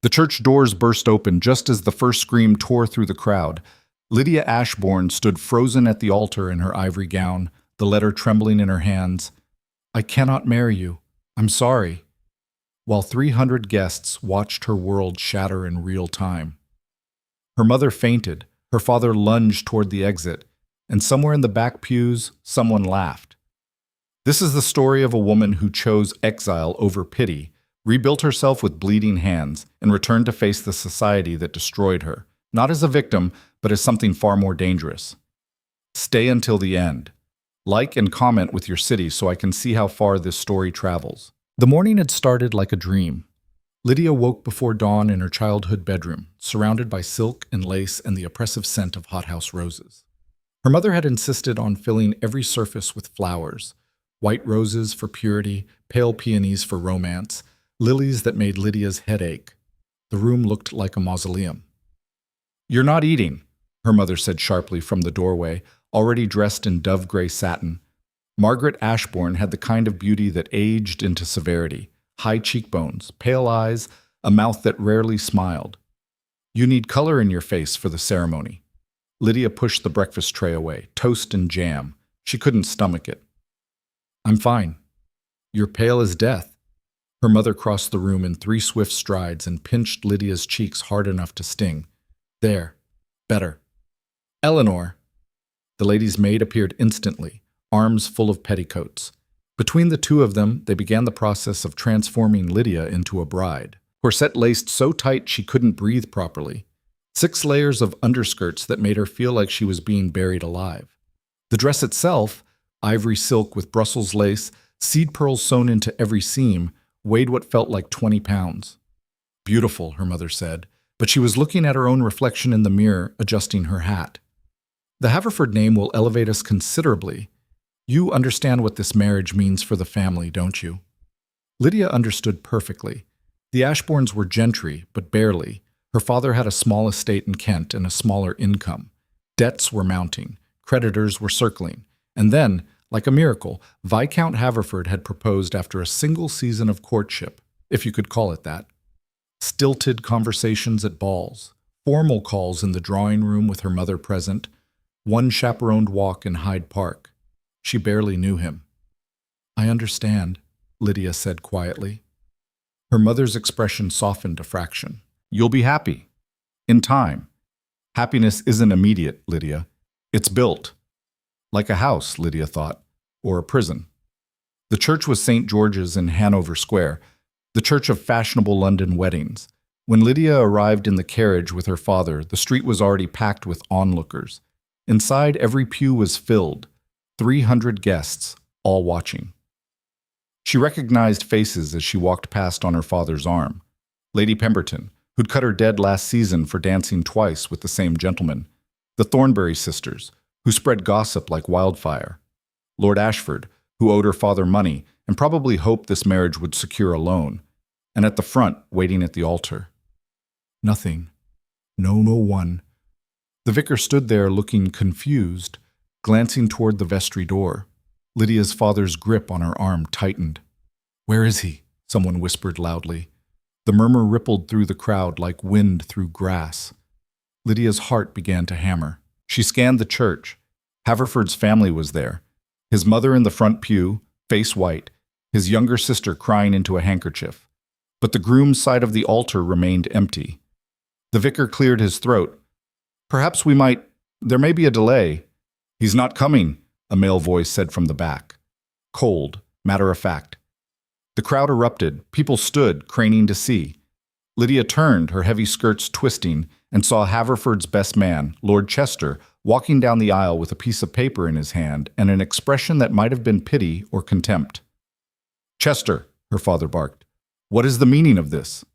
The church doors burst open just as the first scream tore through the crowd. Lydia Ashbourne stood frozen at the altar in her ivory gown, the letter trembling in her hands. "I cannot marry you. I'm sorry." While 300 guests watched her world shatter in real time. Her mother fainted, her father lunged toward the exit, and somewhere in the back pews, someone laughed. This is the story of a woman who chose exile over pity, rebuilt herself with bleeding hands, and returned to face the society that destroyed her, not as a victim, but as something far more dangerous. Stay until the end. Like and comment with your city so I can see how far this story travels. The morning had started like a dream. Lydia woke before dawn in her childhood bedroom, surrounded by silk and lace and the oppressive scent of hothouse roses. Her mother had insisted on filling every surface with flowers, white roses for purity, pale peonies for romance, lilies that made Lydia's head ache. The room looked like a mausoleum. "You're not eating," her mother said sharply from the doorway, already dressed in dove-gray satin. Margaret Ashbourne had the kind of beauty that aged into severity, high cheekbones, pale eyes, a mouth that rarely smiled. "You need color in your face for the ceremony." Lydia pushed the breakfast tray away, toast and jam. She couldn't stomach it. "I'm fine." "You're pale as death." Her mother crossed the room in 3 swift strides and pinched Lydia's cheeks hard enough to sting. "There. Better." "Eleanor." The lady's maid appeared instantly, arms full of petticoats. Between the two of them, they began the process of transforming Lydia into a bride. Corset laced so tight she couldn't breathe properly. 6 layers of underskirts that made her feel like she was being buried alive. The dress itself, ivory silk with Brussels lace, seed pearls sewn into every seam, weighed what felt like 20 pounds. "Beautiful," her mother said, but she was looking at her own reflection in the mirror, adjusting her hat. "The Haverford name will elevate us considerably. You understand what this marriage means for the family, don't you?" Lydia understood perfectly. The Ashbournes were gentry, but barely. Her father had a small estate in Kent and a smaller income. Debts were mounting, creditors were circling, and then, like a miracle, Viscount Haverford had proposed after a single season of courtship, if you could call it that. Stilted conversations at balls, formal calls in the drawing room with her mother present, one chaperoned walk in Hyde Park. She barely knew him. "I understand," Lydia said quietly. Her mother's expression softened a fraction. "You'll be happy. In time. Happiness isn't immediate, Lydia. It's built. Like a house," Lydia thought, or a prison. The church was St. George's in Hanover Square, the church of fashionable London weddings. When Lydia arrived in the carriage with her father, the street was already packed with onlookers. Inside, every pew was filled, 300 guests, all watching. She recognized faces as she walked past on her father's arm. Lady Pemberton, who'd cut her dead last season for dancing twice with the same gentleman. The Thornbury sisters, who spread gossip like wildfire. Lord Ashford, who owed her father money and probably hoped this marriage would secure a loan. And at the front, waiting at the altar. Nothing. No one. The vicar stood there looking confused, glancing toward the vestry door. Lydia's father's grip on her arm tightened. "Where is he?" someone whispered loudly. The murmur rippled through the crowd like wind through grass. Lydia's heart began to hammer. She scanned the church. Haverford's family was there. His mother in the front pew, face white, his younger sister crying into a handkerchief. But the groom's side of the altar remained empty. The vicar cleared his throat. "Perhaps there may be a delay." "He's not coming," a male voice said from the back. Cold, matter of fact. The crowd erupted. People stood, craning to see. Lydia turned, her heavy skirts twisting, and saw Haverford's best man, Lord Chester, walking down the aisle with a piece of paper in his hand and an expression that might have been pity or contempt. "Chester," her father barked, "what is the meaning of this?"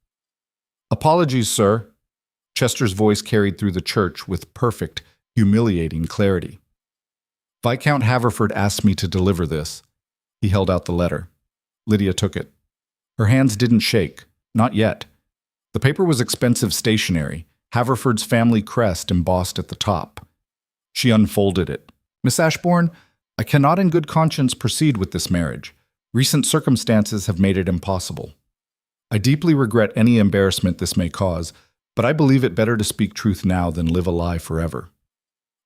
"Apologies, sir." Chester's voice carried through the church with perfect, humiliating clarity. "Viscount Haverford asked me to deliver this." He held out the letter. Lydia took it. Her hands didn't shake, not yet. The paper was expensive stationery, Haverford's family crest embossed at the top. She unfolded it. "Miss Ashbourne, I cannot in good conscience proceed with this marriage. Recent circumstances have made it impossible." I deeply regret any embarrassment this may cause, but I believe it better to speak truth now than live a lie forever.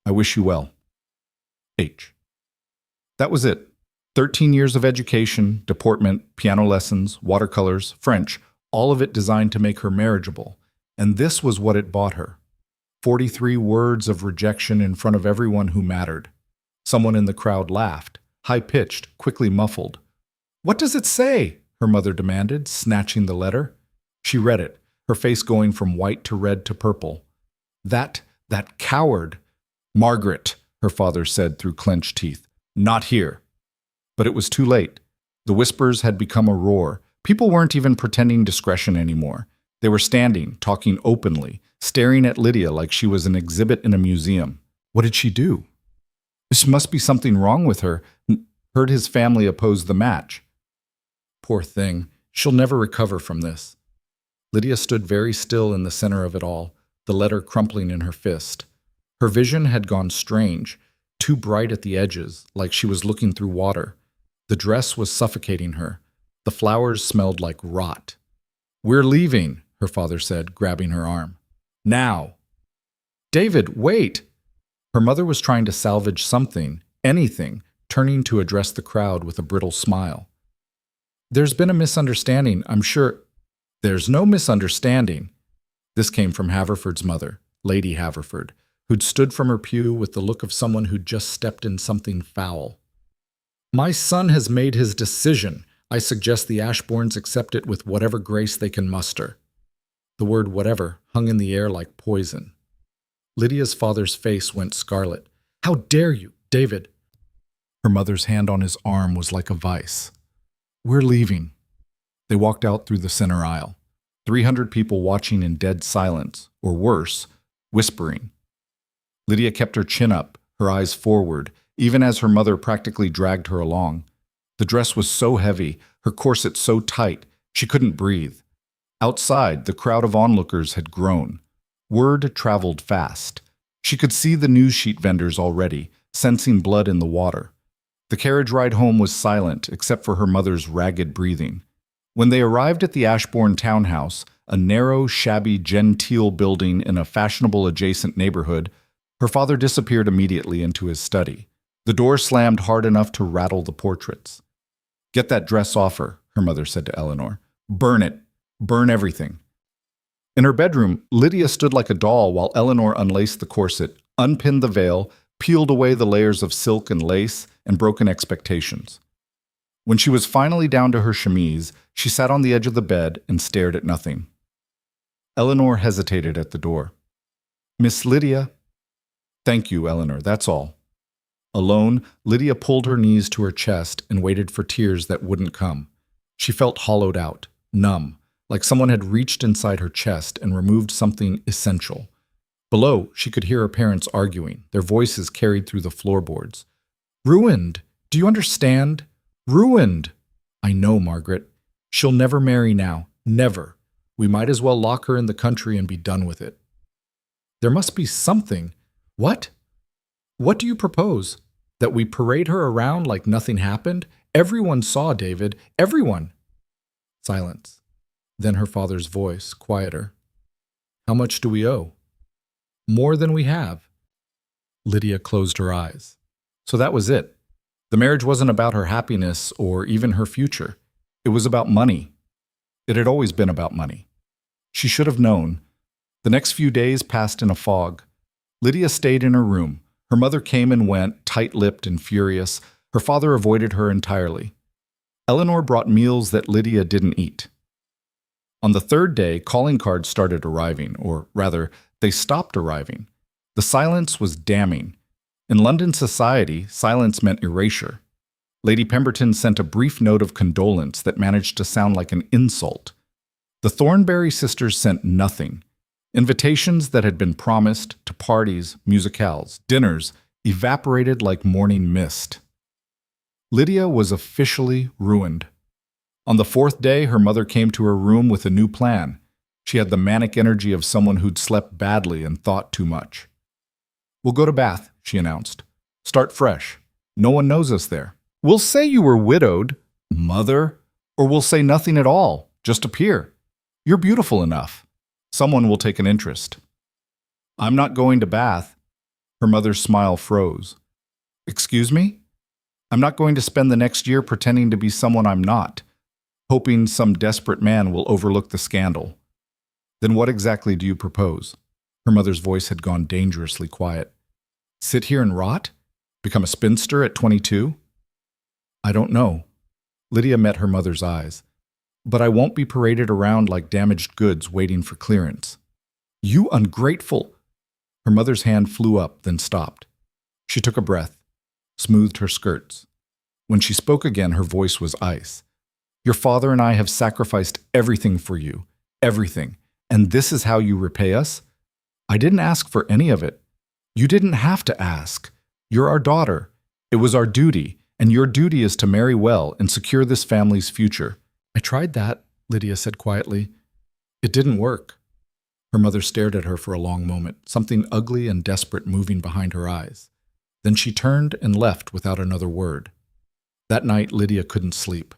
I wish you well. H. That was it. 13 years of education, deportment, piano lessons, watercolors, French, all of it designed to make her marriageable. And this was what it bought her. 43 words of rejection in front of everyone who mattered. Someone in the crowd laughed, high-pitched, quickly muffled. "What does it say?" her mother demanded, snatching the letter. She read it, her face going from white to red to purple. That coward. "Margaret," her father said through clenched teeth. "Not here." But it was too late. The whispers had become a roar. People weren't even pretending discretion anymore. They were standing, talking openly, staring at Lydia like she was an exhibit in a museum. What did she do? There must be something wrong with her. Heard his family oppose the match. Poor thing. She'll never recover from this. Lydia stood very still in the center of it all, the letter crumpling in her fist. Her vision had gone strange, too bright at the edges, like she was looking through water. The dress was suffocating her. The flowers smelled like rot. "We're leaving," her father said, grabbing her arm. "Now." "David, wait!" Her mother was trying to salvage something, anything, turning to address the crowd with a brittle smile. "There's been a misunderstanding, I'm sure." "There's no misunderstanding." This came from Haverford's mother, Lady Haverford, who'd stood from her pew with the look of someone who'd just stepped in something foul. "My son has made his decision. I suggest the Ashbournes accept it with whatever grace they can muster." The word whatever hung in the air like poison. Lydia's father's face went scarlet. "How dare you, David?" Her mother's hand on his arm was like a vice. "We're leaving." They walked out through the center aisle. 300 people watching in dead silence, or worse, whispering. Lydia kept her chin up, her eyes forward, even as her mother practically dragged her along. The dress was so heavy, her corset so tight, she couldn't breathe. Outside, the crowd of onlookers had grown. Word traveled fast. She could see the news sheet vendors already, sensing blood in the water. The carriage ride home was silent, except for her mother's ragged breathing. When they arrived at the Ashbourne townhouse, a narrow, shabby, genteel building in a fashionable adjacent neighborhood, her father disappeared immediately into his study. The door slammed hard enough to rattle the portraits. "Get that dress off her," her mother said to Eleanor. "Burn it. Burn everything." In her bedroom, Lydia stood like a doll while Eleanor unlaced the corset, unpinned the veil, peeled away the layers of silk and lace, and broken expectations. When she was finally down to her chemise, she sat on the edge of the bed and stared at nothing. Eleanor hesitated at the door. "Miss Lydia?" "Thank you, Eleanor, that's all." Alone, Lydia pulled her knees to her chest and waited for tears that wouldn't come. She felt hollowed out, numb, like someone had reached inside her chest and removed something essential. Below, she could hear her parents arguing, their voices carried through the floorboards. "Ruined! Do you understand? Ruined!" "I know, Margaret. She'll never marry now. Never. We might as well lock her in the country and be done with it." "There must be something." "What? What do you propose? That we parade her around like nothing happened? Everyone saw, David. Everyone." Silence. Then her father's voice, quieter. "How much do we owe?" "More than we have." Lydia closed her eyes. So that was it. The marriage wasn't about her happiness or even her future. It was about money. It had always been about money. She should have known. The next few days passed in a fog. Lydia stayed in her room. Her mother came and went, tight-lipped and furious. Her father avoided her entirely. Eleanor brought meals that Lydia didn't eat. On the third day, calling cards started arriving, or rather, they stopped arriving. The silence was damning. In London society, silence meant erasure. Lady Pemberton sent a brief note of condolence that managed to sound like an insult. The Thornberry sisters sent nothing. Invitations that had been promised to parties, musicales, dinners, evaporated like morning mist. Lydia was officially ruined. On the fourth day, her mother came to her room with a new plan. She had the manic energy of someone who'd slept badly and thought too much. "We'll go to Bath," she announced. "Start fresh. No one knows us there. We'll say you were widowed, mother, or we'll say nothing at all. Just appear. You're beautiful enough. Someone will take an interest. I'm not going to Bath. Her mother's smile froze. Excuse me? I'm not going to spend the next year pretending to be someone I'm not, hoping some desperate man will overlook the scandal. Then what exactly do you propose? Her mother's voice had gone dangerously quiet. Sit here and rot? Become a spinster at 22? I don't know. Lydia met her mother's eyes. But I won't be paraded around like damaged goods waiting for clearance. You ungrateful! Her mother's hand flew up, then stopped. She took a breath, smoothed her skirts. When she spoke again, her voice was ice. Your father and I have sacrificed everything for you, everything, and this is how you repay us? I didn't ask for any of it. You didn't have to ask. You're our daughter. It was our duty, and your duty is to marry well and secure this family's future. I tried that, Lydia said quietly. It didn't work. Her mother stared at her for a long moment, something ugly and desperate moving behind her eyes. Then she turned and left without another word. That night, Lydia couldn't sleep.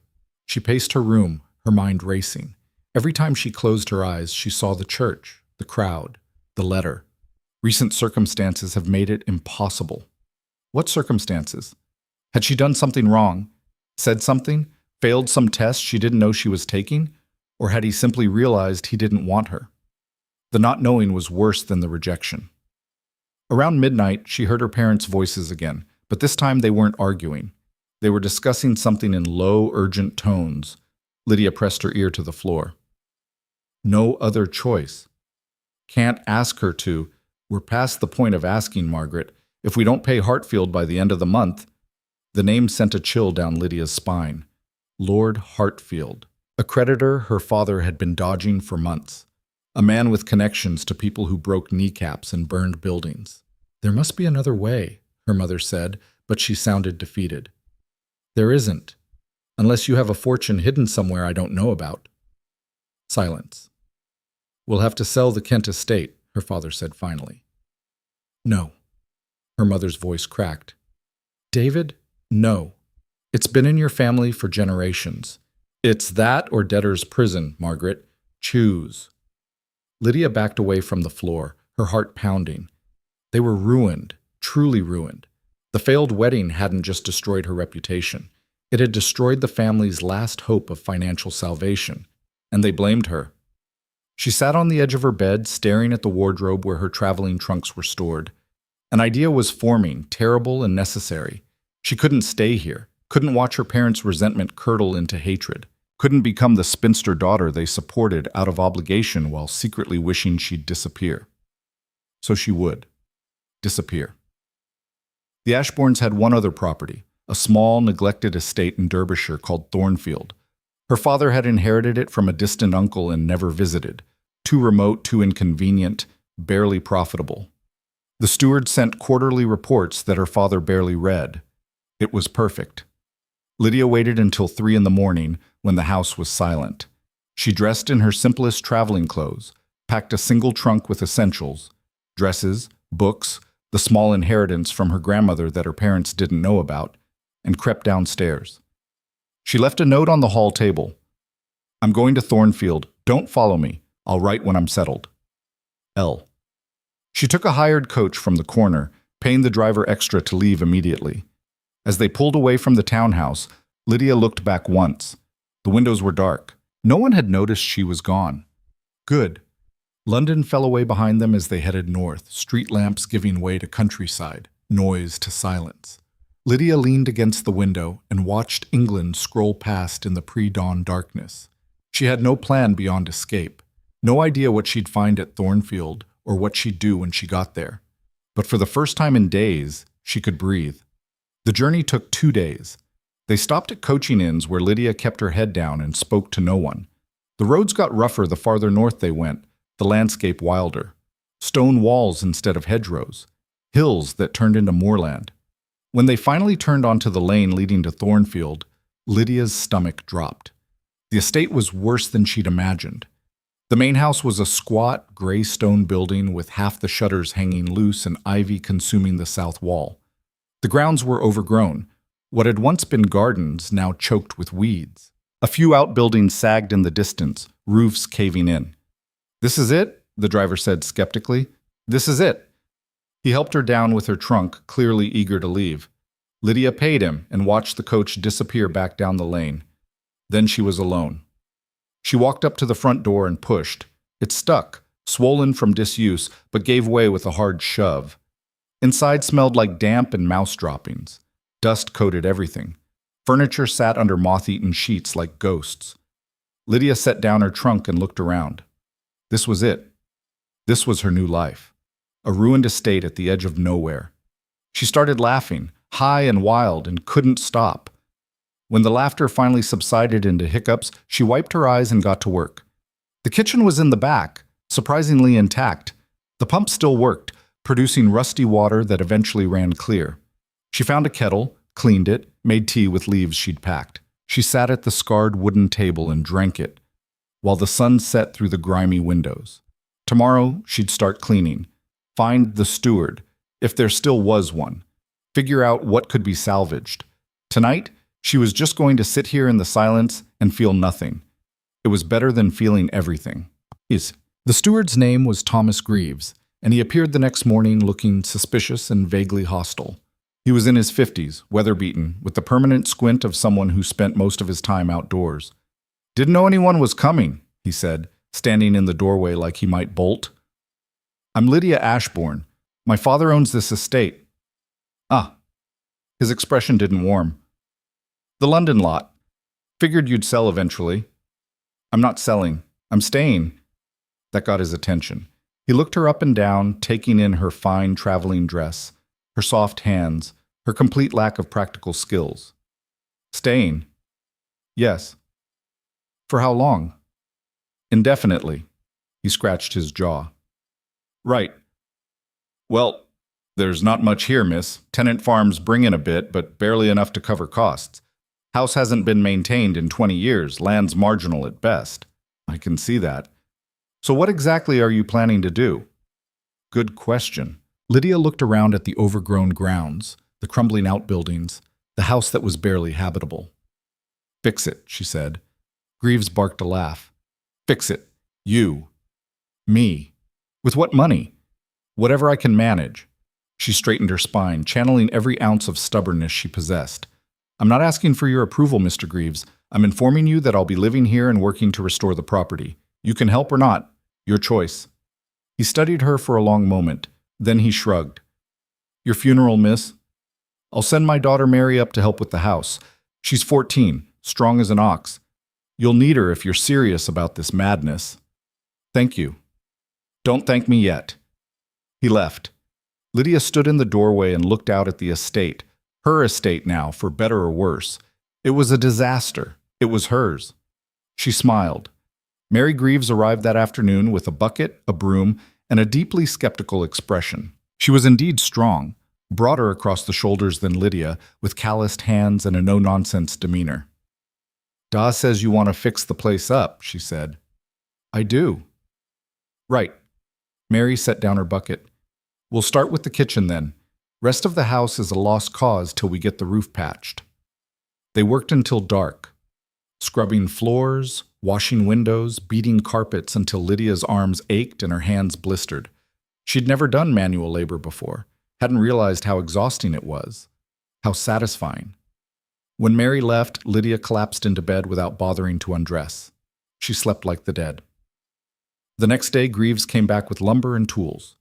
She paced her room, her mind racing. Every time she closed her eyes, she saw the church, the crowd, the letter. Recent circumstances have made it impossible. What circumstances? Had she done something wrong? Said something? Failed some test she didn't know she was taking? Or had he simply realized he didn't want her? The not knowing was worse than the rejection. Around midnight, she heard her parents' voices again, but this time they weren't arguing. They were discussing something in low, urgent tones. Lydia pressed her ear to the floor. No other choice. Can't ask her to. We're past the point of asking, Margaret. If we don't pay Hartfield by the end of the month. The name sent a chill down Lydia's spine. Lord Hartfield, a creditor her father had been dodging for months. A man with connections to people who broke kneecaps and burned buildings. There must be another way, her mother said, but she sounded defeated. There isn't, unless you have a fortune hidden somewhere I don't know about. Silence. We'll have to sell the Kent estate, her father said finally. No. Her mother's voice cracked. David, no. It's been in your family for generations. It's that or debtor's prison, Margaret. Choose. Lydia backed away from the floor, her heart pounding. They were ruined, truly ruined. The failed wedding hadn't just destroyed her reputation. It had destroyed the family's last hope of financial salvation, and they blamed her. She sat on the edge of her bed, staring at the wardrobe where her traveling trunks were stored. An idea was forming, terrible and necessary. She couldn't stay here, couldn't watch her parents' resentment curdle into hatred, couldn't become the spinster daughter they supported out of obligation while secretly wishing she'd disappear. So she would. Disappear. The Ashbournes had one other property, a small, neglected estate in Derbyshire called Thornfield. Her father had inherited it from a distant uncle and never visited. Too remote, too inconvenient, barely profitable. The steward sent quarterly reports that her father barely read. It was perfect. Lydia waited until 3 a.m, when the house was silent. She dressed in her simplest traveling clothes, packed a single trunk with essentials, dresses, books, the small inheritance from her grandmother that her parents didn't know about, and crept downstairs. She left a note on the hall table. I'm going to Thornfield. Don't follow me. I'll write when I'm settled. L. She took a hired coach from the corner, paying the driver extra to leave immediately. As they pulled away from the townhouse, Lydia looked back once. The windows were dark. No one had noticed she was gone. Good. London fell away behind them as they headed north, street lamps giving way to countryside, noise to silence. Lydia leaned against the window and watched England scroll past in the pre-dawn darkness. She had no plan beyond escape, no idea what she'd find at Thornfield or what she'd do when she got there. But for the first time in days, she could breathe. The journey took 2 days. They stopped at coaching inns where Lydia kept her head down and spoke to no one. The roads got rougher the farther north they went, the landscape wilder. Stone walls instead of hedgerows, hills that turned into moorland. When they finally turned onto the lane leading to Thornfield, Lydia's stomach dropped. The estate was worse than she'd imagined. The main house was a squat, gray stone building with half the shutters hanging loose and ivy consuming the south wall. The grounds were overgrown. What had once been gardens now choked with weeds. A few outbuildings sagged in the distance, roofs caving in. "This is it?" the driver said skeptically. "This is it." He helped her down with her trunk, clearly eager to leave. Lydia paid him and watched the coach disappear back down the lane. Then she was alone. She walked up to the front door and pushed. It stuck, swollen from disuse, but gave way with a hard shove. Inside smelled like damp and mouse droppings. Dust coated everything. Furniture sat under moth-eaten sheets like ghosts. Lydia set down her trunk and looked around. This was it. This was her new life. A ruined estate at the edge of nowhere. She started laughing, high and wild, and couldn't stop. When the laughter finally subsided into hiccups, she wiped her eyes and got to work. The kitchen was in the back, surprisingly intact. The pump still worked, producing rusty water that eventually ran clear. She found a kettle, cleaned it, made tea with leaves she'd packed. She sat at the scarred wooden table and drank it, while the sun set through the grimy windows. Tomorrow, she'd start cleaning. Find the steward, if there still was one. Figure out what could be salvaged. Tonight, she was just going to sit here in the silence and feel nothing. It was better than feeling everything. The steward's name was Thomas Greaves, and he appeared the next morning looking suspicious and vaguely hostile. He was in his 50s, weather-beaten, with the permanent squint of someone who spent most of his time outdoors. "Didn't know anyone was coming," he said, standing in the doorway like he might bolt. "I'm Lydia Ashbourne. My father owns this estate." "Ah." His expression didn't warm. "The London lot. Figured you'd sell eventually." "I'm not selling. I'm staying." That got his attention. He looked her up and down, taking in her fine traveling dress, her soft hands, her complete lack of practical skills. "Staying?" "Yes." "For how long?" "Indefinitely." He scratched his jaw. "Right. Well, there's not much here, miss. Tenant farms bring in a bit, but barely enough to cover costs. House hasn't been maintained in 20 years, land's marginal at best." "I can see that. So what exactly are you planning to do?" "Good question." Lydia looked around at the overgrown grounds, the crumbling outbuildings, the house that was barely habitable. "Fix it," she said. Greaves barked a laugh. "Fix it. You. Me. With what money?" "Whatever I can manage." She straightened her spine, channeling every ounce of stubbornness she possessed. "I'm not asking for your approval, Mr. Greaves. I'm informing you that I'll be living here and working to restore the property. You can help or not. Your choice." He studied her for a long moment. Then he shrugged. "Your funeral, miss? I'll send my daughter Mary up to help with the house. She's 14, strong as an ox. You'll need her if you're serious about this madness." "Thank you." "Don't thank me yet." He left. Lydia stood in the doorway and looked out at the estate. Her estate now, for better or worse. It was a disaster. It was hers. She smiled. Mary Greaves arrived that afternoon with a bucket, a broom, and a deeply skeptical expression. She was indeed strong, broader across the shoulders than Lydia, with calloused hands and a no-nonsense demeanor. "Da says you want to fix the place up," she said. "I do." "Right." Mary set down her bucket. "We'll start with the kitchen then. Rest of the house is a lost cause till we get the roof patched." They worked until dark, scrubbing floors, washing windows, beating carpets until Lydia's arms ached and her hands blistered. She'd never done manual labor before, hadn't realized how exhausting it was, how satisfying. When Mary left, Lydia collapsed into bed without bothering to undress. She slept like the dead. The next day, Greaves came back with lumber and tools.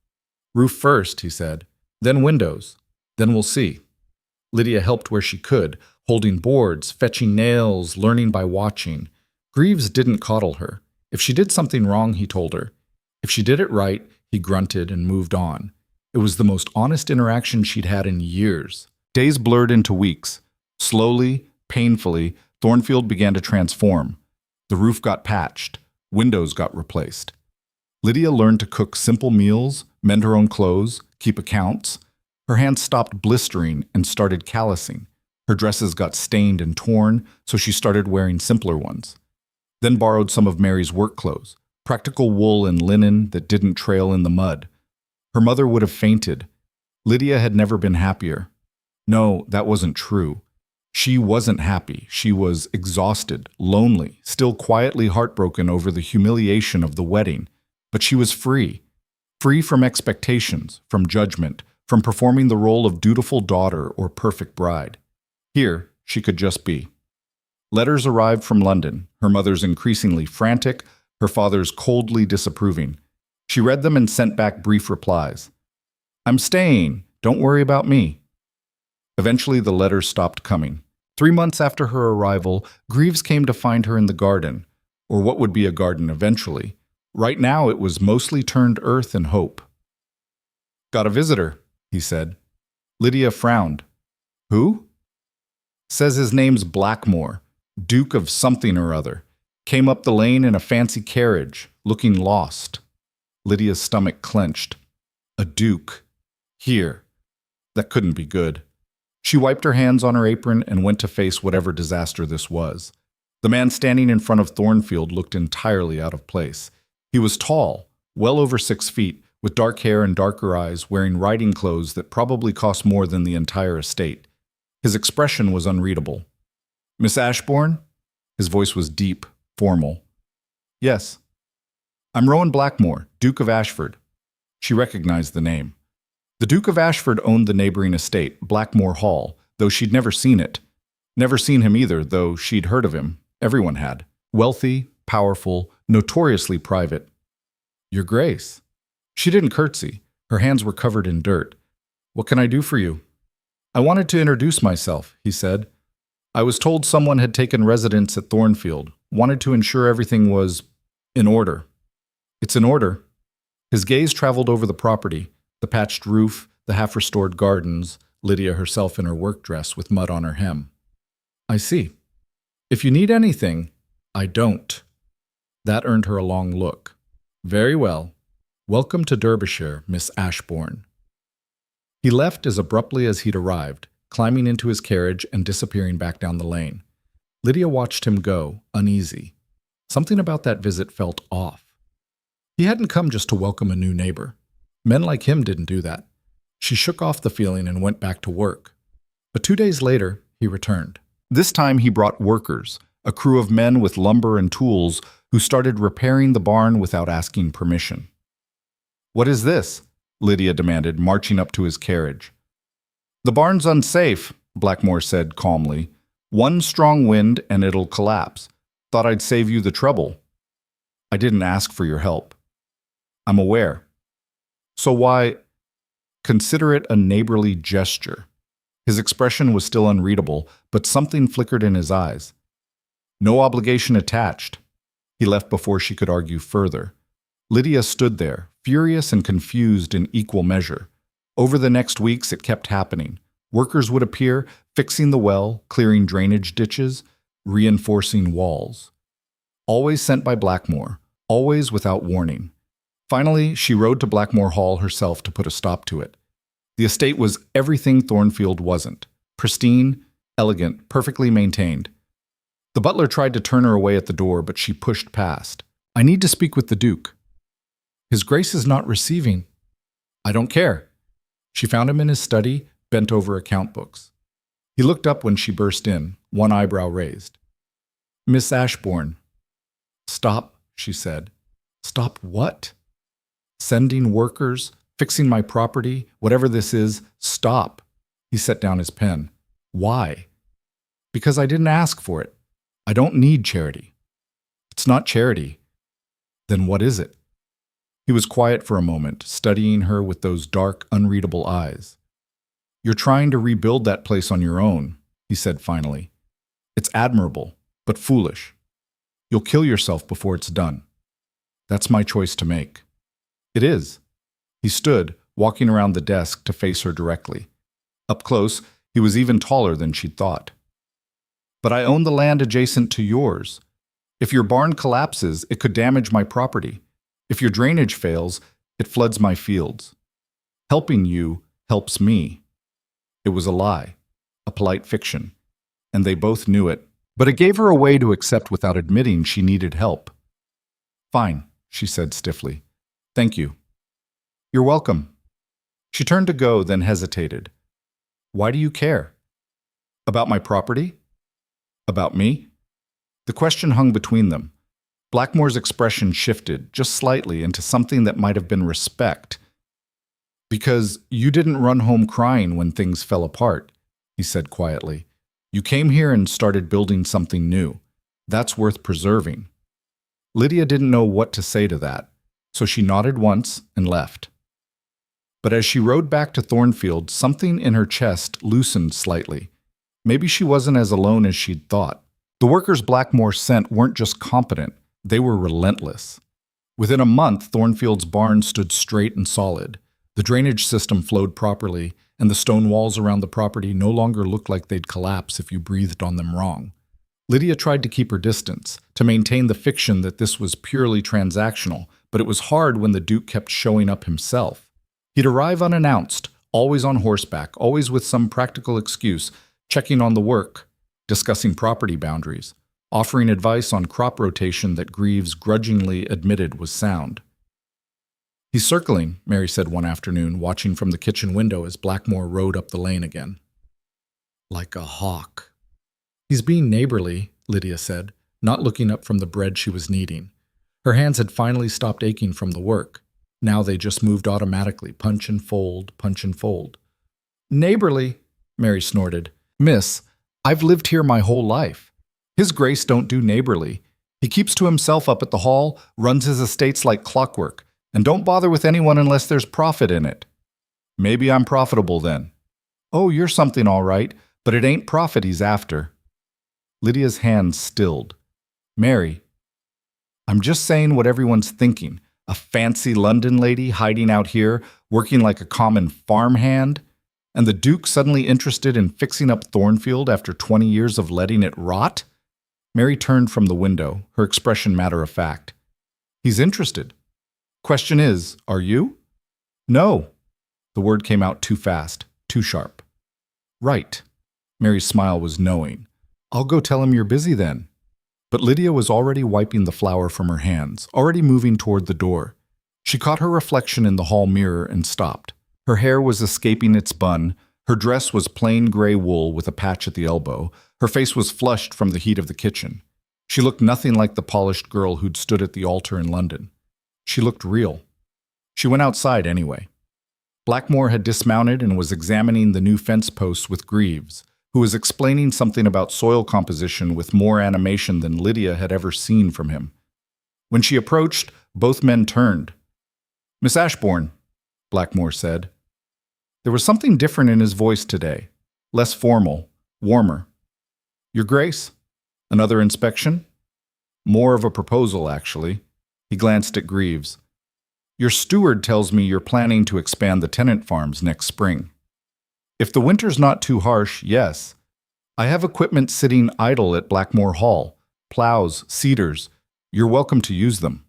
"Roof first," he said, "then windows. Then we'll see." Lydia helped where she could, holding boards, fetching nails, learning by watching. Greaves didn't coddle her. If she did something wrong, he told her. If she did it right, he grunted and moved on. It was the most honest interaction she'd had in years. Days blurred into weeks. Slowly, painfully, Thornfield began to transform. The roof got patched. Windows got replaced. Lydia learned to cook simple meals, mend her own clothes, keep accounts. Her hands stopped blistering and started callousing. Her dresses got stained and torn, so she started wearing simpler ones. Then borrowed some of Mary's work clothes, practical wool and linen that didn't trail in the mud. Her mother would have fainted. Lydia had never been happier. No, that wasn't true. She wasn't happy. She was exhausted, lonely, still quietly heartbroken over the humiliation of the wedding. But she was free. Free from expectations, from judgment, from performing the role of dutiful daughter or perfect bride. Here, she could just be. Letters arrived from London, her mother's increasingly frantic, her father's coldly disapproving. She read them and sent back brief replies. "I'm staying. Don't worry about me." Eventually, the letters stopped coming. 3 months after her arrival, Greaves came to find her in the garden, or what would be a garden eventually. Right now, it was mostly turned earth and hope. "Got a visitor," he said. Lydia frowned. "Who?" "Says his name's Blackmore, Duke of something or other. Came up the lane in a fancy carriage, looking lost." Lydia's stomach clenched. A duke. Here. That couldn't be good. She wiped her hands on her apron and went to face whatever disaster this was. The man standing in front of Thornfield looked entirely out of place. He was tall, well over 6 feet, with dark hair and darker eyes, wearing riding clothes that probably cost more than the entire estate. His expression was unreadable. "Miss Ashbourne?" His voice was deep, formal. "Yes." "I'm Rowan Blackmore, Duke of Ashford." She recognized the name. The Duke of Ashford owned the neighboring estate, Blackmore Hall, though she'd never seen it. Never seen him either, though she'd heard of him. Everyone had. Wealthy, powerful, notoriously private. "Your Grace." She didn't curtsy. Her hands were covered in dirt. "What can I do for you?" "I wanted to introduce myself," he said. "I was told someone had taken residence at Thornfield. Wanted to ensure everything was in order." "It's in order." His gaze traveled over the property, the patched roof, the half-restored gardens, Lydia herself in her work dress with mud on her hem. "I see. If you need anything, I don't." That earned her a long look. "Very well. Welcome to Derbyshire, Miss Ashbourne." He left as abruptly as he'd arrived, climbing into his carriage and disappearing back down the lane. Lydia watched him go, uneasy. Something about that visit felt off. He hadn't come just to welcome a new neighbor. Men like him didn't do that. She shook off the feeling and went back to work. But 2 days later, he returned. This time he brought workers, a crew of men with lumber and tools who started repairing the barn without asking permission. "What is this?" Lydia demanded, marching up to his carriage. "The barn's unsafe," Blackmore said calmly. "One strong wind and it'll collapse. Thought I'd save you the trouble." "I didn't ask for your help." "I'm aware." "So why—" "Consider it a neighborly gesture." His expression was still unreadable, but something flickered in his eyes. "No obligation attached." He left before she could argue further. Lydia stood there, furious and confused in equal measure. Over the next weeks, it kept happening. Workers would appear, fixing the well, clearing drainage ditches, reinforcing walls. Always sent by Blackmore, always without warning. Finally, she rode to Blackmore Hall herself to put a stop to it. The estate was everything Thornfield wasn't. Pristine, elegant, perfectly maintained. The butler tried to turn her away at the door, but she pushed past. "I need to speak with the Duke." "His Grace is not receiving." "I don't care." She found him in his study, bent over account books. He looked up when she burst in, one eyebrow raised. "Miss Ashbourne." "Stop," she said. "Stop what?" "Sending workers, fixing my property, whatever this is, stop." He set down his pen. "Why?" "Because I didn't ask for it. I don't need charity." "It's not charity." "Then what is it?" He was quiet for a moment, studying her with those dark, unreadable eyes. "You're trying to rebuild that place on your own," he said finally. "It's admirable, but foolish. You'll kill yourself before it's done. That's my choice to make." "It is." He stood, walking around the desk to face her directly. Up close, he was even taller than she'd thought. "But I own the land adjacent to yours. If your barn collapses, it could damage my property. If your drainage fails, it floods my fields. Helping you helps me." It was a lie, a polite fiction, and they both knew it, but it gave her a way to accept without admitting she needed help. "Fine," she said stiffly. "Thank you." "You're welcome." She turned to go, then hesitated. "Why do you care?" About my property? About me? The question hung between them. Blackmore's expression shifted, just slightly, into something that might have been respect. Because you didn't run home crying when things fell apart, he said quietly. You came here and started building something new. That's worth preserving. Lydia didn't know what to say to that, so she nodded once and left. But as she rode back to Thornfield, something in her chest loosened slightly. Maybe she wasn't as alone as she'd thought. The workers Blackmore sent weren't just competent, they were relentless. Within a month, Thornfield's barn stood straight and solid. The drainage system flowed properly, and the stone walls around the property no longer looked like they'd collapse if you breathed on them wrong. Lydia tried to keep her distance, to maintain the fiction that this was purely transactional, but it was hard when the Duke kept showing up himself. He'd arrive unannounced, always on horseback, always with some practical excuse, checking on the work, discussing property boundaries, offering advice on crop rotation that Greaves grudgingly admitted was sound. He's circling, Mary said one afternoon, watching from the kitchen window as Blackmore rode up the lane again. Like a hawk. He's being neighborly, Lydia said, not looking up from the bread she was kneading. Her hands had finally stopped aching from the work. Now they just moved automatically, punch and fold, punch and fold. Neighborly, Mary snorted. Miss, I've lived here my whole life. His Grace don't do neighborly. He keeps to himself up at the hall, runs his estates like clockwork, and don't bother with anyone unless there's profit in it. Maybe I'm profitable then. Oh, you're something all right, but it ain't profit he's after. Lydia's hands stilled. Mary, I'm just saying what everyone's thinking. A fancy London lady hiding out here, working like a common farmhand, and the Duke suddenly interested in fixing up Thornfield after 20 years of letting it rot? Mary turned from the window, her expression matter of fact. He's interested. Question is, are you? No. The word came out too fast, too sharp. Right. Mary's smile was knowing. I'll go tell him you're busy then. But Lydia was already wiping the flour from her hands, already moving toward the door. She caught her reflection in the hall mirror and stopped. Her hair was escaping its bun, her dress was plain gray wool with a patch at the elbow, her face was flushed from the heat of the kitchen. She looked nothing like the polished girl who'd stood at the altar in London. She looked real. She went outside anyway. Blackmore had dismounted and was examining the new fence posts with Greaves, who was explaining something about soil composition with more animation than Lydia had ever seen from him. When she approached, both men turned. Miss Ashbourne, Blackmore said. There was something different in his voice today, less formal, warmer. Your Grace? Another inspection? More of a proposal, actually. He glanced at Greaves. Your steward tells me you're planning to expand the tenant farms next spring. If the winter's not too harsh, yes. I have equipment sitting idle at Blackmore Hall. Plows, seeders. You're welcome to use them.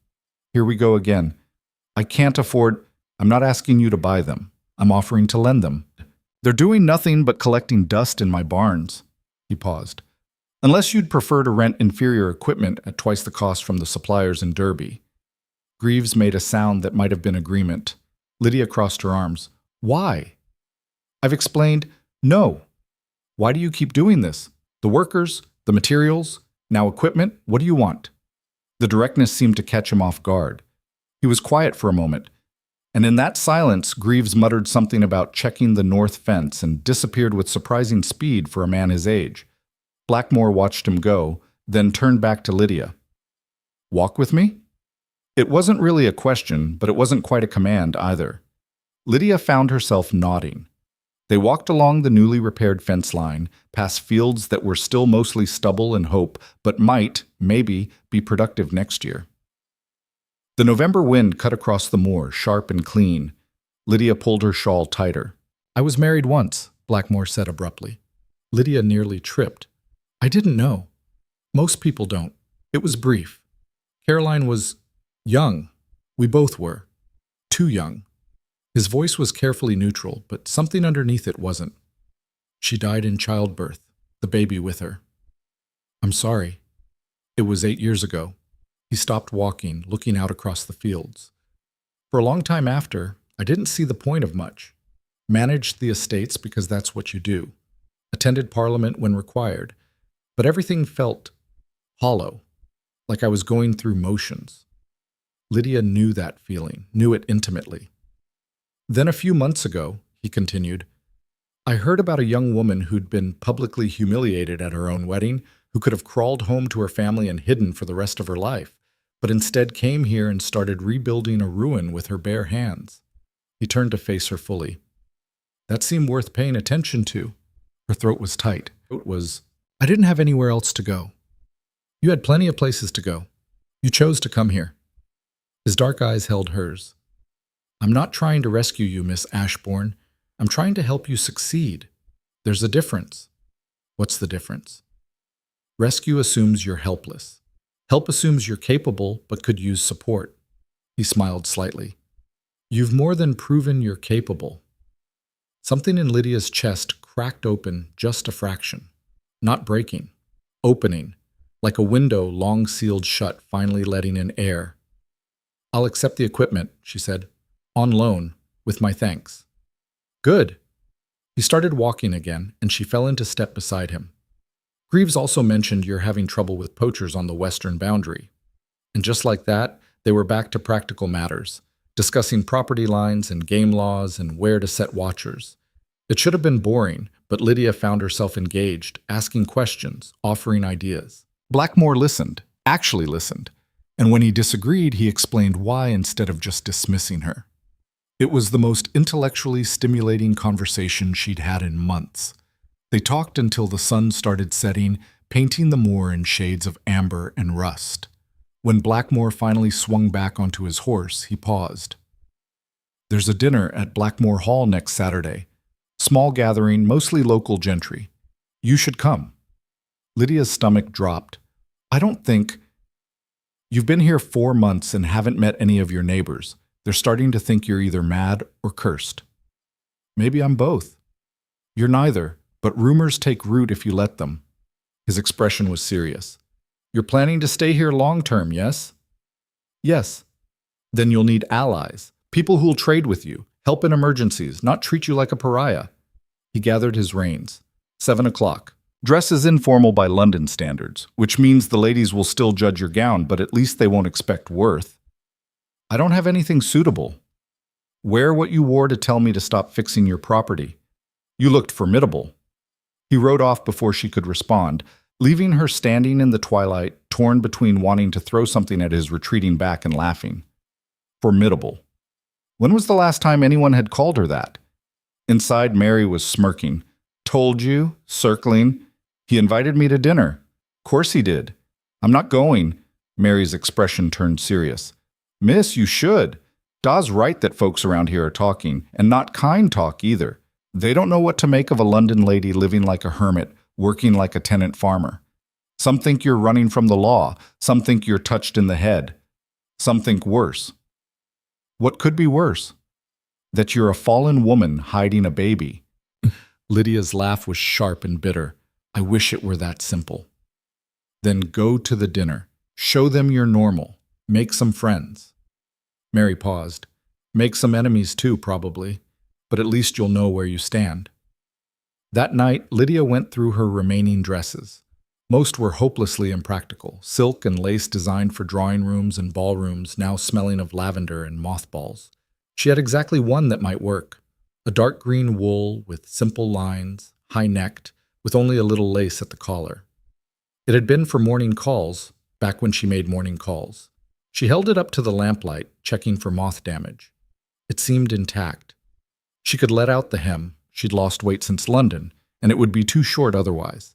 Here we go again. I can't afford... I'm not asking you to buy them. I'm offering to lend them. They're doing nothing but collecting dust in my barns. He paused. Unless you'd prefer to rent inferior equipment at twice the cost from the suppliers in Derby. Greaves made a sound that might have been agreement. Lydia crossed her arms. Why? I've explained, no. Why do you keep doing this? The workers, the materials, now equipment, what do you want? The directness seemed to catch him off guard. He was quiet for a moment, and in that silence, Greaves muttered something about checking the north fence and disappeared with surprising speed for a man his age. Blackmore watched him go, then turned back to Lydia. Walk with me? It wasn't really a question, but it wasn't quite a command either. Lydia found herself nodding. They walked along the newly repaired fence line, past fields that were still mostly stubble and hope, but might, maybe, be productive next year. The November wind cut across the moor, sharp and clean. Lydia pulled her shawl tighter. I was married once, Blackmore said abruptly. Lydia nearly tripped. I didn't know. Most people don't. It was brief. Caroline was young. We both were. Too young. His voice was carefully neutral, but something underneath it wasn't. She died in childbirth, the baby with her. I'm sorry. It was 8 years ago. He stopped walking, looking out across the fields. For a long time after, I didn't see the point of much. Managed the estates because that's what you do. attended Parliament when required, but everything felt hollow, like I was going through motions. Lydia knew that feeling, knew it intimately. Then a few months ago, he continued, I heard about a young woman who'd been publicly humiliated at her own wedding, who could have crawled home to her family and hidden for the rest of her life, but instead came here and started rebuilding a ruin with her bare hands. He turned to face her fully. That seemed worth paying attention to. Her throat was tight. I didn't have anywhere else to go. You had plenty of places to go. You chose to come here. His dark eyes held hers. I'm not trying to rescue you, Miss Ashbourne. I'm trying to help you succeed. There's a difference. What's the difference? Rescue assumes you're helpless. Help assumes you're capable but could use support. He smiled slightly. You've more than proven you're capable. Something in Lydia's chest cracked open just a fraction. Not breaking. Opening. Like a window long sealed shut, finally letting in air. I'll accept the equipment, she said. On loan, with my thanks. Good. He started walking again, and she fell into step beside him. Greaves also mentioned you're having trouble with poachers on the western boundary. And just like that, they were back to practical matters, discussing property lines and game laws and where to set watchers. It should have been boring, but Lydia found herself engaged, asking questions, offering ideas. Blackmore listened, actually listened, and when he disagreed, he explained why instead of just dismissing her. It was the most intellectually stimulating conversation she'd had in months. They talked until the sun started setting, painting the moor in shades of amber and rust. When Blackmore finally swung back onto his horse, he paused. There's a dinner at Blackmore Hall next Saturday. Small gathering, mostly local gentry. You should come. Lydia's stomach dropped. I don't think... You've been here 4 months and haven't met any of your neighbors. They're starting to think you're either mad or cursed. Maybe I'm both. You're neither, but rumors take root if you let them. His expression was serious. You're planning to stay here long-term, yes? Yes. Then you'll need allies, people who'll trade with you, help in emergencies, not treat you like a pariah. He gathered his reins. 7 o'clock. Dress is informal by London standards, which means the ladies will still judge your gown, but at least they won't expect worth. I don't have anything suitable. Wear what you wore to tell me to stop fixing your property. You looked formidable. He rode off before she could respond, leaving her standing in the twilight, torn between wanting to throw something at his retreating back and laughing. Formidable. When was the last time anyone had called her that? Inside, Mary was smirking. Told you, circling. He invited me to dinner. Course he did. I'm not going. Mary's expression turned serious. Miss, you should. Da's right that folks around here are talking, and not kind talk either. They don't know what to make of a London lady living like a hermit, working like a tenant farmer. Some think you're running from the law. Some think you're touched in the head. Some think worse. What could be worse? That you're a fallen woman hiding a baby. Lydia's laugh was sharp and bitter. I wish it were that simple. Then go to the dinner. Show them you're normal. Make some friends. Mary paused. Make some enemies too, probably. But at least you'll know where you stand. That night, Lydia went through her remaining dresses. Most were hopelessly impractical, silk and lace designed for drawing rooms and ballrooms, now smelling of lavender and mothballs. She had exactly one that might work. A dark green wool with simple lines, high-necked, with only a little lace at the collar. It had been for morning calls, back when she made morning calls. She held it up to the lamplight, checking for moth damage. It seemed intact. She could let out the hem. She'd lost weight since London, and it would be too short otherwise.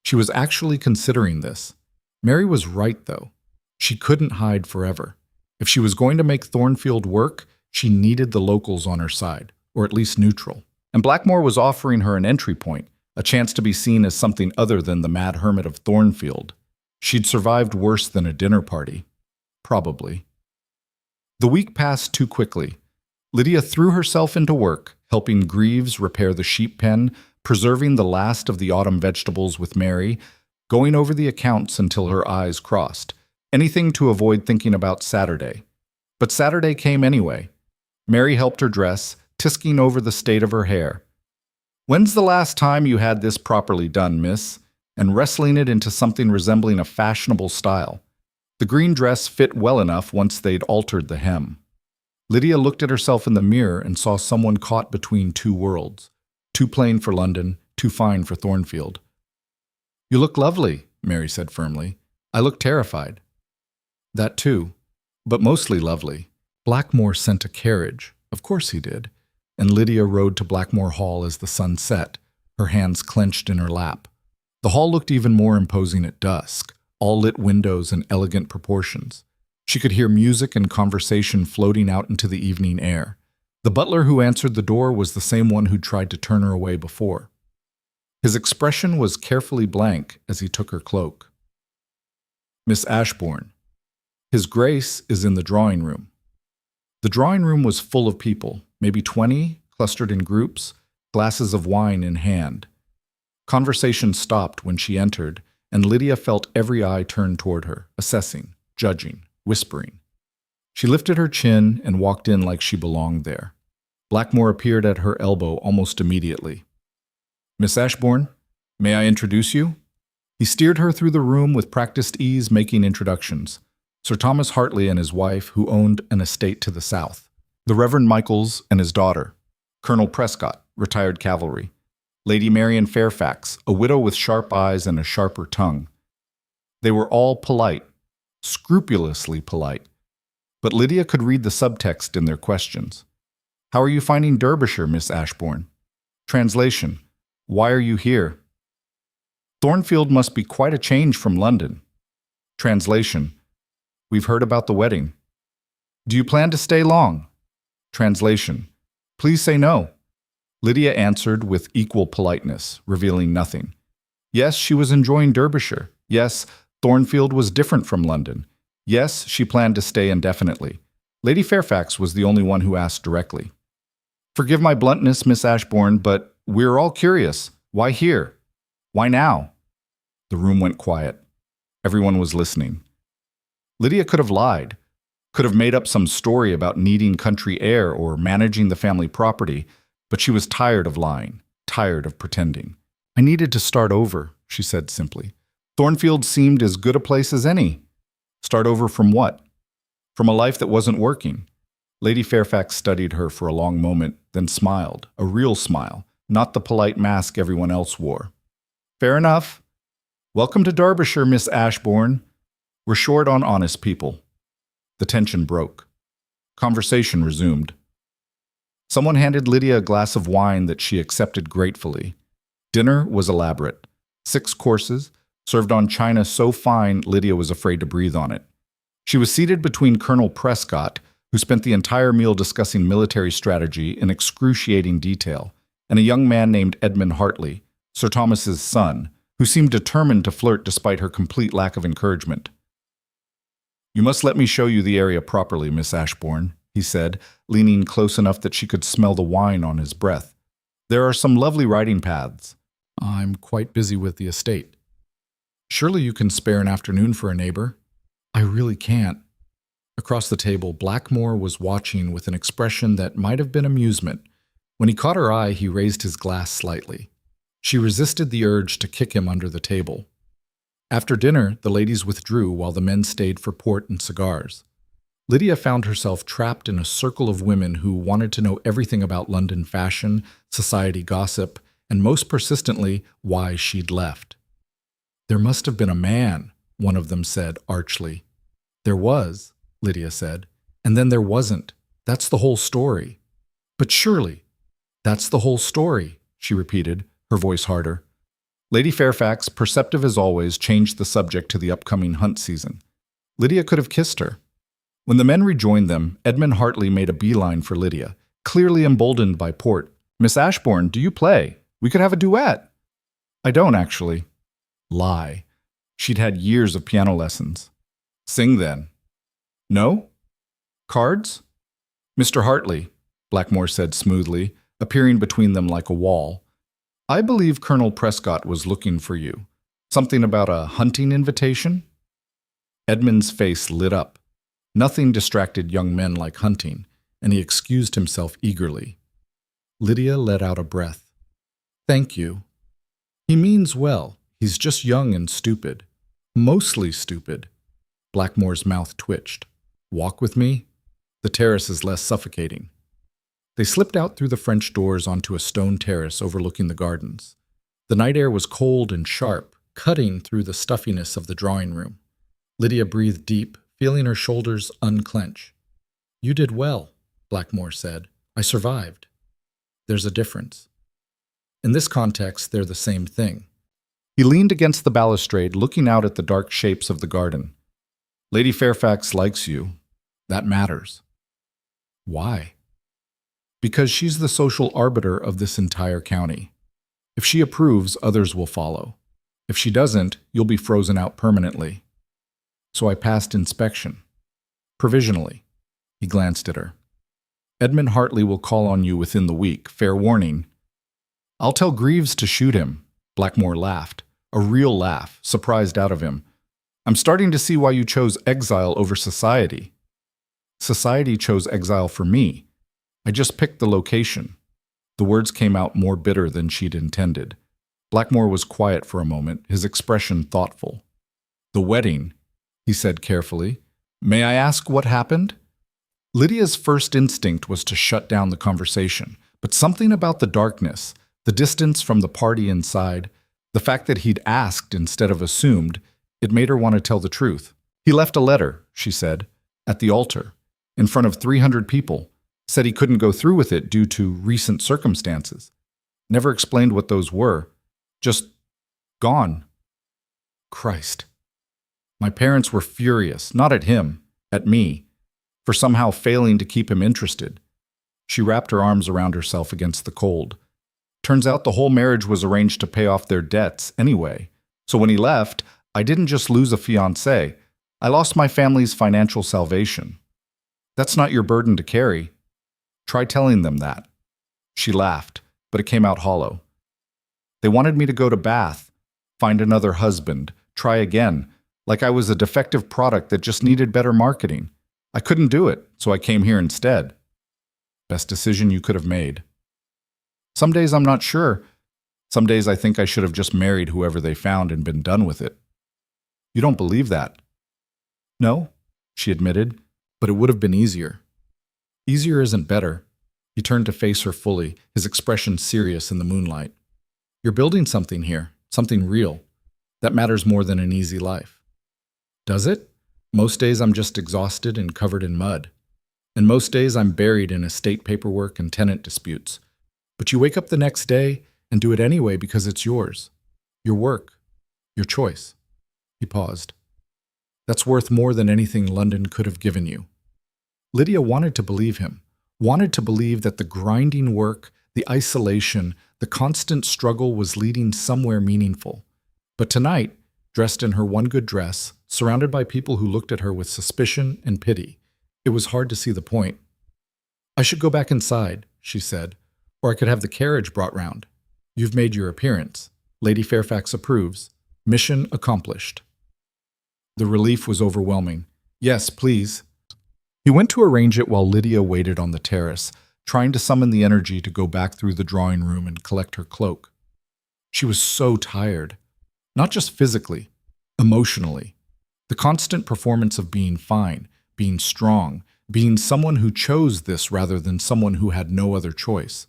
She was actually considering this. Mary was right, though. She couldn't hide forever. If she was going to make Thornfield work, she needed the locals on her side, or at least neutral. And Blackmore was offering her an entry point, a chance to be seen as something other than the mad hermit of Thornfield. She'd survived worse than a dinner party. Probably. The week passed too quickly. Lydia threw herself into work, helping Greaves repair the sheep pen, preserving the last of the autumn vegetables with Mary, going over the accounts until her eyes crossed. Anything to avoid thinking about Saturday. But Saturday came anyway. Mary helped her dress, tisking over the state of her hair. When's the last time you had this properly done, miss? And wrestling it into something resembling a fashionable style. The green dress fit well enough once they'd altered the hem. Lydia looked at herself in the mirror and saw someone caught between two worlds. Too plain for London, too fine for Thornfield. You look lovely, Mary said firmly. I look terrified. That too, but mostly lovely. Blackmore sent a carriage. Of course he did. And Lydia rode to Blackmore Hall as the sun set, her hands clenched in her lap. The hall looked even more imposing at dusk, all lit windows and elegant proportions. She could hear music and conversation floating out into the evening air. The butler who answered the door was the same one who'd tried to turn her away before. His expression was carefully blank as he took her cloak. Miss Ashbourne. His Grace is in the drawing room. The drawing room was full of people, maybe 20, clustered in groups, glasses of wine in hand. Conversation stopped when she entered, and Lydia felt every eye turned toward her, assessing, judging, whispering. She lifted her chin and walked in like she belonged there. Blackmore appeared at her elbow almost immediately. Miss Ashbourne, may I introduce you? He steered her through the room with practiced ease, making introductions. Sir Thomas Hartley and his wife, who owned an estate to the south. The Reverend Michaels and his daughter. Colonel Prescott, retired cavalry. Lady Marian Fairfax, a widow with sharp eyes and a sharper tongue. They were all polite, scrupulously polite. But Lydia could read the subtext in their questions. How are you finding Derbyshire, Miss Ashbourne? Translation. Why are you here? Thornfield must be quite a change from London. Translation. We've heard about the wedding. Do you plan to stay long? Translation. Please say no. Lydia answered with equal politeness, revealing nothing. Yes, she was enjoying Derbyshire. Yes, Thornfield was different from London. Yes, she planned to stay indefinitely. Lady Fairfax was the only one who asked directly. Forgive my bluntness, Miss Ashbourne, but we're all curious. Why here? Why now? The room went quiet. Everyone was listening. Lydia could have lied, could have made up some story about needing country air or managing the family property, but she was tired of lying, tired of pretending. I needed to start over, she said simply. Thornfield seemed as good a place as any. Start over from what? From a life that wasn't working. Lady Fairfax studied her for a long moment, then smiled, a real smile, not the polite mask everyone else wore. Fair enough. Welcome to Derbyshire, Miss Ashbourne. We're short on honest people. The tension broke. Conversation resumed. Someone handed Lydia a glass of wine that she accepted gratefully. Dinner was elaborate. 6 courses, served on china so fine Lydia was afraid to breathe on it. She was seated between Colonel Prescott, who spent the entire meal discussing military strategy in excruciating detail, and a young man named Edmund Hartley, Sir Thomas's son, who seemed determined to flirt despite her complete lack of encouragement. You must let me show you the area properly, Miss Ashbourne, he said, leaning close enough that she could smell the wine on his breath. There are some lovely riding paths. I'm quite busy with the estate. Surely you can spare an afternoon for a neighbor? I really can't. Across the table, Blackmore was watching with an expression that might have been amusement. When he caught her eye, he raised his glass slightly. She resisted the urge to kick him under the table. After dinner, the ladies withdrew while the men stayed for port and cigars. Lydia found herself trapped in a circle of women who wanted to know everything about London fashion, society gossip, and most persistently, why she'd left. There must have been a man, one of them said archly. There was, Lydia said, and then there wasn't. That's the whole story. But surely, that's the whole story, she repeated, her voice harder. Lady Fairfax, perceptive as always, changed the subject to the upcoming hunt season. Lydia could have kissed her. When the men rejoined them, Edmund Hartley made a beeline for Lydia, clearly emboldened by port. Miss Ashbourne, do you play? We could have a duet. I don't, actually. Lie. She'd had years of piano lessons. Sing, then. No? Cards? Mr. Hartley, Blackmore said smoothly, appearing between them like a wall. I believe Colonel Prescott was looking for you. Something about a hunting invitation? Edmund's face lit up. Nothing distracted young men like hunting, and he excused himself eagerly. Lydia let out a breath. Thank you. He means well. He's just young and stupid. Mostly stupid. Blackmore's mouth twitched. Walk with me? The terrace is less suffocating. They slipped out through the French doors onto a stone terrace overlooking the gardens. The night air was cold and sharp, cutting through the stuffiness of the drawing room. Lydia breathed deep, feeling her shoulders unclench. You did well, Blackmore said. I survived. There's a difference. In this context, they're the same thing. He leaned against the balustrade, looking out at the dark shapes of the garden. Lady Fairfax likes you. That matters. Why? Because she's the social arbiter of this entire county. If she approves, others will follow. If she doesn't, you'll be frozen out permanently. So I passed inspection. Provisionally. He glanced at her. Edmund Hartley will call on you within the week. Fair warning. I'll tell Greaves to shoot him. Blackmore laughed. A real laugh, surprised out of him. I'm starting to see why you chose Exile over Society. Society chose Exile for me. I just picked the location. The words came out more bitter than she'd intended. Blackmore was quiet for a moment, his expression thoughtful. The wedding, he said carefully. May I ask what happened? Lydia's first instinct was to shut down the conversation, but something about the darkness, the distance from the party inside, the fact that he'd asked instead of assumed, it made her want to tell the truth. He left a letter, she said, at the altar, in front of 300 people, said he couldn't go through with it due to recent circumstances. Never explained what those were. Just gone. Christ. My parents were furious, not at him, at me, for somehow failing to keep him interested. She wrapped her arms around herself against the cold. Turns out the whole marriage was arranged to pay off their debts anyway. So when he left, I didn't just lose a fiancé. I lost my family's financial salvation. That's not your burden to carry. Try telling them that. She laughed, but it came out hollow. They wanted me to go to Bath, find another husband, try again, like I was a defective product that just needed better marketing. I couldn't do it, so I came here instead. Best decision you could have made. Some days I'm not sure. Some days I think I should have just married whoever they found and been done with it. You don't believe that? No, she admitted, but it would have been easier. Easier isn't better. He turned to face her fully, his expression serious in the moonlight. You're building something here, something real. That matters more than an easy life. Does it? Most days I'm just exhausted and covered in mud. And most days I'm buried in estate paperwork and tenant disputes. But you wake up the next day and do it anyway because it's yours. Your work. Your choice. He paused. That's worth more than anything London could have given you. Lydia wanted to believe him, wanted to believe that the grinding work, the isolation, the constant struggle was leading somewhere meaningful. But tonight, dressed in her one good dress, surrounded by people who looked at her with suspicion and pity, it was hard to see the point. I should go back inside, she said, or I could have the carriage brought round. You've made your appearance. Lady Fairfax approves. Mission accomplished. The relief was overwhelming. Yes, please. He went to arrange it while Lydia waited on the terrace, trying to summon the energy to go back through the drawing room and collect her cloak. She was so tired. Not just physically, emotionally. The constant performance of being fine, being strong, being someone who chose this rather than someone who had no other choice.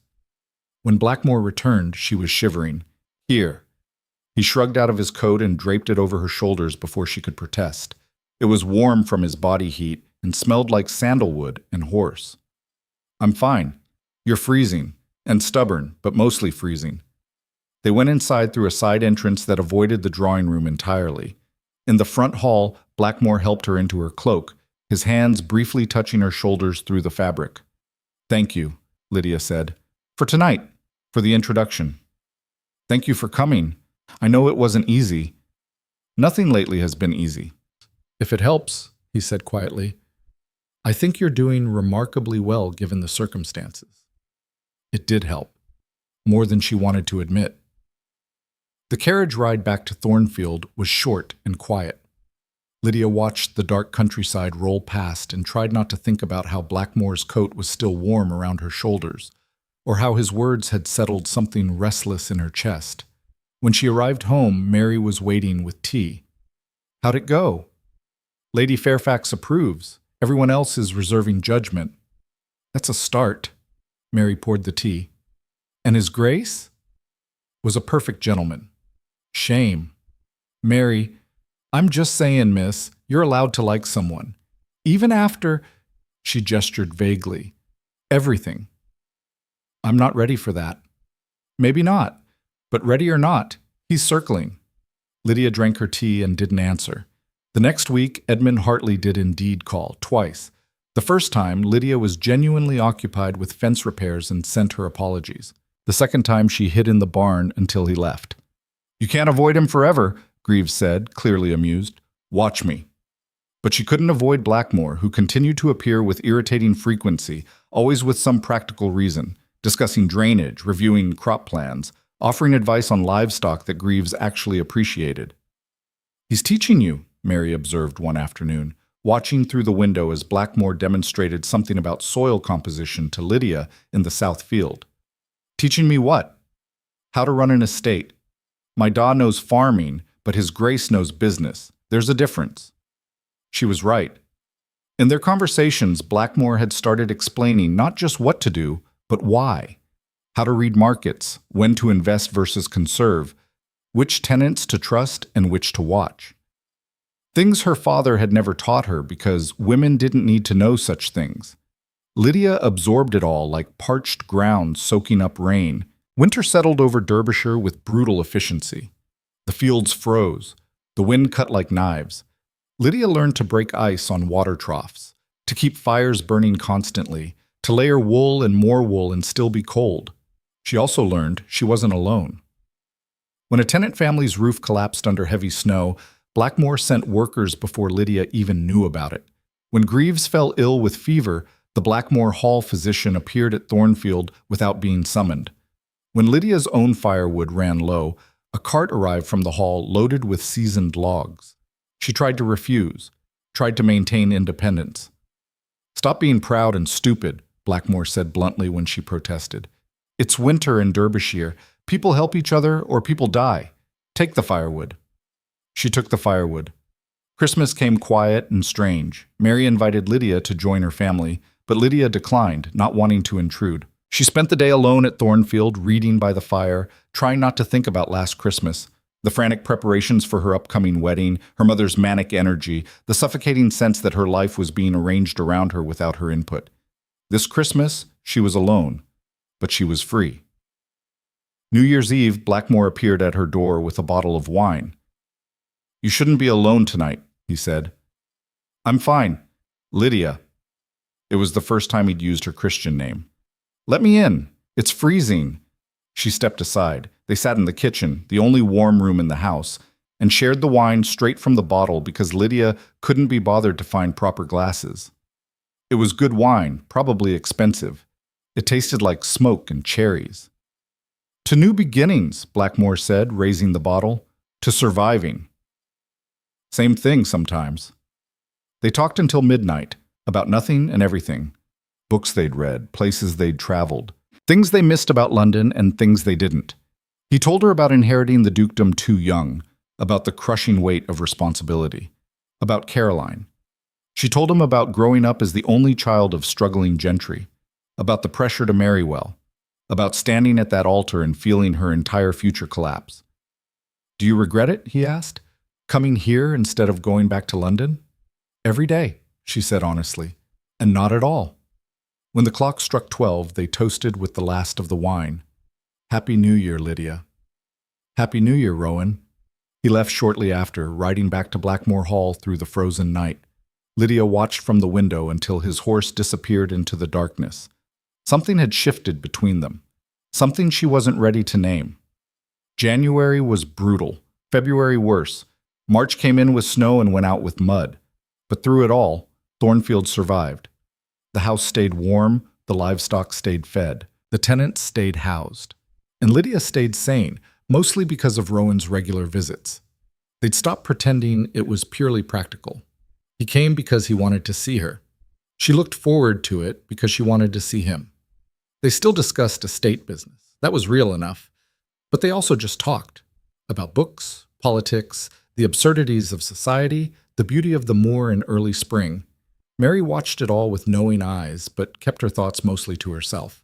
When Blackmore returned, she was shivering. Here. He shrugged out of his coat and draped it over her shoulders before she could protest. It was warm from his body heat and smelled like sandalwood and horse. I'm fine. You're freezing, and stubborn, but mostly freezing. They went inside through a side entrance that avoided the drawing room entirely. In the front hall, Blackmore helped her into her cloak, his hands briefly touching her shoulders through the fabric. Thank you, Lydia said. For tonight, for the introduction. Thank you for coming. I know it wasn't easy. Nothing lately has been easy. If it helps, he said quietly, I think you're doing remarkably well given the circumstances. It did help, more than she wanted to admit. The carriage ride back to Thornfield was short and quiet. Lydia watched the dark countryside roll past and tried not to think about how Blackmore's coat was still warm around her shoulders, or how his words had settled something restless in her chest. When she arrived home, Mary was waiting with tea. "How'd it go?" "Lady Fairfax approves. Everyone else is reserving judgment." "That's a start." Mary poured the tea. "And his Grace?" "Was a perfect gentleman." "Shame." "Mary, I'm just saying, miss, you're allowed to like someone. Even after—" She gestured vaguely. "Everything." "I'm not ready for that." "Maybe not. But ready or not, he's circling." Lydia drank her tea and didn't answer. The next week, Edmund Hartley did indeed call, twice. The first time, Lydia was genuinely occupied with fence repairs and sent her apologies. The second time, she hid in the barn until he left. "You can't avoid him forever," Greaves said, clearly amused. "Watch me." But she couldn't avoid Blackmore, who continued to appear with irritating frequency, always with some practical reason, discussing drainage, reviewing crop plans, offering advice on livestock that Greaves actually appreciated. "He's teaching you," Mary observed one afternoon, watching through the window as Blackmore demonstrated something about soil composition to Lydia in the south field. "Teaching me what?" "How to run an estate. My da knows farming, but his Grace knows business. There's a difference." She was right. In their conversations, Blackmore had started explaining not just what to do, but why. How to read markets, when to invest versus conserve, which tenants to trust and which to watch. Things her father had never taught her because women didn't need to know such things. Lydia absorbed it all like parched ground soaking up rain. Winter settled over Derbyshire with brutal efficiency. The fields froze. The wind cut like knives. Lydia learned to break ice on water troughs, to keep fires burning constantly, to layer wool and more wool and still be cold. She also learned she wasn't alone. When a tenant family's roof collapsed under heavy snow, Blackmore sent workers before Lydia even knew about it. When Greaves fell ill with fever, the Blackmore Hall physician appeared at Thornfield without being summoned. When Lydia's own firewood ran low, a cart arrived from the hall loaded with seasoned logs. She tried to refuse, tried to maintain independence. "Stop being proud and stupid," Blackmore said bluntly when she protested. "It's winter in Derbyshire. People help each other or people die. Take the firewood." She took the firewood. Christmas came quiet and strange. Mary invited Lydia to join her family, but Lydia declined, not wanting to intrude. She spent the day alone at Thornfield, reading by the fire, trying not to think about last Christmas. The frantic preparations for her upcoming wedding, her mother's manic energy, the suffocating sense that her life was being arranged around her without her input. This Christmas, she was alone, but she was free. New Year's Eve, Blackmore appeared at her door with a bottle of wine. "You shouldn't be alone tonight," he said. "I'm fine. Lydia." It was the first time he'd used her Christian name. "Let me in. It's freezing." She stepped aside. They sat in the kitchen, the only warm room in the house, and shared the wine straight from the bottle because Lydia couldn't be bothered to find proper glasses. It was good wine, probably expensive. It tasted like smoke and cherries. "To new beginnings," Blackmore said, raising the bottle. "To surviving." Same thing sometimes. They talked until midnight, about nothing and everything. Books they'd read, places they'd traveled, things they missed about London and things they didn't. He told her about inheriting the dukedom too young, about the crushing weight of responsibility, about Caroline. She told him about growing up as the only child of struggling gentry, about the pressure to marry well, about standing at that altar and feeling her entire future collapse. "Do you regret it?" he asked. "Coming here instead of going back to London?" "Every day," she said honestly, "and not at all." When the clock struck 12, they toasted with the last of the wine. "Happy New Year, Lydia." "Happy New Year, Rowan." He left shortly after, riding back to Blackmore Hall through the frozen night. Lydia watched from the window until his horse disappeared into the darkness. Something had shifted between them, something she wasn't ready to name. January was brutal, February worse. March came in with snow and went out with mud. But through it all, Thornfield survived. The house stayed warm, the livestock stayed fed, the tenants stayed housed. And Lydia stayed sane, mostly because of Rowan's regular visits. They'd stopped pretending it was purely practical. He came because he wanted to see her. She looked forward to it because she wanted to see him. They still discussed estate business. That was real enough. But they also just talked about books, politics, the absurdities of society, the beauty of the moor in early spring. Mary watched it all with knowing eyes, but kept her thoughts mostly to herself.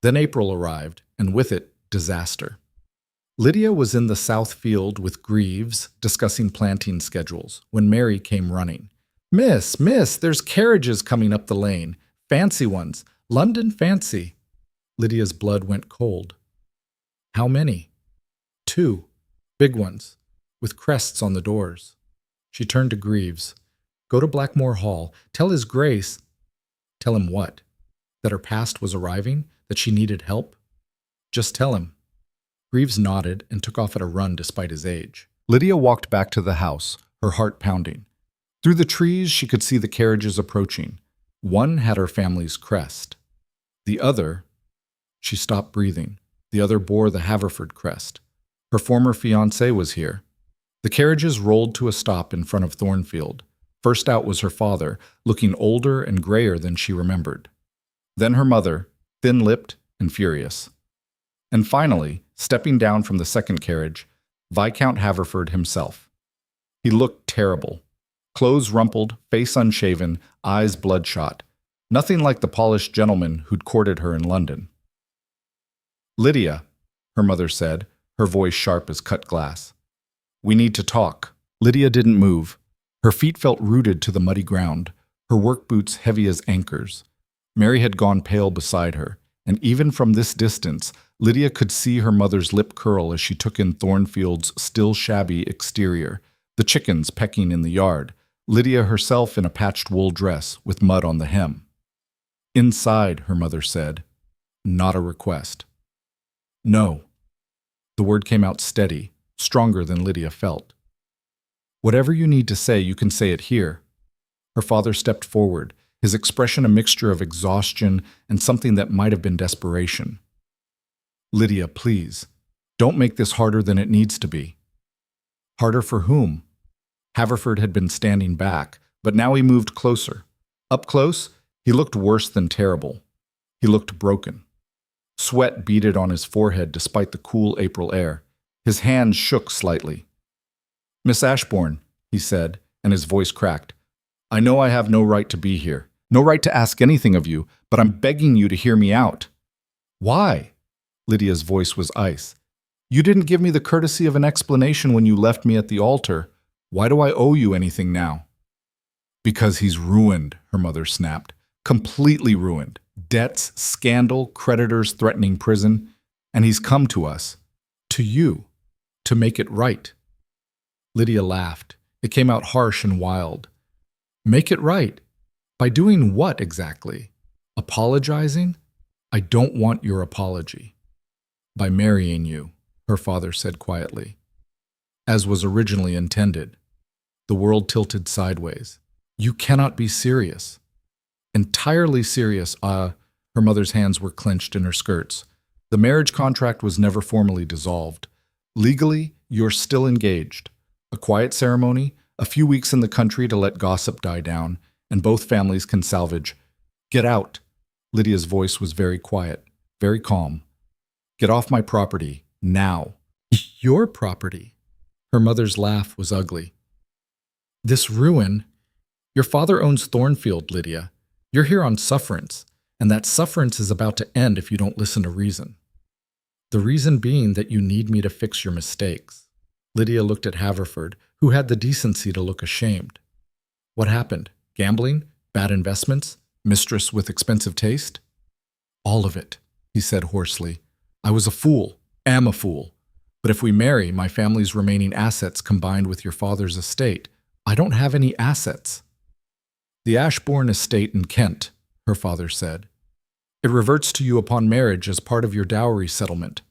Then April arrived, and with it, disaster. Lydia was in the south field with Greaves, discussing planting schedules, when Mary came running. Miss, there's carriages coming up the lane. Fancy ones. London fancy." Lydia's blood went cold. "How many?" "2. Big ones, with crests on the doors." She turned to Greaves. "Go to Blackmore Hall. Tell His Grace—" "Tell him what? That her past was arriving? That she needed help?" "Just tell him." Greaves nodded and took off at a run despite his age. Lydia walked back to the house, her heart pounding. Through the trees, she could see the carriages approaching. One had her family's crest. The other— She stopped breathing. The other bore the Haverford crest. Her former fiancé was here. The carriages rolled to a stop in front of Thornfield. First out was her father, looking older and grayer than she remembered. Then her mother, thin-lipped and furious. And finally, stepping down from the second carriage, Viscount Haverford himself. He looked terrible. Clothes rumpled, face unshaven, eyes bloodshot. Nothing like the polished gentleman who'd courted her in London. "Lydia," her mother said, her voice sharp as cut glass. "We need to talk." Lydia didn't move. Her feet felt rooted to the muddy ground, her work boots heavy as anchors. Mary had gone pale beside her, and even from this distance, Lydia could see her mother's lip curl as she took in Thornfield's still shabby exterior, the chickens pecking in the yard, Lydia herself in a patched wool dress with mud on the hem. "Inside," her mother said. "Not a request." "No." The word came out steady, stronger than Lydia felt. "Whatever you need to say, you can say it here." Her father stepped forward, his expression a mixture of exhaustion and something that might have been desperation. "Lydia, please, don't make this harder than it needs to be." Harder for whom? Haverford had been standing back, but now he moved closer. Up close, he looked worse than terrible. He looked broken. Sweat beaded on his forehead despite the cool April air. His hands shook slightly. "Miss Ashbourne," he said, and his voice cracked. "I know I have no right to be here, no right to ask anything of you, but I'm begging you to hear me out." "Why?" Lydia's voice was ice. "You didn't give me the courtesy of an explanation when you left me at the altar. Why do I owe you anything now?" "Because he's ruined," her mother snapped. "Completely ruined. Debts, scandal, creditors threatening prison. And he's come to us. To you. To make it right." Lydia laughed. It came out harsh and wild. "Make it right? By doing what exactly? Apologizing? I don't want your apology." "By marrying you," her father said quietly. "As was originally intended." The world tilted sideways. "You cannot be serious." "Entirely serious, her mother's hands were clenched in her skirts. "The marriage contract was never formally dissolved. Legally, you're still engaged. A quiet ceremony, a few weeks in the country to let gossip die down, and both families can salvage. Get out." Lydia's voice was very quiet, very calm. "Get off my property, now." "Your property?" Her mother's laugh was ugly. "This ruin— Your father owns Thornfield, Lydia. You're here on sufferance, and that sufferance is about to end if you don't listen to reason. The reason being that you need me to fix your mistakes." Lydia looked at Haverford, who had the decency to look ashamed. "What happened? Gambling? Bad investments? Mistress with expensive taste?" "All of it," he said hoarsely. "I was a fool, am a fool. But if we marry, my family's remaining assets combined with your father's estate, I don't have any assets." "The Ashbourne estate in Kent," her father said. "It reverts to you upon marriage as part of your dowry settlement.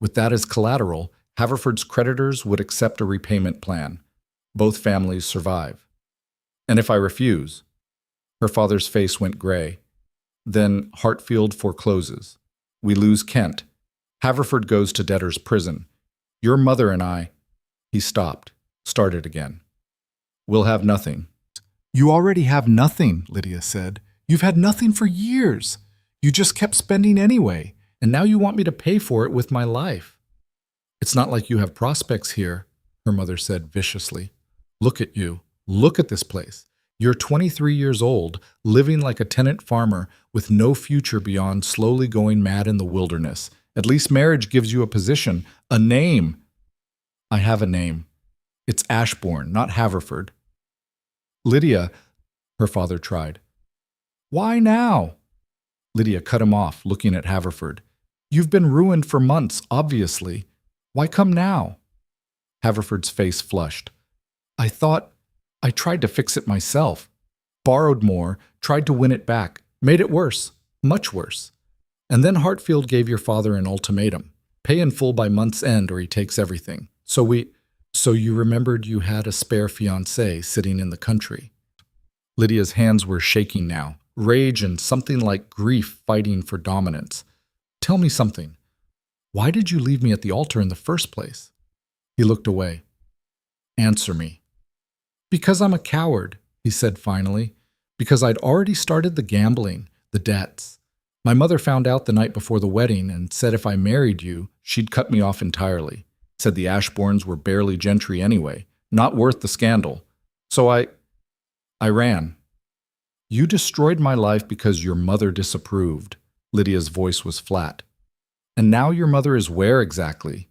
With that as collateral, Haverford's creditors would accept a repayment plan. Both families survive. And if I refuse?" Her father's face went gray. "Then Hartfield forecloses. We lose Kent. Haverford goes to debtor's prison. Your mother and I—" He stopped, started again. "We'll have nothing." "You already have nothing," Lydia said. "You've had nothing for years. You just kept spending anyway, and now you want me to pay for it with my life. It's not like you have prospects here, her mother said viciously. Look at you. Look at this place. You're 23 years old, living like a tenant farmer with no future beyond slowly going mad in the wilderness. At least marriage gives you a position, a name. I have a name. It's Ashbourne, not Haverford. Lydia, her father tried. Why now? Lydia cut him off, looking at Haverford. You've been ruined for months, obviously. Why come now? Haverford's face flushed. I tried to fix it myself. Borrowed more, tried to win it back, made it worse, much worse. And then Hartfield gave your father an ultimatum. Pay in full by month's end or he takes everything. So you remembered you had a spare fiancé sitting in the country. Lydia's hands were shaking now, rage and something like grief fighting for dominance. Tell me something. Why did you leave me at the altar in the first place? He looked away. Answer me. Because I'm a coward, he said finally. Because I'd already started the gambling, the debts. My mother found out the night before the wedding and said if I married you, she'd cut me off entirely. Said the Ashbournes were barely gentry anyway, not worth the scandal. So I ran. You destroyed my life because your mother disapproved. Lydia's voice was flat. And now your mother is where exactly?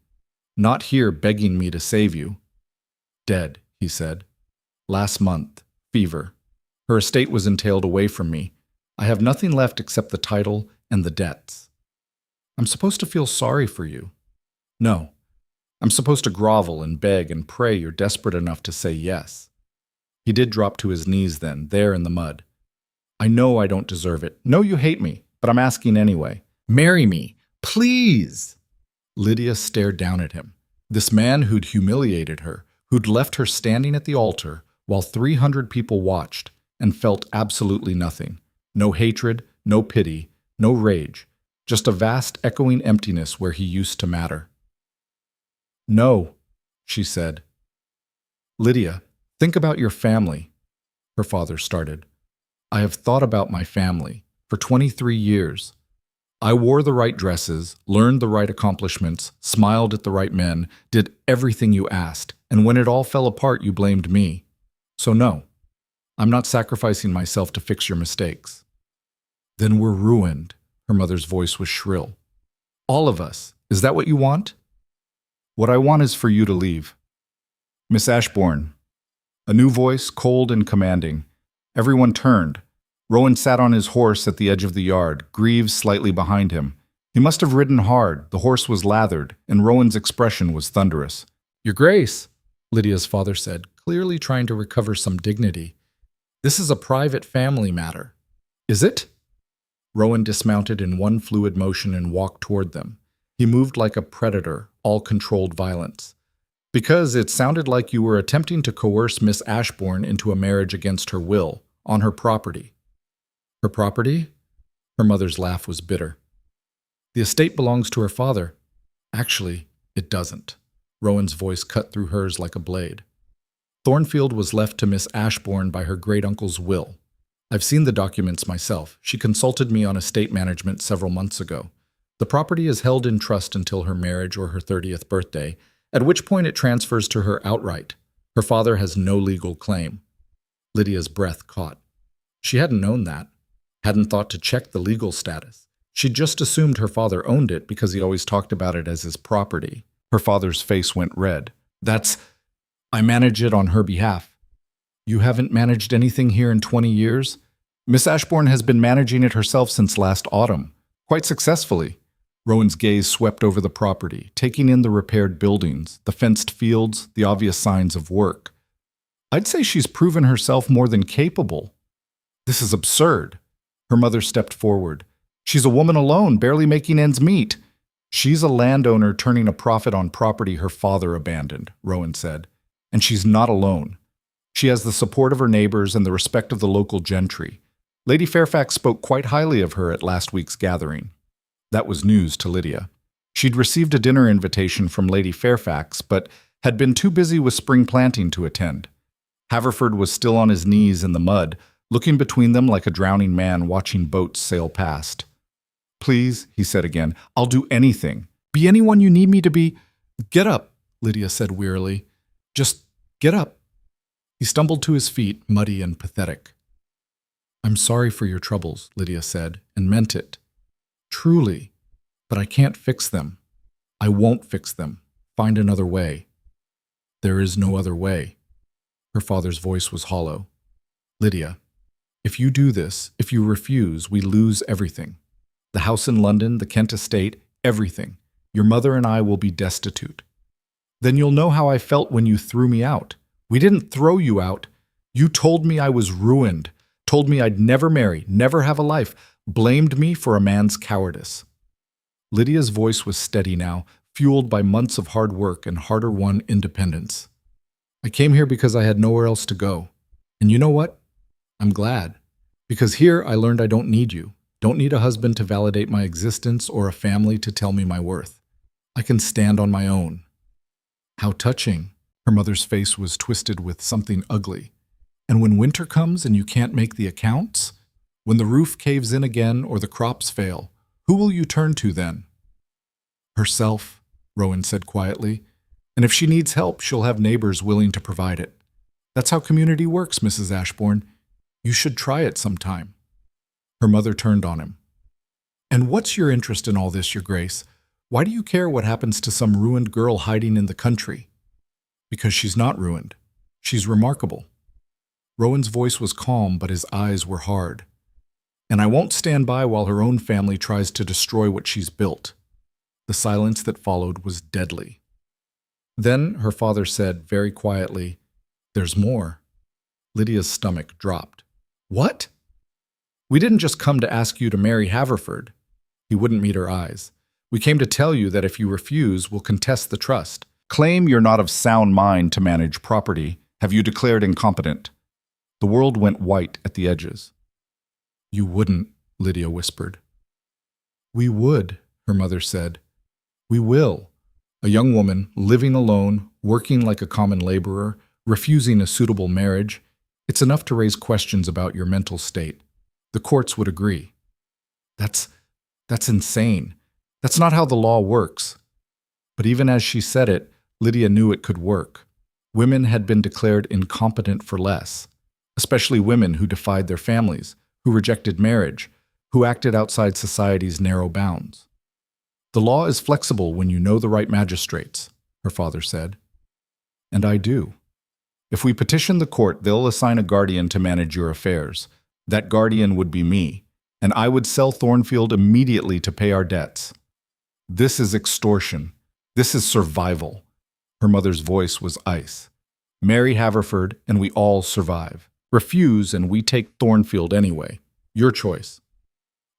Not here begging me to save you. Dead, he said. Last month, fever. Her estate was entailed away from me. I have nothing left except the title and the debts. I'm supposed to feel sorry for you. No. I'm supposed to grovel and beg and pray you're desperate enough to say yes. He did drop to his knees then, there in the mud. I know I don't deserve it. No, you hate me, but I'm asking anyway. Marry me, please! Lydia stared down at him. This man who'd humiliated her, who'd left her standing at the altar while 300 people watched and felt absolutely nothing. No hatred, no pity, no rage, just a vast echoing emptiness where he used to matter. No, she said. Lydia, think about your family, her father started. I have thought about my family for 23 years. I wore the right dresses, learned the right accomplishments, smiled at the right men, did everything you asked, and when it all fell apart, you blamed me. So no, I'm not sacrificing myself to fix your mistakes. Then we're ruined, her mother's voice was shrill. All of us. Is that what you want? What I want is for you to leave. Miss Ashbourne. A new voice, cold and commanding. Everyone turned. Rowan sat on his horse at the edge of the yard, Greaves slightly behind him. He must have ridden hard, the horse was lathered, and Rowan's expression was thunderous. Your Grace, Lydia's father said, clearly trying to recover some dignity. This is a private family matter. Is it? Rowan dismounted in one fluid motion and walked toward them. He moved like a predator, all controlled violence. Because it sounded like you were attempting to coerce Miss Ashbourne into a marriage against her will, on her property. Her property? Her mother's laugh was bitter. The estate belongs to her father. Actually, it doesn't. Rowan's voice cut through hers like a blade. Thornfield was left to Miss Ashbourne by her great-uncle's will. I've seen the documents myself. She consulted me on estate management several months ago. The property is held in trust until her marriage or her 30th birthday, at which point it transfers to her outright. Her father has no legal claim. Lydia's breath caught. She hadn't known that, hadn't thought to check the legal status. She'd just assumed her father owned it because he always talked about it as his property. Her father's face went red. I manage it on her behalf. You haven't managed anything here in 20 years? Miss Ashbourne has been managing it herself since last autumn, quite successfully. Rowan's gaze swept over the property, taking in the repaired buildings, the fenced fields, the obvious signs of work. I'd say she's proven herself more than capable. This is absurd. Her mother stepped forward. She's a woman alone, barely making ends meet. She's a landowner turning a profit on property her father abandoned, Rowan said. And she's not alone. She has the support of her neighbors and the respect of the local gentry. Lady Fairfax spoke quite highly of her at last week's gathering. That was news to Lydia. She'd received a dinner invitation from Lady Fairfax, but had been too busy with spring planting to attend. Haverford was still on his knees in the mud, looking between them like a drowning man watching boats sail past. Please, he said again. I'll do anything. Be anyone you need me to be. Get up, Lydia said wearily. Just get up. He stumbled to his feet, muddy and pathetic. I'm sorry for your troubles, Lydia said, and meant it. Truly. But I can't fix them. I won't fix them. Find another way. There is no other way. Her father's voice was hollow. Lydia, if you do this, if you refuse, we lose everything. The house in London, the Kent estate, everything. Your mother and I will be destitute. Then you'll know how I felt when you threw me out. We didn't throw you out. You told me I was ruined, told me I'd never marry, never have a life, blamed me for a man's cowardice. Lydia's voice was steady now, fueled by months of hard work and harder-won independence. I came here because I had nowhere else to go. And you know what? I'm glad. Because here I learned I don't need you. Don't need a husband to validate my existence or a family to tell me my worth. I can stand on my own. How touching. Her mother's face was twisted with something ugly. And when winter comes and you can't make the accounts? When the roof caves in again or the crops fail, who will you turn to then? Herself, Rowan said quietly. And if she needs help, she'll have neighbors willing to provide it. That's how community works, Mrs. Ashbourne. You should try it sometime. Her mother turned on him. And what's your interest in all this, Your Grace? Why do you care what happens to some ruined girl hiding in the country? Because she's not ruined. She's remarkable. Rowan's voice was calm, but his eyes were hard. And I won't stand by while her own family tries to destroy what she's built. The silence that followed was deadly. Then her father said very quietly, There's more. Lydia's stomach dropped. What? We didn't just come to ask you to marry Haverford. He wouldn't meet her eyes. We came to tell you that if you refuse, we'll contest the trust. Claim you're not of sound mind to manage property. Have you declared incompetent? The world went white at the edges. You wouldn't, Lydia whispered. We would, her mother said. We will. A young woman, living alone, working like a common laborer, refusing a suitable marriage. It's enough to raise questions about your mental state. The courts would agree. That's insane. That's not how the law works. But even as she said it, Lydia knew it could work. Women had been declared incompetent for less, especially women who defied their families, who rejected marriage, who acted outside society's narrow bounds. The law is flexible when you know the right magistrates, her father said. And I do. If we petition the court, they'll assign a guardian to manage your affairs. That guardian would be me, and I would sell Thornfield immediately to pay our debts. This is extortion. This is survival. Her mother's voice was ice. Marry Haverford, and we all survive. Refuse, and we take Thornfield anyway. Your choice.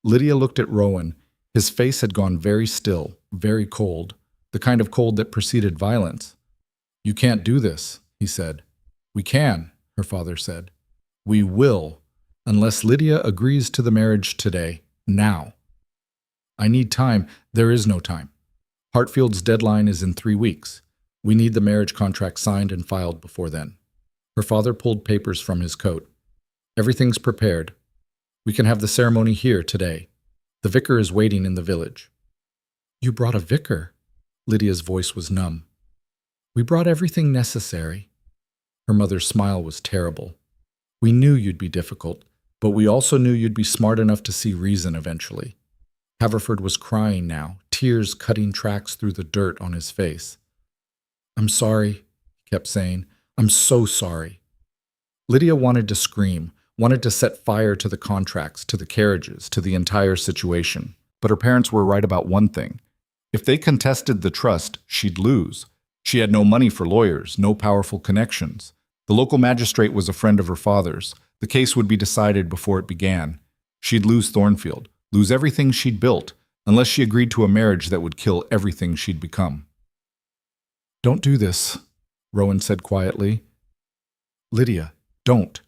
Lydia looked at Rowan. His face had gone very still, very cold, the kind of cold that preceded violence. You can't do this, he said. We can, her father said. We will, unless Lydia agrees to the marriage today, now. I need time. There is no time. Hartfield's deadline is in 3 weeks. We need the marriage contract signed and filed before then. Her father pulled papers from his coat. Everything's prepared. We can have the ceremony here today. The vicar is waiting in the village. You brought a vicar? Lydia's voice was numb. We brought everything necessary. Her mother's smile was terrible. We knew you'd be difficult, but we also knew you'd be smart enough to see reason eventually. Haverford was crying now, tears cutting tracks through the dirt on his face. I'm sorry, he kept saying. I'm so sorry. Lydia wanted to scream, wanted to set fire to the contracts, to the carriages, to the entire situation. But her parents were right about one thing. If they contested the trust, she'd lose. She had no money for lawyers, no powerful connections. The local magistrate was a friend of her father's. The case would be decided before it began. She'd lose Thornfield, lose everything she'd built, unless she agreed to a marriage that would kill everything she'd become. Don't do this, Rowan said quietly. Lydia, don't.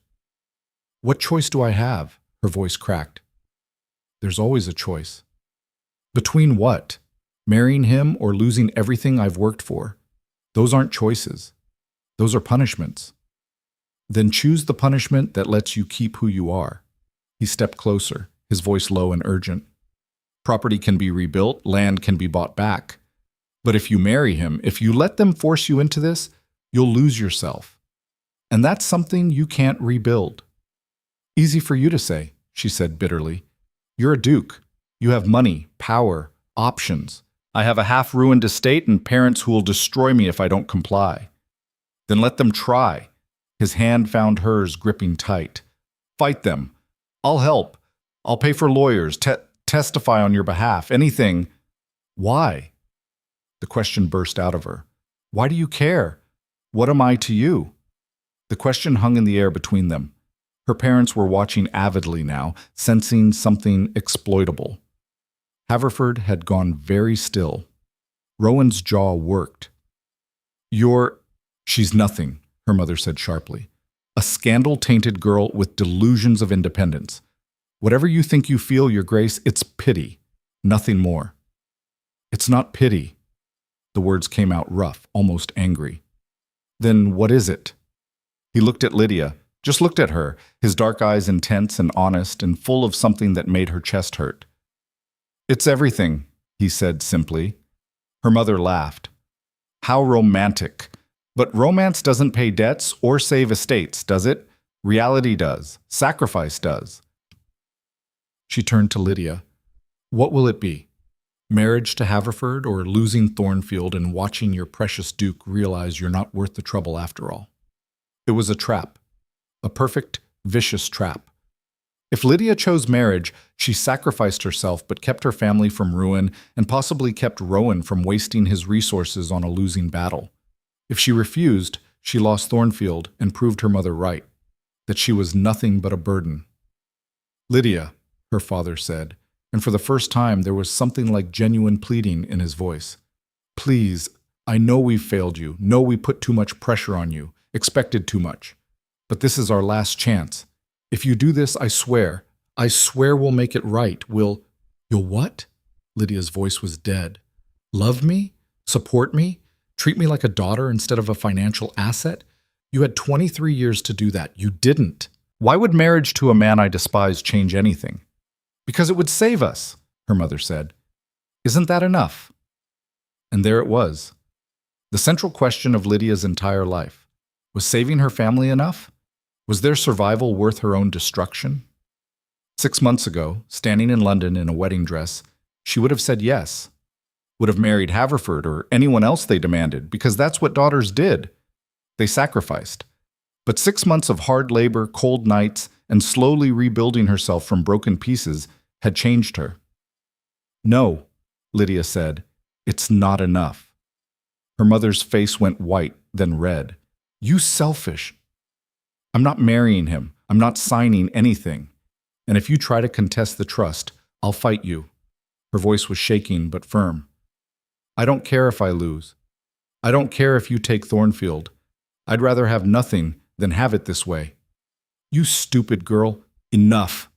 What choice do I have? Her voice cracked. There's always a choice. Between what? Marrying him or losing everything I've worked for? Those aren't choices. Those are punishments. Then choose the punishment that lets you keep who you are. He stepped closer, his voice low and urgent. Property can be rebuilt, land can be bought back. But if you marry him, if you let them force you into this, you'll lose yourself. And that's something you can't rebuild. Easy for you to say, she said bitterly. You're a duke. You have money, power, options. I have a half-ruined estate and parents who will destroy me if I don't comply. Then let them try. His hand found hers, gripping tight. Fight them. I'll help. I'll pay for lawyers, testify on your behalf, anything. Why? The question burst out of her. Why do you care? What am I to you? The question hung in the air between them. Her parents were watching avidly now, sensing something exploitable. Haverford had gone very still. Rowan's jaw worked. She's nothing, her mother said sharply. A scandal-tainted girl with delusions of independence. Whatever you think you feel, Your Grace, it's pity. Nothing more. It's not pity. The words came out rough, almost angry. Then what is it? He looked at Lydia, just looked at her, his dark eyes intense and honest and full of something that made her chest hurt. It's everything, he said simply. Her mother laughed. How romantic. But romance doesn't pay debts or save estates, does it? Reality does. Sacrifice does. She turned to Lydia. What will it be? Marriage to Haverford or losing Thornfield and watching your precious duke realize you're not worth the trouble after all? It was a trap. A perfect, vicious trap. If Lydia chose marriage, she sacrificed herself but kept her family from ruin and possibly kept Rowan from wasting his resources on a losing battle. If she refused, she lost Thornfield and proved her mother right, that she was nothing but a burden. Lydia, her father said, and for the first time there was something like genuine pleading in his voice. Please, I know we've failed you, know we put too much pressure on you, expected too much. But this is our last chance. If you do this, I swear we'll make it right. You'll what? Lydia's voice was dead. Love me? Support me? Treat me like a daughter instead of a financial asset? You had 23 years to do that. You didn't. Why would marriage to a man I despise change anything? Because it would save us, her mother said. Isn't that enough? And there it was. The central question of Lydia's entire life. Was saving her family enough? Was their survival worth her own destruction? 6 months ago, standing in London in a wedding dress, she would have said yes. Would have married Haverford or anyone else they demanded, because that's what daughters did. They sacrificed. But 6 months of hard labor, cold nights, and slowly rebuilding herself from broken pieces had changed her. No, Lydia said, it's not enough. Her mother's face went white, then red. You selfish. I'm not marrying him. I'm not signing anything. And if you try to contest the trust, I'll fight you. Her voice was shaking but firm. I don't care if I lose. I don't care if you take Thornfield. I'd rather have nothing than have it this way. You stupid girl. Enough.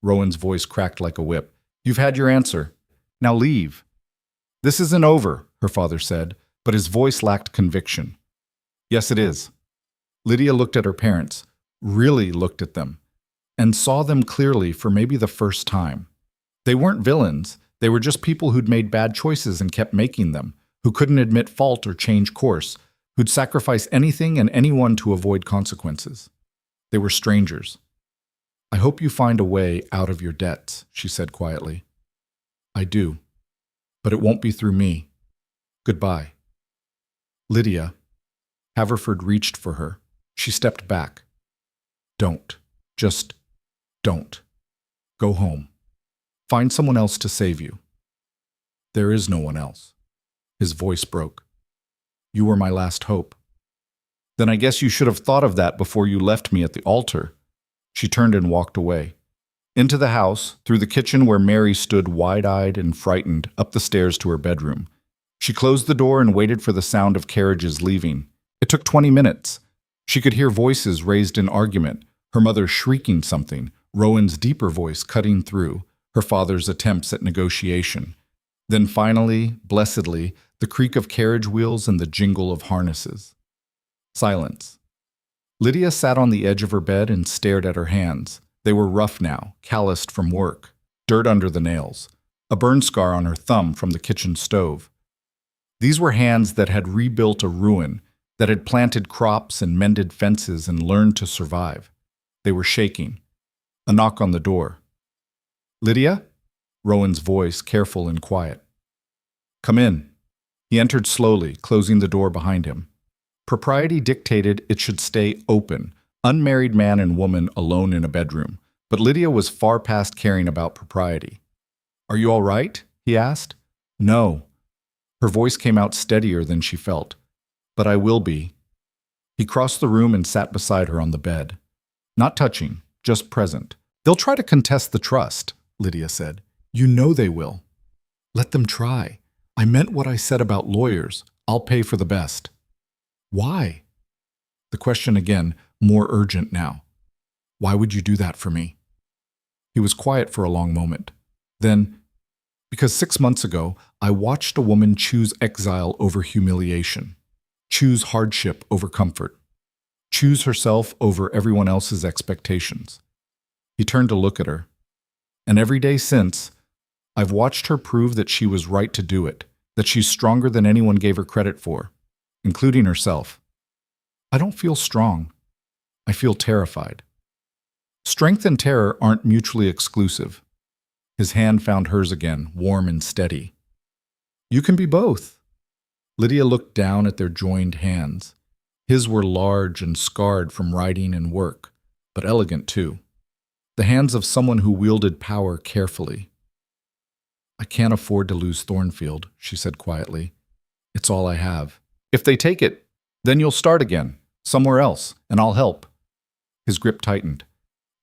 Rowan's voice cracked like a whip. You've had your answer. Now leave. This isn't over, her father said, but his voice lacked conviction. Yes, it is. Lydia looked at her parents, really looked at them, and saw them clearly for maybe the first time. They weren't villains. They were just people who'd made bad choices and kept making them, who couldn't admit fault or change course, who'd sacrifice anything and anyone to avoid consequences. They were strangers. I hope you find a way out of your debts, she said quietly. I do. But it won't be through me. Goodbye. Lydia. Haverford reached for her. She stepped back. Don't. Just don't. Go home. Find someone else to save you. There is no one else. His voice broke. You were my last hope. Then I guess you should have thought of that before you left me at the altar. She turned and walked away. Into the house, through the kitchen where Mary stood wide-eyed and frightened, up the stairs to her bedroom. She closed the door and waited for the sound of carriages leaving. It took 20 minutes. She could hear voices raised in argument, her mother shrieking something, Rowan's deeper voice cutting through, her father's attempts at negotiation. Then finally, blessedly, the creak of carriage wheels and the jingle of harnesses. Silence. Lydia sat on the edge of her bed and stared at her hands. They were rough now, calloused from work, dirt under the nails. a burn scar on her thumb from the kitchen stove. These were hands that had rebuilt a ruin, that had planted crops and mended fences and learned to survive. They were shaking. A knock on the door. "Lydia?" Rowan's voice, careful and quiet. "Come in." He entered slowly, closing the door behind him. Propriety dictated it should stay open, unmarried man and woman alone in a bedroom, but Lydia was far past caring about propriety. "Are you all right?" he asked. "No." Her voice came out steadier than she felt. "But I will be." He crossed the room and sat beside her on the bed. Not touching, just present. "They'll try to contest the trust," Lydia said. "You know they will." "Let them try. I meant what I said about lawyers. I'll pay for the best." "Why?" The question again, more urgent now. "Why would you do that for me?" He was quiet for a long moment. Then, "Because 6 months ago, I watched a woman choose exile over humiliation, choose hardship over comfort, choose herself over everyone else's expectations." He turned to look at her. "And every day since, I've watched her prove that she was right to do it, that she's stronger than anyone gave her credit for, including herself. I don't feel strong. I feel terrified." Strength and terror aren't mutually exclusive. His hand found hers again, warm and steady. "You can be both." Lydia looked down at their joined hands. His were large and scarred from writing and work, but elegant too. The hands of someone who wielded power carefully. "I can't afford to lose Thornfield," she said quietly. "It's all I have. If they take it, then you'll start again, somewhere else, and I'll help." His grip tightened.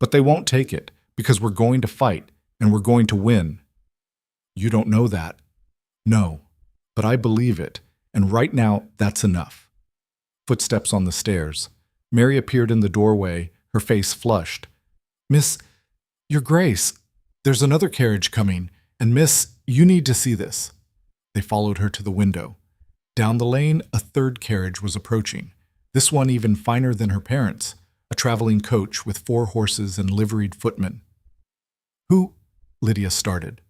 "But they won't take it, because we're going to fight, and we're going to win." "You don't know that." "No, but I believe it, and right now that's enough." Footsteps on the stairs. Mary appeared in the doorway, her face flushed. "Miss, Your Grace, there's another carriage coming, and Miss, you need to see this." They followed her to the window. Down the lane, a third carriage was approaching, this one even finer than her parents', a traveling coach with 4 horses and liveried footmen. "Who?" Lydia started.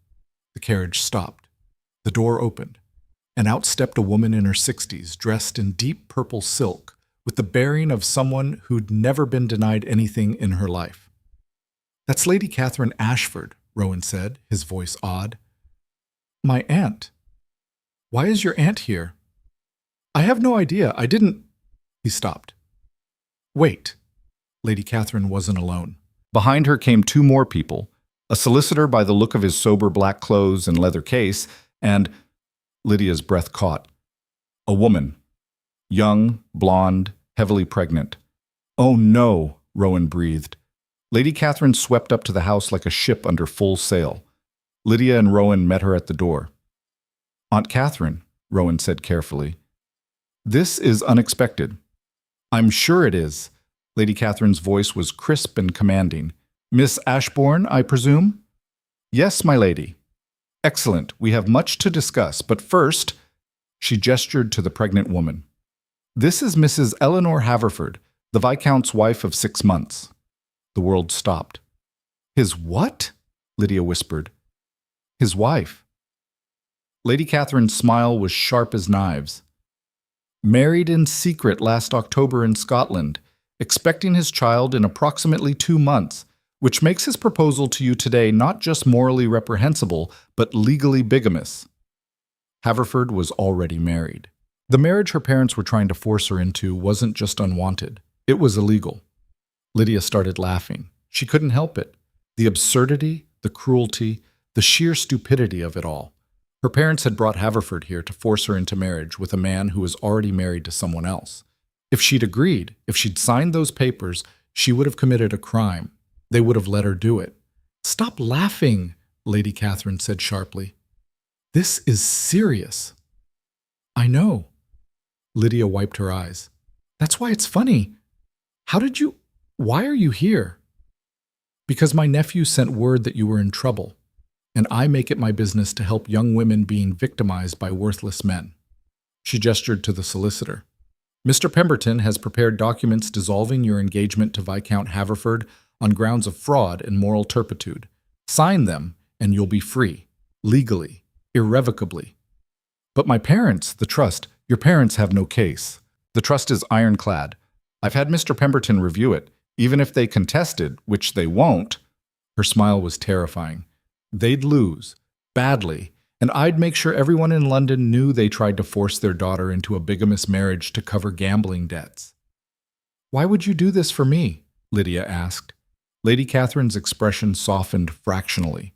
The carriage stopped. The door opened, and out stepped a woman in her 60s, dressed in deep purple silk, with the bearing of someone who'd never been denied anything in her life. "That's Lady Catherine Ashford," Rowan said, his voice odd. "My aunt." "Why is your aunt here?" "I have no idea. I didn't—" He stopped. "Wait." Lady Catherine wasn't alone. Behind her came 2 more people, a solicitor by the look of his sober black clothes and leather case, and Lydia's breath caught. A woman. Young, blonde, heavily pregnant. "Oh no," Rowan breathed. Lady Catherine swept up to the house like a ship under full sail. Lydia and Rowan met her at the door. "Aunt Catherine," Rowan said carefully. "This is unexpected." "I'm sure it is." Lady Catherine's voice was crisp and commanding. "Miss Ashbourne, I presume?" "Yes, my lady." "Excellent. We have much to discuss, but first—" She gestured to the pregnant woman. "This is Mrs. Eleanor Haverford, the Viscount's wife of 6 months." The world stopped. "His what?" Lydia whispered. "His wife." Lady Catherine's smile was sharp as knives. "Married in secret last October in Scotland, expecting his child in approximately 2 months, which makes his proposal to you today not just morally reprehensible, but legally bigamous." Haverford was already married. The marriage her parents were trying to force her into wasn't just unwanted. It was illegal. Lydia started laughing. She couldn't help it. The absurdity, the cruelty, the sheer stupidity of it all. Her parents had brought Haverford here to force her into marriage with a man who was already married to someone else. If she'd agreed, if she'd signed those papers, she would have committed a crime. They would have let her do it. "Stop laughing," Lady Catherine said sharply. "This is serious." "I know." Lydia wiped her eyes. "That's why it's funny. Why are you here?" "Because my nephew sent word that you were in trouble, and I make it my business to help young women being victimized by worthless men." She gestured to the solicitor. "Mr. Pemberton has prepared documents dissolving your engagement to Viscount Haverford on grounds of fraud and moral turpitude. Sign them, and you'll be free." legally, irrevocably. But my parents, the trust, your parents have no case. The trust is ironclad. I've had Mr. Pemberton review it. Even if they contested, which they won't, her smile was terrifying. They'd lose, badly, and I'd make sure everyone in London knew they tried to force their daughter into a bigamous marriage to cover gambling debts. Why would you do this for me? Lydia asked. Lady Catherine's expression softened fractionally.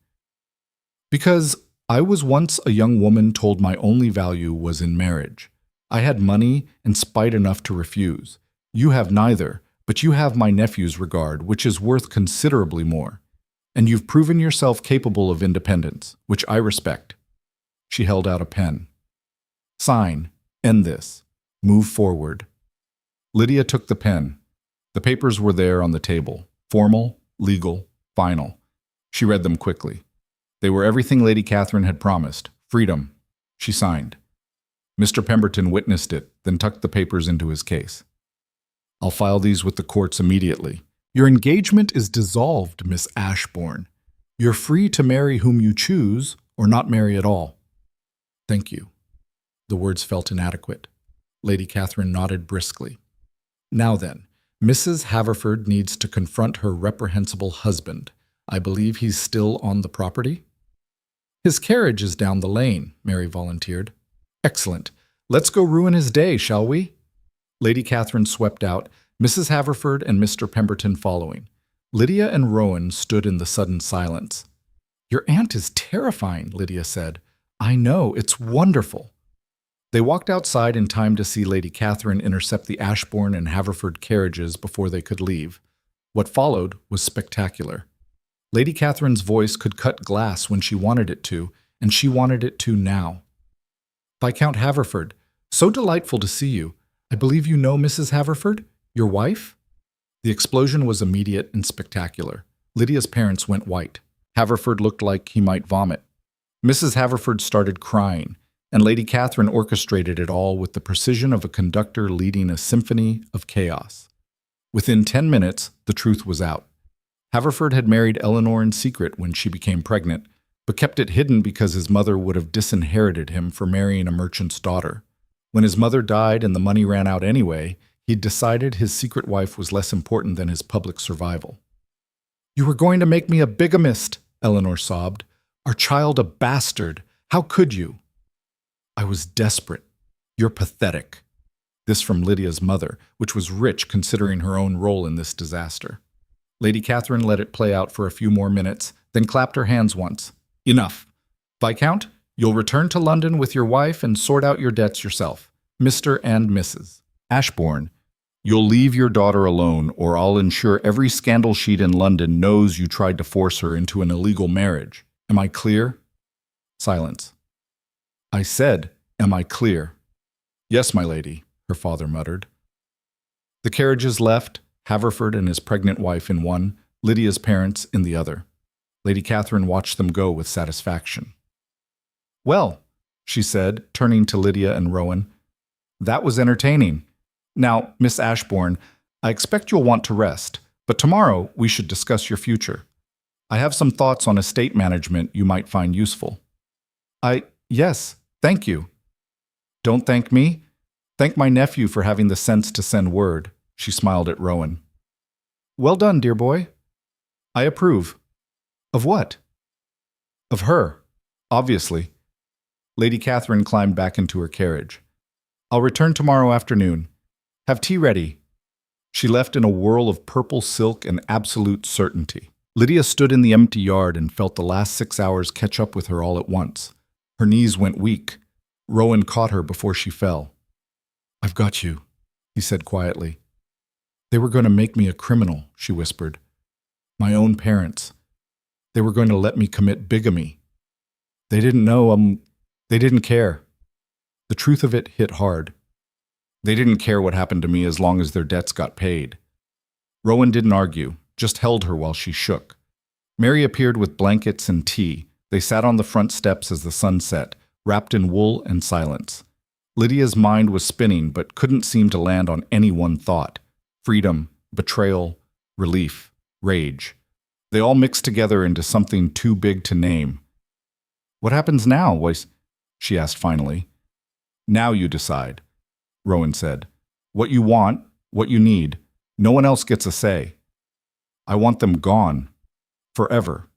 Because I was once a young woman told my only value was in marriage. I had money and spite enough to refuse. You have neither, but you have my nephew's regard, which is worth considerably more. And you've proven yourself capable of independence, which I respect. She held out a pen. Sign. End this. Move forward. Lydia took the pen. The papers were there on the table. Formal, legal, final. She read them quickly. They were everything Lady Catherine had promised. Freedom. She signed. Mr. Pemberton witnessed it, then tucked the papers into his case. I'll file these with the courts immediately. Your engagement is dissolved, Miss Ashbourne. You're free to marry whom you choose, or not marry at all. Thank you. The words felt inadequate. Lady Catherine nodded briskly. Now then, Mrs. Haverford needs to confront her reprehensible husband. I believe he's still on the property? His carriage is down the lane, Mary volunteered. Excellent. Let's go ruin his day, shall we? Lady Catherine swept out, Mrs. Haverford and Mr. Pemberton following. Lydia and Rowan stood in the sudden silence. Your aunt is terrifying, Lydia said. I know, it's wonderful. They walked outside in time to see Lady Catherine intercept the Ashbourne and Haverford carriages before they could leave. What followed was spectacular. Lady Catherine's voice could cut glass when she wanted it to, and she wanted it to now. Viscount Haverford, so delightful to see you. I believe you know Mrs. Haverford, your wife? The explosion was immediate and spectacular. Lydia's parents went white. Haverford looked like he might vomit. Mrs. Haverford started crying, and Lady Catherine orchestrated it all with the precision of a conductor leading a symphony of chaos. Within 10 minutes, the truth was out. Haverford had married Eleanor in secret when she became pregnant, but kept it hidden because his mother would have disinherited him for marrying a merchant's daughter. When his mother died and the money ran out anyway, he'd decided his secret wife was less important than his public survival. You were going to make me a bigamist, Eleanor sobbed. Our child a bastard. How could you? I was desperate. You're pathetic. This from Lydia's mother, which was rich considering her own role in this disaster. Lady Catherine let it play out for a few more minutes, then clapped her hands once. Enough. Viscount, you'll return to London with your wife and sort out your debts yourself. Mr. and Mrs. Ashbourne, you'll leave your daughter alone, or I'll ensure every scandal sheet in London knows you tried to force her into an illegal marriage. Am I clear? Silence. I said, am I clear? Yes, my lady, her father muttered. The carriages left, Haverford and his pregnant wife in one, Lydia's parents in the other. Lady Catherine watched them go with satisfaction. Well, she said, turning to Lydia and Rowan, that was entertaining. Now, Miss Ashbourne, I expect you'll want to rest, but tomorrow we should discuss your future. I have some thoughts on estate management you might find useful. Yes, thank you. Don't thank me. Thank my nephew for having the sense to send word. She smiled at Rowan. Well done, dear boy. I approve. Of what? Of her, obviously. Lady Catherine climbed back into her carriage. I'll return tomorrow afternoon. Have tea ready. She left in a whirl of purple silk and absolute certainty. Lydia stood in the empty yard and felt the last 6 hours catch up with her all at once. Her knees went weak. Rowan caught her before she fell. I've got you, he said quietly. They were going to make me a criminal, she whispered. My own parents. They were going to let me commit bigamy. They didn't know, they didn't care. The truth of it hit hard. They didn't care what happened to me as long as their debts got paid. Rowan didn't argue, just held her while she shook. Mary appeared with blankets and tea. They sat on the front steps as the sun set, wrapped in wool and silence. Lydia's mind was spinning but couldn't seem to land on any one thought. Freedom, betrayal, relief, rage. They all mixed together into something too big to name. What happens now, Weiss? She asked finally. Now you decide, Rowan said. What you want, what you need. No one else gets a say. I want them gone. Forever.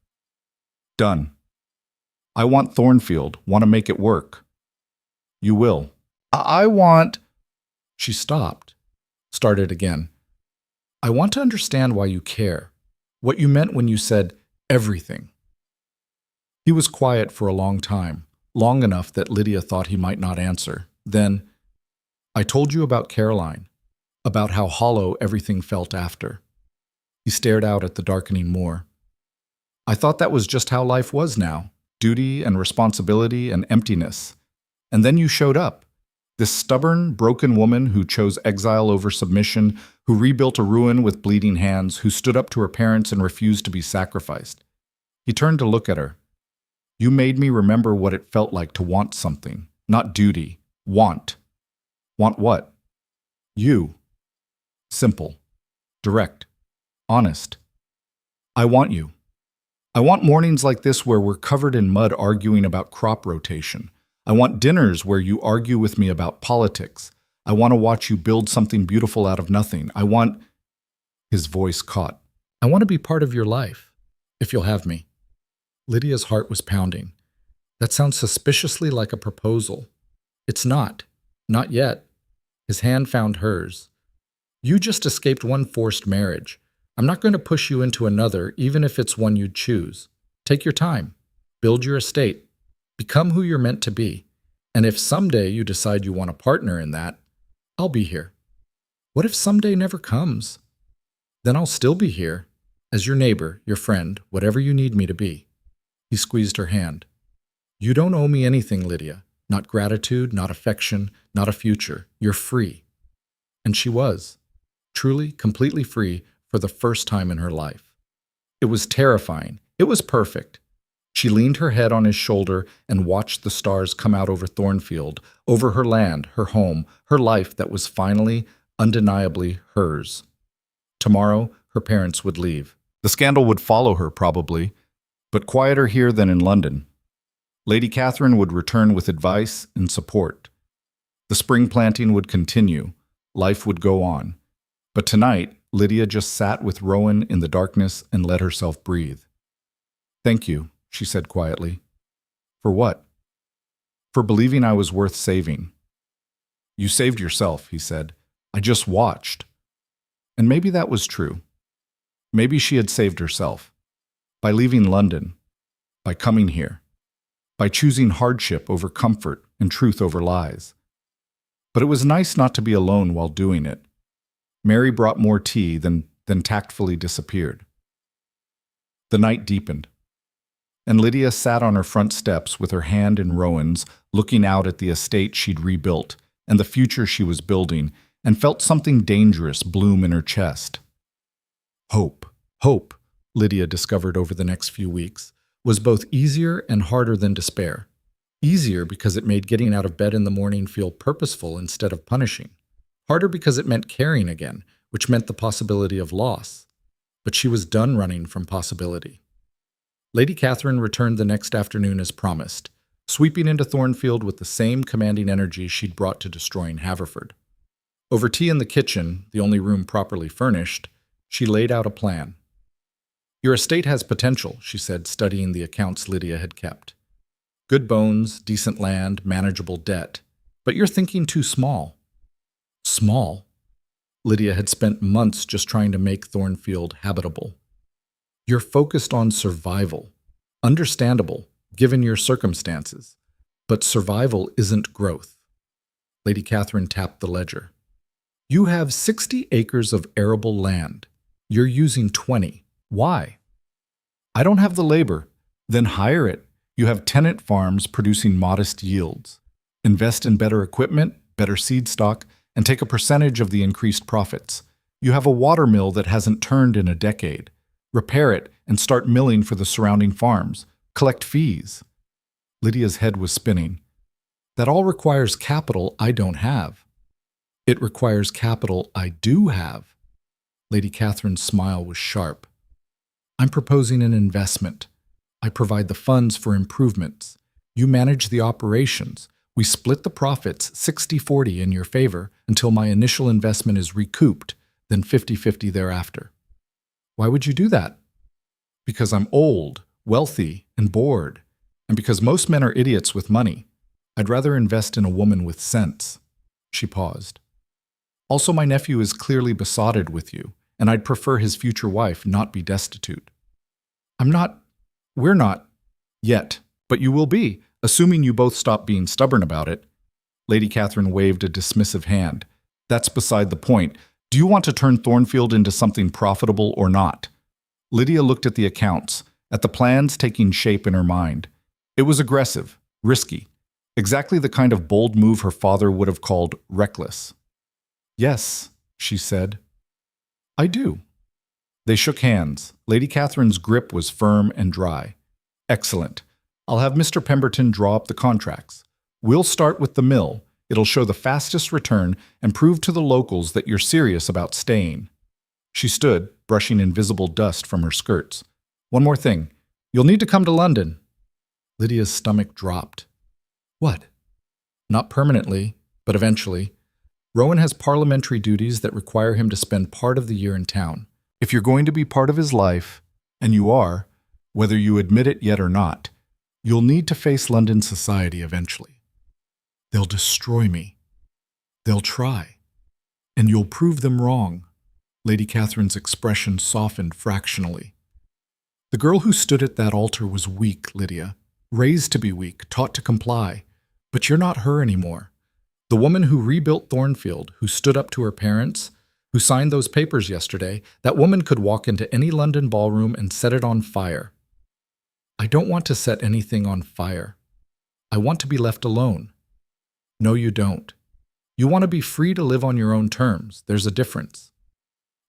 Done. I want Thornfield, want to make it work. You will. I want... She stopped, started again. I want to understand why you care, what you meant when you said everything. He was quiet for a long time, long enough that Lydia thought he might not answer. Then, I told you about Caroline, about how hollow everything felt after. He stared out at the darkening moor. I thought that was just how life was now, duty and responsibility and emptiness. And then you showed up, this stubborn, broken woman who chose exile over submission, who rebuilt a ruin with bleeding hands, who stood up to her parents and refused to be sacrificed. He turned to look at her. You made me remember what it felt like to want something, not duty, want. Want what? You. Simple. Direct. Honest. I want you. I want mornings like this where we're covered in mud arguing about crop rotation. I want dinners where you argue with me about politics. I want to watch you build something beautiful out of nothing. I want... His voice caught. I want to be part of your life, if you'll have me. Lydia's heart was pounding. That sounds suspiciously like a proposal. It's not. Not yet. His hand found hers. You just escaped one forced marriage. I'm not going to push you into another, even if it's one you'd choose. Take your time. Build your estate. Become who you're meant to be. And if someday you decide you want a partner in that, I'll be here. What if someday never comes? Then I'll still be here, as your neighbor, your friend, whatever you need me to be. He squeezed her hand. You don't owe me anything, Lydia. Not gratitude, not affection, not a future. You're free. And she was. Truly, completely free for the first time in her life. It was terrifying. It was perfect. She leaned her head on his shoulder and watched the stars come out over Thornfield, over her land, her home, her life that was finally, undeniably hers. Tomorrow, her parents would leave. The scandal would follow her, probably, but quieter here than in London. Lady Catherine would return with advice and support. The spring planting would continue. Life would go on. But tonight, Lydia just sat with Rowan in the darkness and let herself breathe. Thank you, she said quietly. For what? For believing I was worth saving. You saved yourself, he said. I just watched. And maybe that was true. Maybe she had saved herself. By leaving London. By coming here. By choosing hardship over comfort and truth over lies. But it was nice not to be alone while doing it. Mary brought more tea, then tactfully disappeared. The night deepened. And Lydia sat on her front steps with her hand in Rowan's, looking out at the estate she'd rebuilt and the future she was building, and felt something dangerous bloom in her chest. Hope, Lydia discovered over the next few weeks, was both easier and harder than despair. Easier because it made getting out of bed in the morning feel purposeful instead of punishing. Harder because it meant caring again, which meant the possibility of loss. But she was done running from possibility. Lady Catherine returned the next afternoon as promised, sweeping into Thornfield with the same commanding energy she'd brought to destroying Haverford. Over tea in the kitchen, the only room properly furnished, she laid out a plan. Your estate has potential, she said, studying the accounts Lydia had kept. Good bones, decent land, manageable debt. But you're thinking too small. Small? Lydia had spent months just trying to make Thornfield habitable. You're focused on survival. Understandable, given your circumstances. But survival isn't growth. Lady Catherine tapped the ledger. You have 60 acres of arable land. You're using 20. Why? I don't have the labor. Then hire it. You have tenant farms producing modest yields. Invest in better equipment, better seed stock, and take a percentage of the increased profits. You have a water mill that hasn't turned in a decade. Repair it and start milling for the surrounding farms. Collect fees. Lydia's head was spinning. That all requires capital I don't have. It requires capital I do have. Lady Catherine's smile was sharp. I'm proposing an investment. I provide the funds for improvements. You manage the operations. We split the profits 60-40 in your favor until my initial investment is recouped, then 50-50 thereafter. Why would you do that? Because I'm old, wealthy, and bored, and because most men are idiots with money. I'd rather invest in a woman with sense. She paused. Also, my nephew is clearly besotted with you, and I'd prefer his future wife not be destitute. We're not, yet, but you will be, assuming you both stop being stubborn about it. Lady Catherine waved a dismissive hand. That's beside the point. Do you want to turn Thornfield into something profitable or not? Lydia looked at the accounts, at the plans taking shape in her mind. It was aggressive, risky, exactly the kind of bold move her father would have called reckless. Yes, she said. I do. They shook hands. Lady Catherine's grip was firm and dry. Excellent. I'll have Mr. Pemberton draw up the contracts. We'll start with the mill. It'll show the fastest return and prove to the locals that you're serious about staying. She stood, brushing invisible dust from her skirts. One more thing. You'll need to come to London. Lydia's stomach dropped. What? Not permanently, but eventually. Rowan has parliamentary duties that require him to spend part of the year in town. If you're going to be part of his life, and you are, whether you admit it yet or not, you'll need to face London society eventually. They'll destroy me. They'll try. And you'll prove them wrong. Lady Catherine's expression softened fractionally. The girl who stood at that altar was weak, Lydia. Raised to be weak, taught to comply. But you're not her anymore. The woman who rebuilt Thornfield, who stood up to her parents, who signed those papers yesterday, that woman could walk into any London ballroom and set it on fire. I don't want to set anything on fire. I want to be left alone. No, you don't. You want to be free to live on your own terms. There's a difference.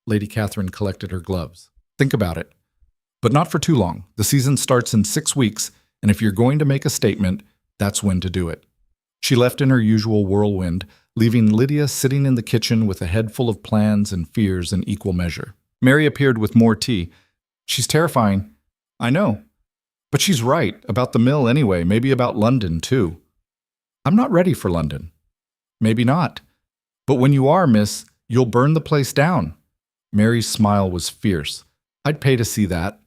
Lady Catherine collected her gloves. Think about it. But not for too long. The season starts in 6 weeks, and if you're going to make a statement, that's when to do it. She left in her usual whirlwind, leaving Lydia sitting in the kitchen with a head full of plans and fears in equal measure. Mary appeared with more tea. She's terrifying. I know. But she's right, about the mill anyway, maybe about London too. I'm not ready for London. Maybe not. But when you are, miss, you'll burn the place down. Mary's smile was fierce. I'd pay to see that.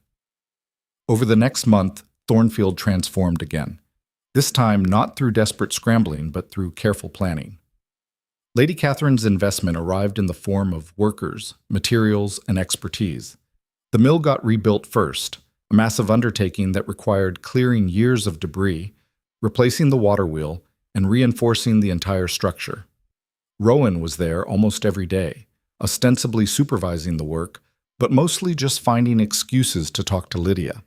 Over the next month, Thornfield transformed again. This time not through desperate scrambling, but through careful planning. Lady Catherine's investment arrived in the form of workers, materials, and expertise. The mill got rebuilt first, a massive undertaking that required clearing years of debris, replacing the water wheel, and reinforcing the entire structure. Rowan was there almost every day, ostensibly supervising the work, but mostly just finding excuses to talk to Lydia.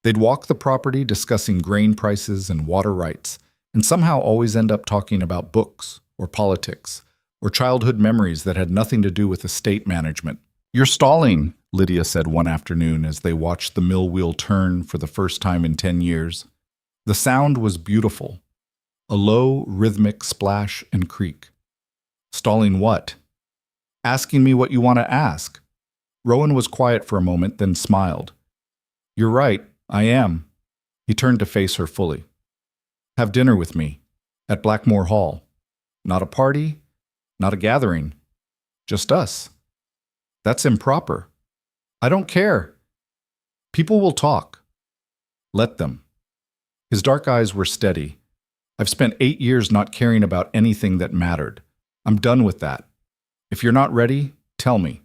They'd walk the property discussing grain prices and water rights, and somehow always end up talking about books, or politics, or childhood memories that had nothing to do with estate management. You're stalling, Lydia said one afternoon as they watched the mill wheel turn for the first time in 10 years. The sound was beautiful, a low, rhythmic splash and creak. Stalling what? Asking me what you want to ask. Rowan was quiet for a moment, then smiled. You're right, I am. He turned to face her fully. Have dinner with me, at Blackmore Hall. Not a party, not a gathering, just us. That's improper. I don't care. People will talk. Let them. His dark eyes were steady. I've spent 8 years not caring about anything that mattered. I'm done with that. If you're not ready, tell me.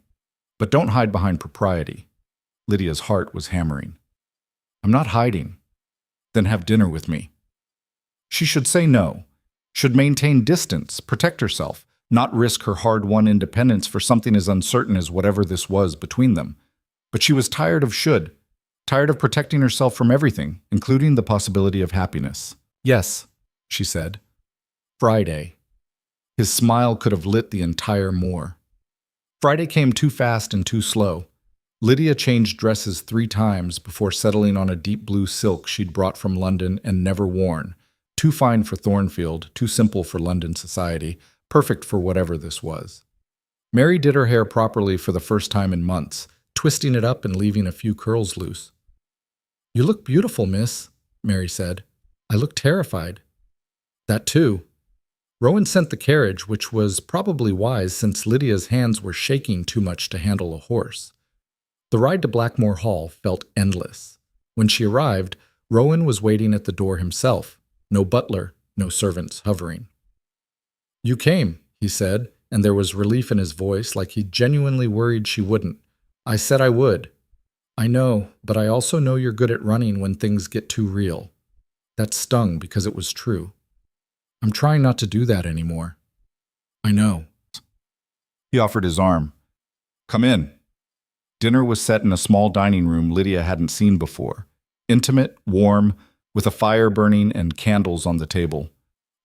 But don't hide behind propriety. Lydia's heart was hammering. I'm not hiding. Then have dinner with me. She should say no, should maintain distance, protect herself, not risk her hard-won independence for something as uncertain as whatever this was between them. But she was tired of should, tired of protecting herself from everything, including the possibility of happiness. Yes, she said. Friday. His smile could have lit the entire moor. Friday came too fast and too slow. Lydia changed dresses 3 times before settling on a deep blue silk she'd brought from London and never worn. Too fine for Thornfield, too simple for London society, perfect for whatever this was. Mary did her hair properly for the first time in months, twisting it up and leaving a few curls loose. You look beautiful, miss, Mary said. I look terrified. That too. Rowan sent the carriage, which was probably wise since Lydia's hands were shaking too much to handle a horse. The ride to Blackmore Hall felt endless. When she arrived, Rowan was waiting at the door himself. No butler, no servants hovering. "You came," he said, and there was relief in his voice, like he genuinely worried she wouldn't. "I said I would." "I know, but I also know you're good at running when things get too real." That stung because it was true. "I'm trying not to do that anymore." "I know." He offered his arm. "Come in." Dinner was set in a small dining room Lydia hadn't seen before. Intimate, warm, with a fire burning and candles on the table.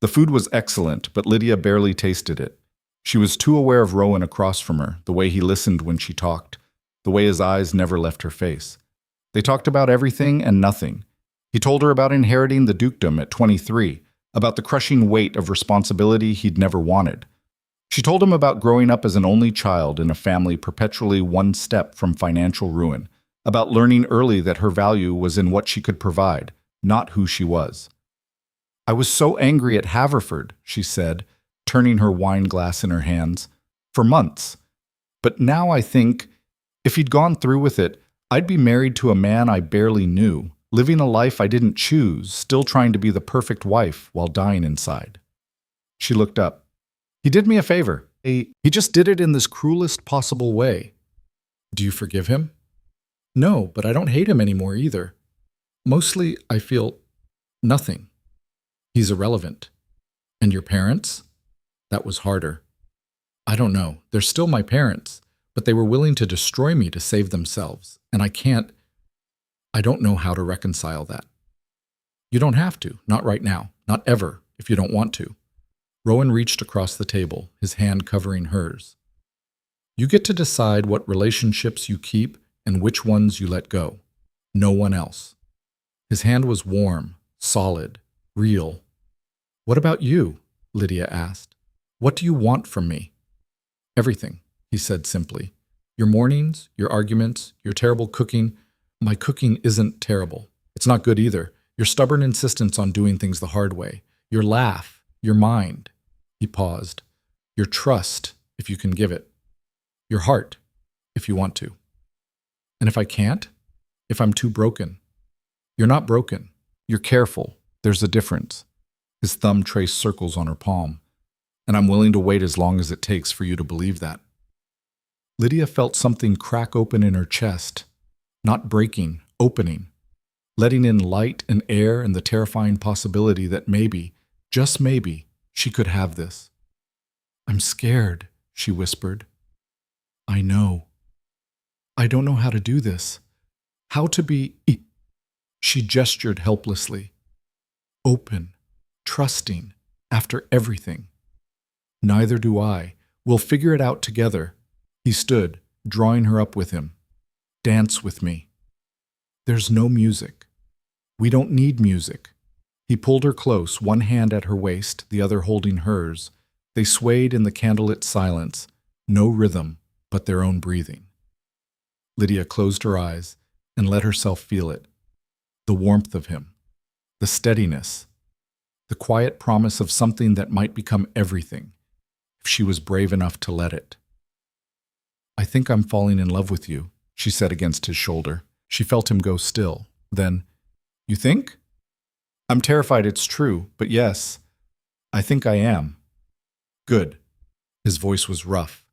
The food was excellent, but Lydia barely tasted it. She was too aware of Rowan across from her, the way he listened when she talked, the way his eyes never left her face. They talked about everything and nothing. He told her about inheriting the dukedom at 23, about the crushing weight of responsibility he'd never wanted. She told him about growing up as an only child in a family perpetually one step from financial ruin, about learning early that her value was in what she could provide, not who she was. "I was so angry at Haverford," she said, turning her wine glass in her hands, "for months. But now I think, if he'd gone through with it, I'd be married to a man I barely knew, living a life I didn't choose, still trying to be the perfect wife while dying inside." She looked up. "He did me a favor. He just did it in this cruelest possible way." "Do you forgive him?" "No, but I don't hate him anymore either. Mostly, I feel nothing. He's irrelevant." "And your parents?" That was harder. "I don't know. They're still my parents, but they were willing to destroy me to save themselves, and I don't know how to reconcile that." "You don't have to, not right now, not ever, if you don't want to." Rowan reached across the table, his hand covering hers. "You get to decide what relationships you keep and which ones you let go. No one else." His hand was warm, solid, real. "What about you?" Lydia asked. "What do you want from me?" "Everything," he said simply. "Your mornings, your arguments, your terrible cooking." "My cooking isn't terrible. It's not good either. Your stubborn insistence on doing things the hard way. Your laugh, your mind." He paused. "Your trust, if you can give it. Your heart, if you want to." "And if I can't? If I'm too broken?" "You're not broken. You're careful. There's a difference." His thumb traced circles on her palm. "And I'm willing to wait as long as it takes for you to believe that." Lydia felt something crack open in her chest. Not breaking, opening. Letting in light and air and the terrifying possibility that maybe, just maybe, she could have this. "I'm scared," she whispered. "I know. I don't know how to do this. How to be..." She gestured helplessly. "Open, trusting, after everything." "Neither do I. We'll figure it out together." He stood, drawing her up with him. "Dance with me." "There's no music." "We don't need music." He pulled her close, one hand at her waist, the other holding hers. They swayed in the candlelit silence, no rhythm, but their own breathing. Lydia closed her eyes and let herself feel it. The warmth of him, the steadiness, the quiet promise of something that might become everything, if she was brave enough to let it. "I think I'm falling in love with you," she said against his shoulder. She felt him go still. Then, "You think?" "I'm terrified it's true, but yes, I think I am." "Good." His voice was rough.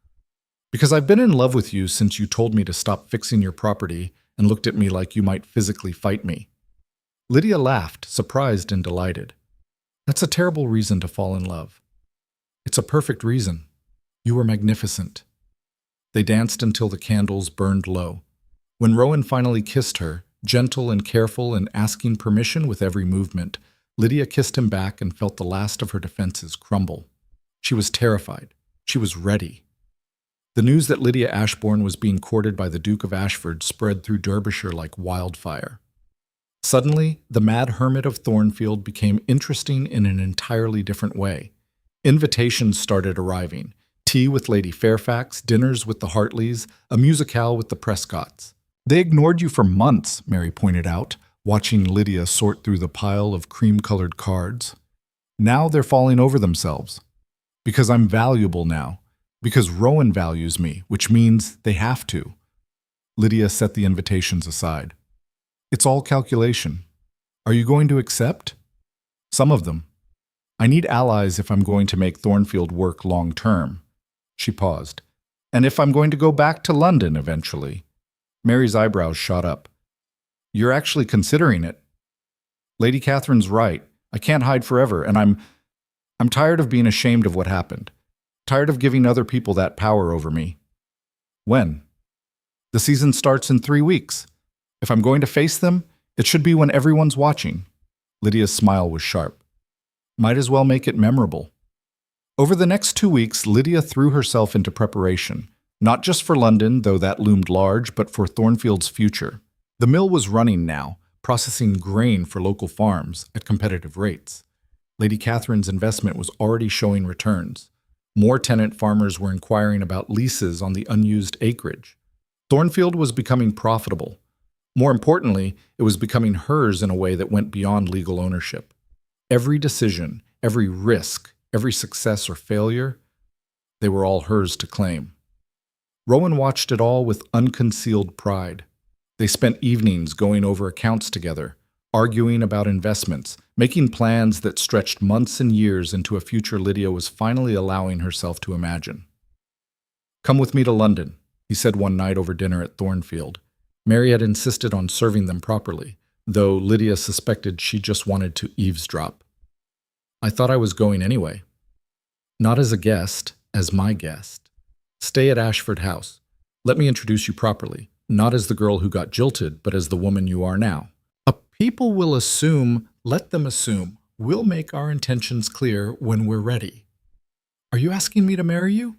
"Because I've been in love with you since you told me to stop fixing your property and looked at me like you might physically fight me." Lydia laughed, surprised and delighted. "That's a terrible reason to fall in love." "It's a perfect reason. You were magnificent." They danced until the candles burned low. When Rowan finally kissed her, gentle and careful and asking permission with every movement, Lydia kissed him back and felt the last of her defenses crumble. She was terrified. She was ready. The news that Lydia Ashbourne was being courted by the Duke of Ashford spread through Derbyshire like wildfire. Suddenly, the mad hermit of Thornfield became interesting in an entirely different way. Invitations started arriving. Tea with Lady Fairfax, dinners with the Hartleys, a musicale with the Prescotts. "They ignored you for months," Mary pointed out, watching Lydia sort through the pile of cream-colored cards. Now they're falling over themselves. Because I'm valuable now. Because Rowan values me, which means they have to. Lydia set the invitations aside. It's all calculation. Are you going to accept? Some of them. I need allies if I'm going to make Thornfield work long term. She paused. And if I'm going to go back to London eventually. Mary's eyebrows shot up. You're actually considering it. Lady Catherine's right. I can't hide forever, and I'm tired of being ashamed of what happened. Tired of giving other people that power over me. When? The season starts in 3 weeks. If I'm going to face them, it should be when everyone's watching. Lydia's smile was sharp. Might as well make it memorable. Over the next 2 weeks, Lydia threw herself into preparation, not just for London, though that loomed large, but for Thornfield's future. The mill was running now, processing grain for local farms at competitive rates. Lady Catherine's investment was already showing returns. More tenant farmers were inquiring about leases on the unused acreage. Thornfield was becoming profitable. More importantly, it was becoming hers in a way that went beyond legal ownership. Every decision, every risk, every success or failure, they were all hers to claim. Rowan watched it all with unconcealed pride. They spent evenings going over accounts together, arguing about investments, making plans that stretched months and years into a future Lydia was finally allowing herself to imagine. Come with me to London, he said one night over dinner at Thornfield. Mary had insisted on serving them properly, though Lydia suspected she just wanted to eavesdrop. I thought I was going anyway. Not as a guest, as my guest. Stay at Ashford House. Let me introduce you properly, not as the girl who got jilted, but as the woman you are now. People will assume, let them assume. We'll make our intentions clear when we're ready. Are you asking me to marry you?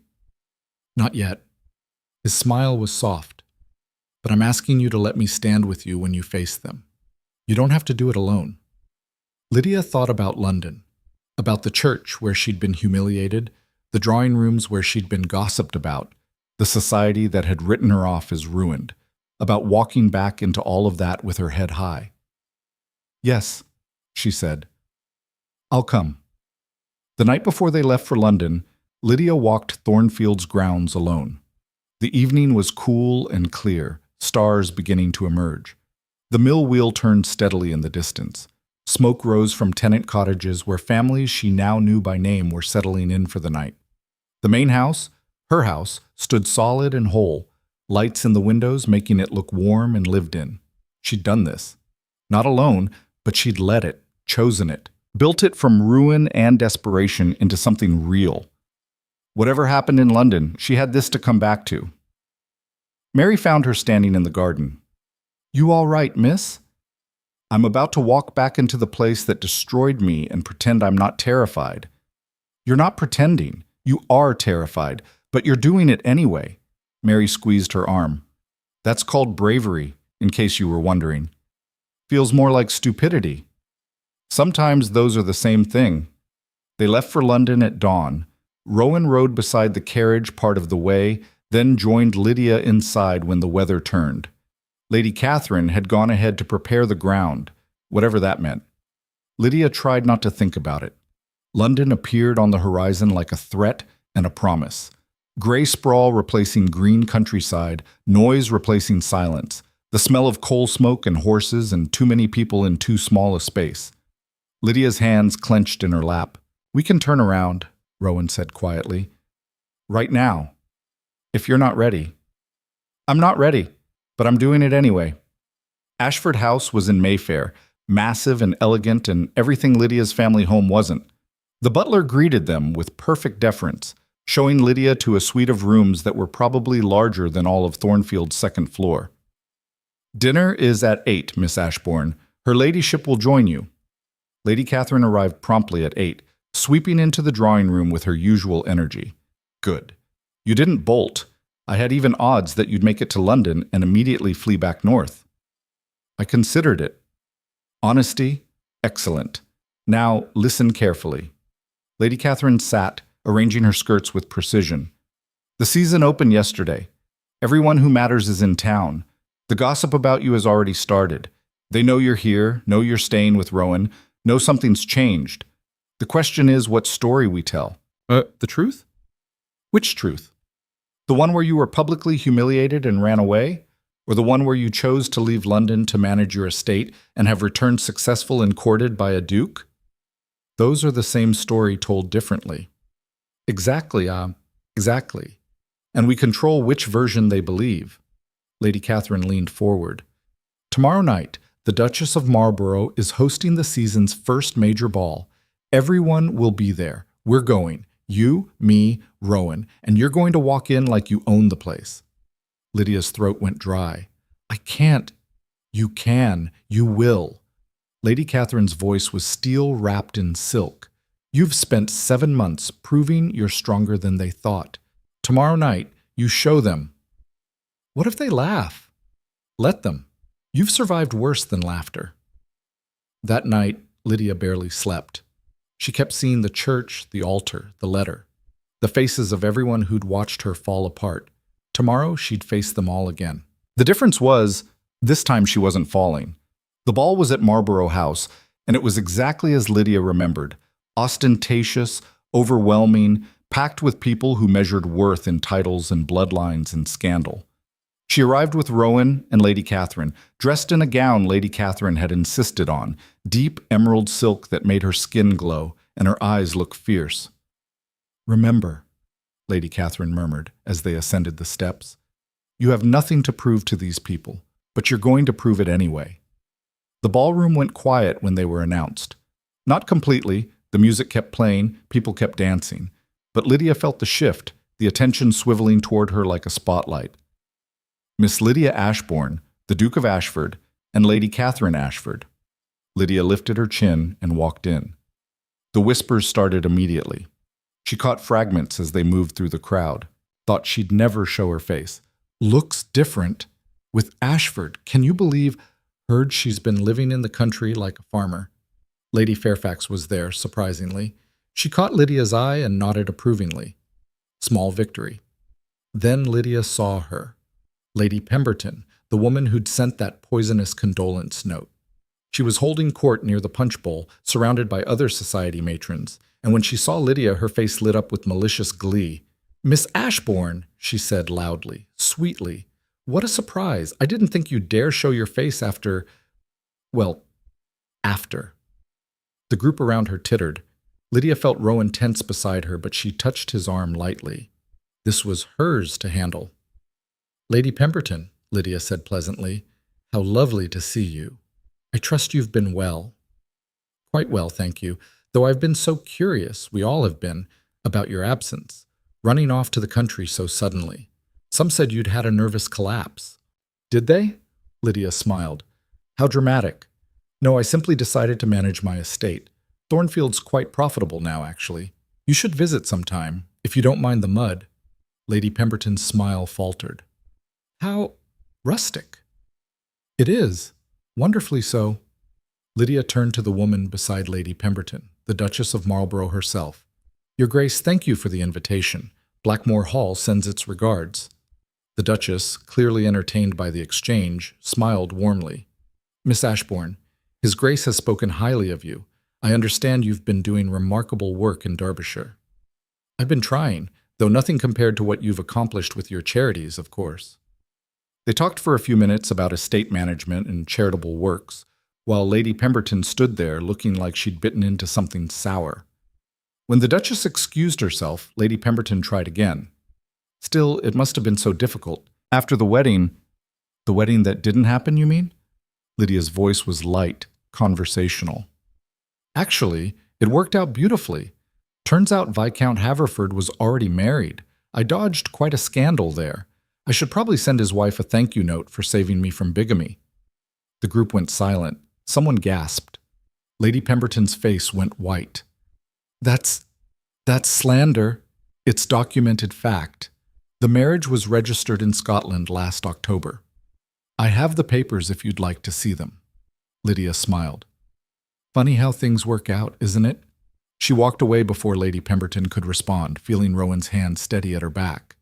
Not yet. His smile was soft. But I'm asking you to let me stand with you when you face them. You don't have to do it alone. Lydia thought about London, about the church where she'd been humiliated, the drawing rooms where she'd been gossiped about, the society that had written her off as ruined, about walking back into all of that with her head high. Yes, she said. I'll come. The night before they left for London, Lydia walked Thornfield's grounds alone. The evening was cool and clear, stars beginning to emerge. The mill wheel turned steadily in the distance. Smoke rose from tenant cottages where families she now knew by name were settling in for the night. The main house, her house, stood solid and whole, lights in the windows making it look warm and lived in. She'd done this. Not alone, but she'd led it, chosen it, built it from ruin and desperation into something real. Whatever happened in London, she had this to come back to. Mary found her standing in the garden. You all right, miss? I'm about to walk back into the place that destroyed me and pretend I'm not terrified. You're not pretending. You are terrified, but you're doing it anyway. Mary squeezed her arm. That's called bravery, in case you were wondering. Feels more like stupidity. Sometimes those are the same thing. They left for London at dawn. Rowan rode beside the carriage part of the way, then joined Lydia inside when the weather turned. Lady Catherine had gone ahead to prepare the ground, whatever that meant. Lydia tried not to think about it. London appeared on the horizon like a threat and a promise. Gray sprawl replacing green countryside, noise replacing silence. The smell of coal smoke and horses and too many people in too small a space. Lydia's hands clenched in her lap. We can turn around, Rowan said quietly. Right now. If you're not ready. I'm not ready, but I'm doing it anyway. Ashford House was in Mayfair, massive and elegant and everything Lydia's family home wasn't. The butler greeted them with perfect deference, showing Lydia to a suite of rooms that were probably larger than all of Thornfield's second floor. Dinner is at 8, Miss Ashbourne. Her ladyship will join you. Lady Catherine arrived promptly at 8, sweeping into the drawing room with her usual energy. Good. You didn't bolt. I had even odds that you'd make it to London and immediately flee back north. I considered it. Honesty? Excellent. Now, listen carefully. Lady Catherine sat, arranging her skirts with precision. The season opened yesterday. Everyone who matters is in town. The gossip about you has already started. They know you're here, know you're staying with Rowan, know something's changed. The question is what story we tell. The truth? Which truth? The one where you were publicly humiliated and ran away? Or the one where you chose to leave London to manage your estate and have returned successful and courted by a duke? Those are the same story told differently. Exactly. And we control which version they believe. Lady Catherine leaned forward. Tomorrow night, the Duchess of Marlborough is hosting the season's first major ball. Everyone will be there. We're going. You, me, Rowan, and you're going to walk in like you own the place. Lydia's throat went dry. I can't. You can. You will. Lady Catherine's voice was steel wrapped in silk. You've spent 7 months proving you're stronger than they thought. Tomorrow night, you show them. What if they laugh? Let them. You've survived worse than laughter. That night, Lydia barely slept. She kept seeing the church, the altar, the letter, the faces of everyone who'd watched her fall apart. Tomorrow, she'd face them all again. The difference was, this time she wasn't falling. The ball was at Marlborough House, and it was exactly as Lydia remembered. Ostentatious, overwhelming, packed with people who measured worth in titles and bloodlines and scandal. She arrived with Rowan and Lady Catherine, dressed in a gown Lady Catherine had insisted on, deep emerald silk that made her skin glow and her eyes look fierce. Remember, Lady Catherine murmured as they ascended the steps, you have nothing to prove to these people, but you're going to prove it anyway. The ballroom went quiet when they were announced. Not completely, the music kept playing, people kept dancing, but Lydia felt the shift, the attention swiveling toward her like a spotlight. Miss Lydia Ashbourne, the Duke of Ashford, and Lady Catherine Ashford. Lydia lifted her chin and walked in. The whispers started immediately. She caught fragments as they moved through the crowd, thought she'd never show her face. Looks different. With Ashford, can you believe? Heard she's been living in the country like a farmer. Lady Fairfax was there, surprisingly. She caught Lydia's eye and nodded approvingly. Small victory. Then Lydia saw her. Lady Pemberton, the woman who'd sent that poisonous condolence note. She was holding court near the punch bowl, surrounded by other society matrons, and when she saw Lydia, her face lit up with malicious glee. Miss Ashbourne, she said loudly, sweetly. What a surprise. I didn't think you'd dare show your face after. The group around her tittered. Lydia felt Rowan tense beside her, but she touched his arm lightly. This was hers to handle. Lady Pemberton, Lydia said pleasantly, how lovely to see you. I trust you've been well. Quite well, thank you, though I've been so curious, we all have been, about your absence, running off to the country so suddenly. Some said you'd had a nervous collapse. Did they? Lydia smiled. How dramatic. No, I simply decided to manage my estate. Thornfield's quite profitable now, actually. You should visit sometime, if you don't mind the mud. Lady Pemberton's smile faltered. How rustic. It is. Wonderfully so. Lydia turned to the woman beside Lady Pemberton, the Duchess of Marlborough herself. Your Grace, thank you for the invitation. Blackmore Hall sends its regards. The Duchess, clearly entertained by the exchange, smiled warmly. Miss Ashbourne, His Grace has spoken highly of you. I understand you've been doing remarkable work in Derbyshire. I've been trying, though nothing compared to what you've accomplished with your charities, of course. They talked for a few minutes about estate management and charitable works, while Lady Pemberton stood there looking like she'd bitten into something sour. When the Duchess excused herself, Lady Pemberton tried again. Still, it must have been so difficult. After the wedding that didn't happen, you mean? Lydia's voice was light, conversational. Actually, it worked out beautifully. Turns out Viscount Haverford was already married. I dodged quite a scandal there. I should probably send his wife a thank you note for saving me from bigamy. The group went silent. Someone gasped. Lady Pemberton's face went white. That's slander. It's documented fact. The marriage was registered in Scotland last October. I have the papers if you'd like to see them. Lydia smiled. Funny how things work out, isn't it? She walked away before Lady Pemberton could respond, feeling Rowan's hand steady at her back.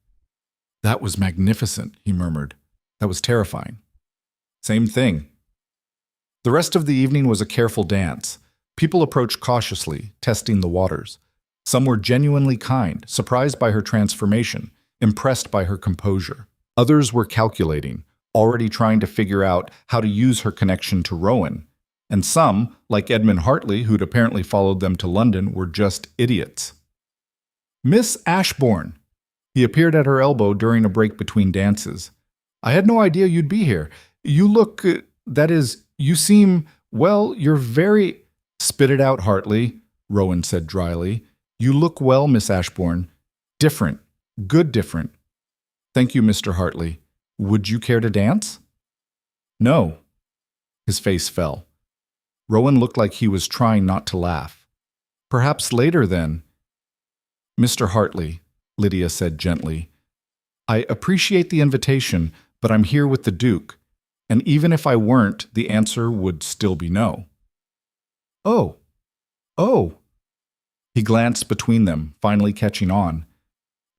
That was magnificent, he murmured. That was terrifying. Same thing. The rest of the evening was a careful dance. People approached cautiously, testing the waters. Some were genuinely kind, surprised by her transformation, impressed by her composure. Others were calculating, already trying to figure out how to use her connection to Rowan. And some, like Edmund Hartley, who'd apparently followed them to London, were just idiots. Miss Ashbourne. He appeared at her elbow during a break between dances. I had no idea you'd be here. You look, that is, you seem, well, you're very... Spit it out, Hartley, Rowan said dryly. You look well, Miss Ashbourne. Different. Good different. Thank you, Mr. Hartley. Would you care to dance? No. His face fell. Rowan looked like he was trying not to laugh. Perhaps later, then. Mr. Hartley, Lydia said gently, I appreciate the invitation, but I'm here with the Duke, and even if I weren't, the answer would still be no. Oh. Oh. He glanced between them, finally catching on.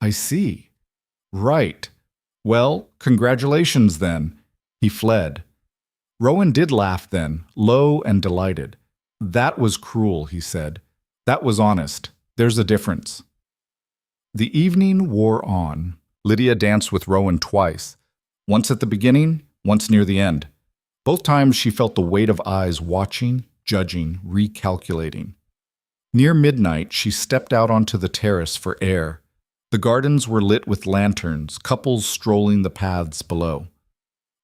I see. Right. Well, congratulations then. He fled. Rowan did laugh then, low and delighted. That was cruel, he said. That was honest. There's a difference. The evening wore on. Lydia danced with Rowan twice, once at the beginning, once near the end. Both times she felt the weight of eyes watching, judging, recalculating. Near midnight, she stepped out onto the terrace for air. The gardens were lit with lanterns, couples strolling the paths below.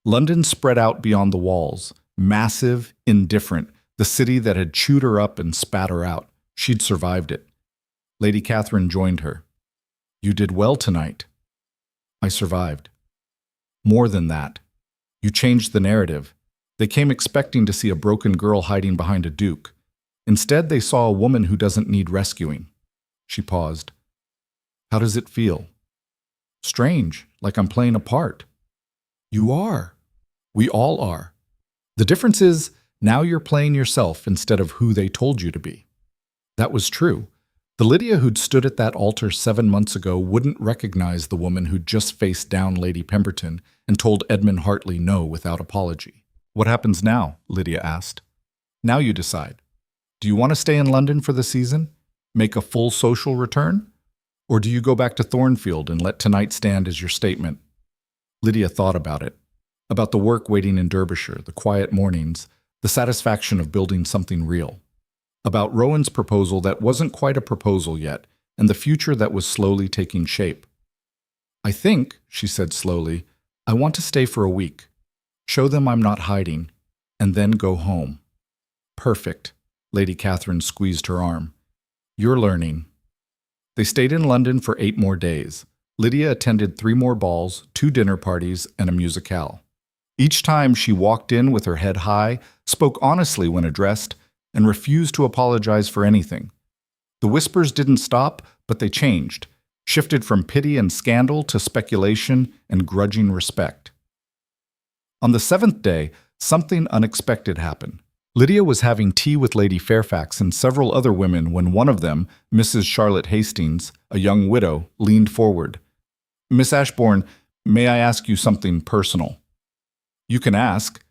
London spread out beyond the walls, massive, indifferent, the city that had chewed her up and spat her out. She'd survived it. Lady Catherine joined her. You did well tonight. I survived. More than that. You changed the narrative. They came expecting to see a broken girl hiding behind a duke. Instead, they saw a woman who doesn't need rescuing. She paused. How does it feel? Strange, like I'm playing a part. You are. We all are. The difference is, now you're playing yourself instead of who they told you to be. That was true. The Lydia who'd stood at that altar 7 months ago wouldn't recognize the woman who'd just faced down Lady Pemberton and told Edmund Hartley no without apology. What happens now? Lydia asked. Now you decide. Do you want to stay in London for the season? Make a full social return? Or do you go back to Thornfield and let tonight stand as your statement? Lydia thought about it. About the work waiting in Derbyshire, the quiet mornings, the satisfaction of building something real. About Rowan's proposal that wasn't quite a proposal yet, and the future that was slowly taking shape. I think, she said slowly, I want to stay for a week. Show them I'm not hiding, and then go home. Perfect. Lady Catherine squeezed her arm. You're learning. They stayed in London for 8 more days. Lydia attended 3 more balls, 2 dinner parties, and a musicale. Each time she walked in with her head high, spoke honestly when addressed, and refused to apologize for anything. The whispers didn't stop, but they changed, shifted from pity and scandal to speculation and grudging respect. On the 7th day, something unexpected happened. Lydia was having tea with Lady Fairfax and several other women when one of them, Mrs. Charlotte Hastings, a young widow, leaned forward. Miss Ashbourne, may I ask you something personal? You can ask.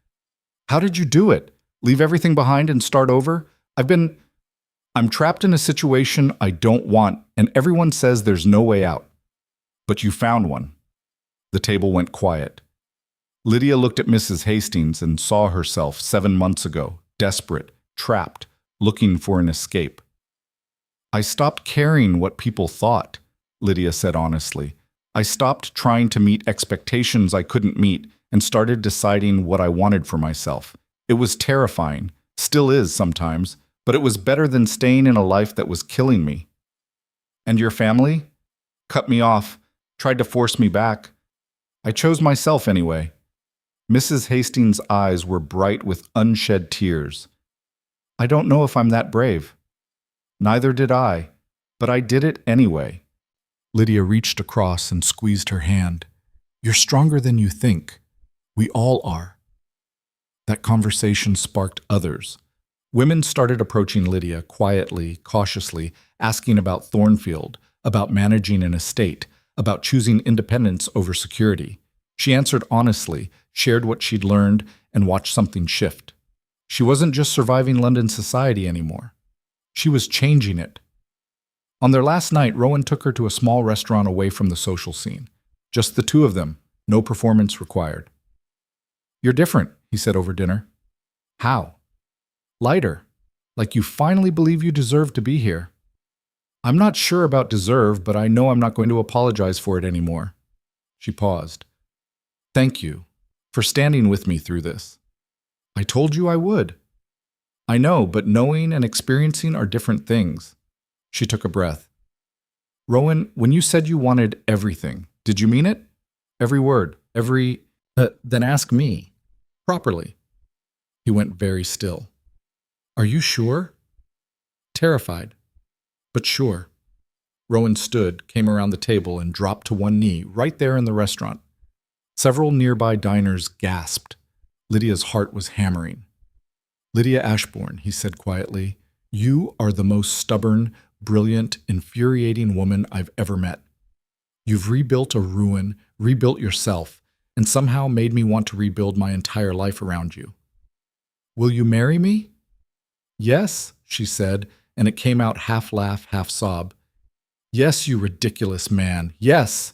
How did you do it? Leave everything behind and start over? I'm trapped in a situation I don't want, and everyone says there's no way out. But you found one. The table went quiet. Lydia looked at Mrs. Hastings and saw herself 7 months ago, desperate, trapped, looking for an escape. I stopped caring what people thought, Lydia said honestly. I stopped trying to meet expectations I couldn't meet and started deciding what I wanted for myself. It was terrifying, still is sometimes, but it was better than staying in a life that was killing me. And your family? Cut me off, tried to force me back. I chose myself anyway. Mrs. Hastings' eyes were bright with unshed tears. I don't know if I'm that brave. Neither did I, but I did it anyway. Lydia reached across and squeezed her hand. You're stronger than you think. We all are. That conversation sparked others. Women started approaching Lydia quietly, cautiously, asking about Thornfield, about managing an estate, about choosing independence over security. She answered honestly, shared what she'd learned, and watched something shift. She wasn't just surviving London society anymore. She was changing it. On their last night, Rowan took her to a small restaurant away from the social scene. Just the two of them, no performance required. "You're different," he said over dinner. "How?" "Lighter. Like you finally believe you deserve to be here." "I'm not sure about deserve, but I know I'm not going to apologize for it anymore." She paused. "Thank you for standing with me through this." "I told you I would." "I know, but knowing and experiencing are different things." She took a breath. "Rowan, when you said you wanted everything, did you mean it? Every word, every... then ask me. Properly." He went very still. "Are you sure?" "Terrified, but sure." Rowan stood, came around the table, and dropped to one knee right there in the restaurant. Several nearby diners gasped. Lydia's heart was hammering. "Lydia Ashbourne," he said quietly, "you are the most stubborn, brilliant, infuriating woman I've ever met. You've rebuilt a ruin, rebuilt yourself, and somehow made me want to rebuild my entire life around you. Will you marry me?" "Yes," she said, and it came out half laugh, half sob. "Yes, you ridiculous man, yes."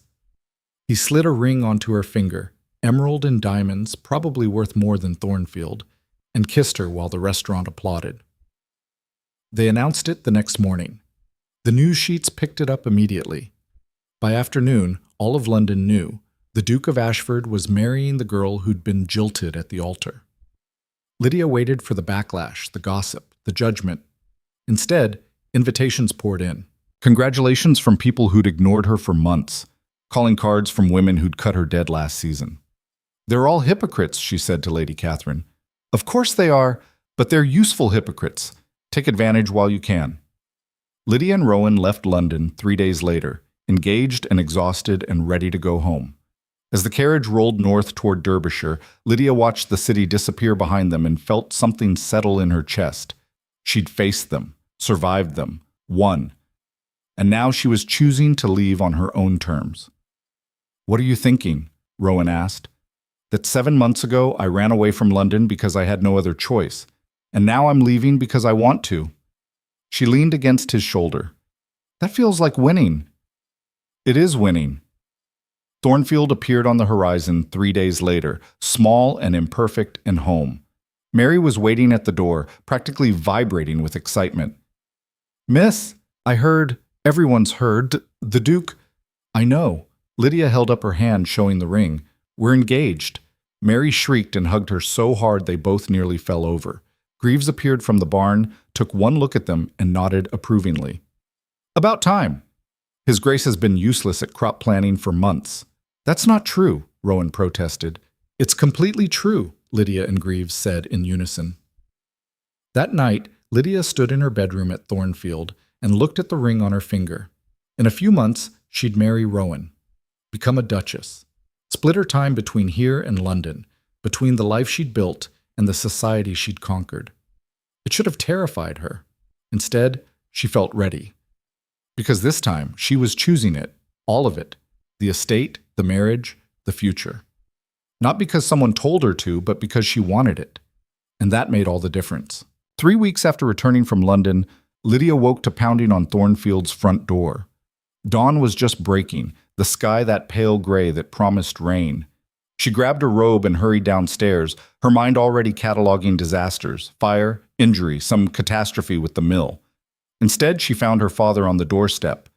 He slid a ring onto her finger, emerald and diamonds, probably worth more than Thornfield, and kissed her while the restaurant applauded. They announced it the next morning. The news sheets picked it up immediately. By afternoon, all of London knew the Duke of Ashford was marrying the girl who'd been jilted at the altar. Lydia waited for the backlash, the gossip, the judgment. Instead, invitations poured in. Congratulations from people who'd ignored her for months, calling cards from women who'd cut her dead last season. "They're all hypocrites," she said to Lady Catherine. "Of course they are, but they're useful hypocrites. Take advantage while you can." Lydia and Rowan left London 3 days later, engaged and exhausted and ready to go home. As the carriage rolled north toward Derbyshire, Lydia watched the city disappear behind them and felt something settle in her chest. She'd faced them, survived them, won. And now she was choosing to leave on her own terms. "What are you thinking?" Rowan asked. "That 7 months ago I ran away from London because I had no other choice, and now I'm leaving because I want to." She leaned against his shoulder. "That feels like winning." "It is winning." Thornfield appeared on the horizon 3 days later, small and imperfect and home. Mary was waiting at the door, practically vibrating with excitement. "Miss, I heard, everyone's heard, the Duke—" "I know." Lydia held up her hand, showing the ring. "We're engaged." Mary shrieked and hugged her so hard they both nearly fell over. Greaves appeared from the barn, took one look at them, and nodded approvingly. "About time. His Grace has been useless at crop planning for months." "That's not true," Rowan protested. "It's completely true," Lydia and Greaves said in unison. That night, Lydia stood in her bedroom at Thornfield and looked at the ring on her finger. In a few months, she'd marry Rowan, become a duchess, split her time between here and London, between the life she'd built and the society she'd conquered. It should have terrified her. Instead, she felt ready. Because this time, she was choosing it, all of it, the estate, the marriage, the future. Not because someone told her to, but because she wanted it. And that made all the difference. 3 weeks after returning from London, Lydia woke to pounding on Thornfield's front door. Dawn was just breaking, the sky that pale gray that promised rain. She grabbed her robe and hurried downstairs, her mind already cataloging disasters, fire, injury, some catastrophe with the mill. Instead, she found her father on the doorstep.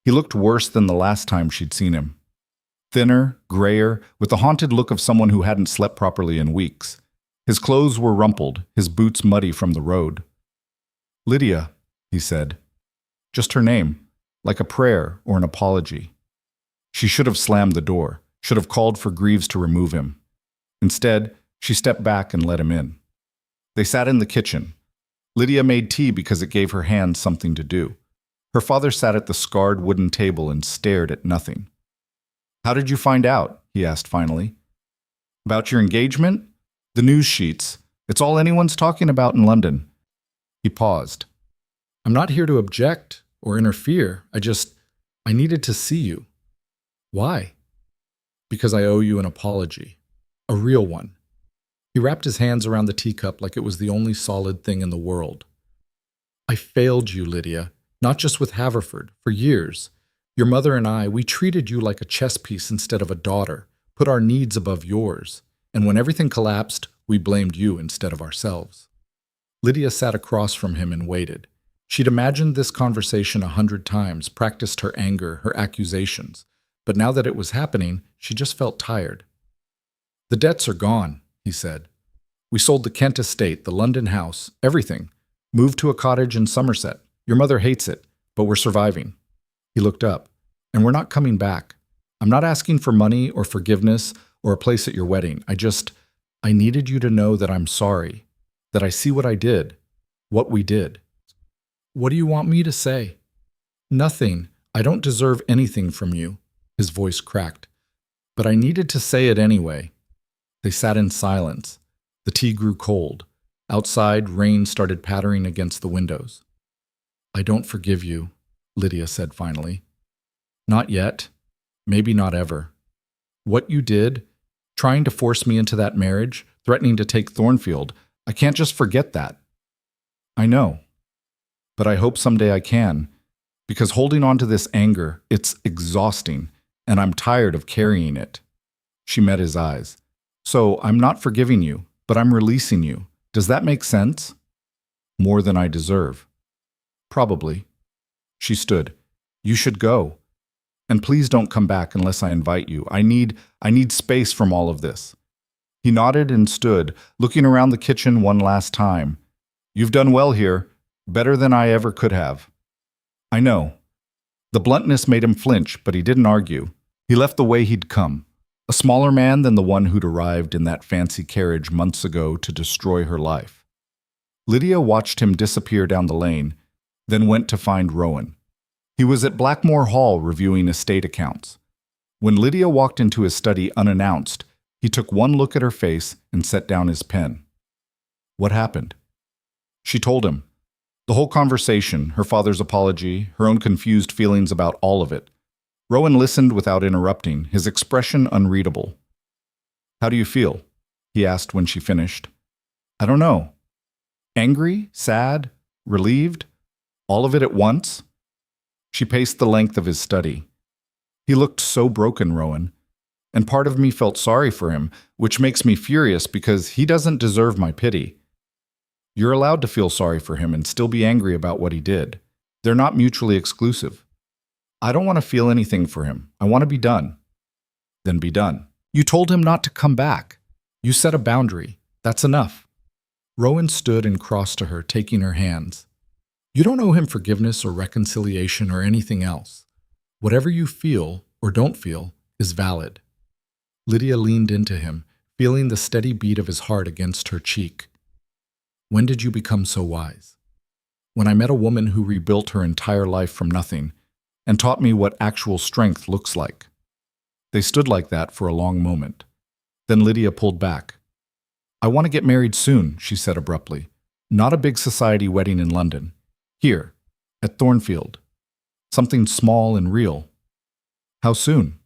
He looked worse than the last time she'd seen him. Thinner, grayer, with the haunted look of someone who hadn't slept properly in weeks. His clothes were rumpled, his boots muddy from the road. "Lydia," he said. Just her name, like a prayer or an apology. She should have slammed the door, should have called for Greaves to remove him. Instead, she stepped back and let him in. They sat in the kitchen. Lydia made tea because it gave her hands something to do. Her father sat at the scarred wooden table and stared at nothing. "How did you find out?" he asked finally. "About your engagement? The news sheets. It's all anyone's talking about in London." He paused. "I'm not here to object or interfere. I needed to see you." "Why?" "Because I owe you an apology. A real one." He wrapped his hands around the teacup like it was the only solid thing in the world. I failed you, Lydia, not just with Haverford, for years. Your mother and I, we treated you like a chess piece instead of a daughter, put our needs above yours, and when everything collapsed, we blamed you instead of ourselves. Lydia sat across from him and waited. She'd imagined this conversation 100 times, practiced her anger, her accusations, but now that it was happening, she just felt tired. The debts are gone, he said. We sold the Kent estate, the London house, everything. Moved to a cottage in Somerset. Your mother hates it, but we're surviving. He looked up. And we're not coming back. I'm not asking for money or forgiveness or a place at your wedding. I needed you to know that I'm sorry, that I see what I did, what we did. What do you want me to say? Nothing. I don't deserve anything from you. His voice cracked. But I needed to say it anyway. They sat in silence. The tea grew cold. Outside, rain started pattering against the windows. I don't forgive you, Lydia said finally. Not yet. Maybe not ever. What you did, trying to force me into that marriage, threatening to take Thornfield, I can't just forget that. I know. But I hope someday I can, because holding on to this anger, it's exhausting, and I'm tired of carrying it. She met his eyes. So I'm not forgiving you, but I'm releasing you. Does that make sense? More than I deserve. Probably. She stood. You should go. And please don't come back unless I invite you. I need space from all of this. He nodded and stood, looking around the kitchen one last time. You've done well here, better than I ever could have. I know. The bluntness made him flinch, but he didn't argue. He left the way he'd come, a smaller man than the one who'd arrived in that fancy carriage months ago to destroy her life. Lydia watched him disappear down the lane, then went to find Rowan. He was at Blackmore Hall reviewing estate accounts. When Lydia walked into his study unannounced, he took one look at her face and set down his pen. What happened? She told him. The whole conversation, her father's apology, her own confused feelings about all of it. Rowan listened without interrupting, his expression unreadable. How do you feel? He asked when she finished. I don't know. Angry? Sad? Relieved? All of it at once? She paced the length of his study. He looked so broken, Rowan, and part of me felt sorry for him, which makes me furious because he doesn't deserve my pity. You're allowed to feel sorry for him and still be angry about what he did. They're not mutually exclusive. I don't want to feel anything for him. I want to be done. Then be done. You told him not to come back. You set a boundary. That's enough. Rowan stood and crossed to her, taking her hands. You don't owe him forgiveness or reconciliation or anything else. Whatever you feel or don't feel is valid. Lydia leaned into him, feeling the steady beat of his heart against her cheek. When did you become so wise? When I met a woman who rebuilt her entire life from nothing and taught me what actual strength looks like. They stood like that for a long moment. Then Lydia pulled back. I want to get married soon, she said abruptly. Not a big society wedding in London. Here, at Thornfield. Something small and real. How soon?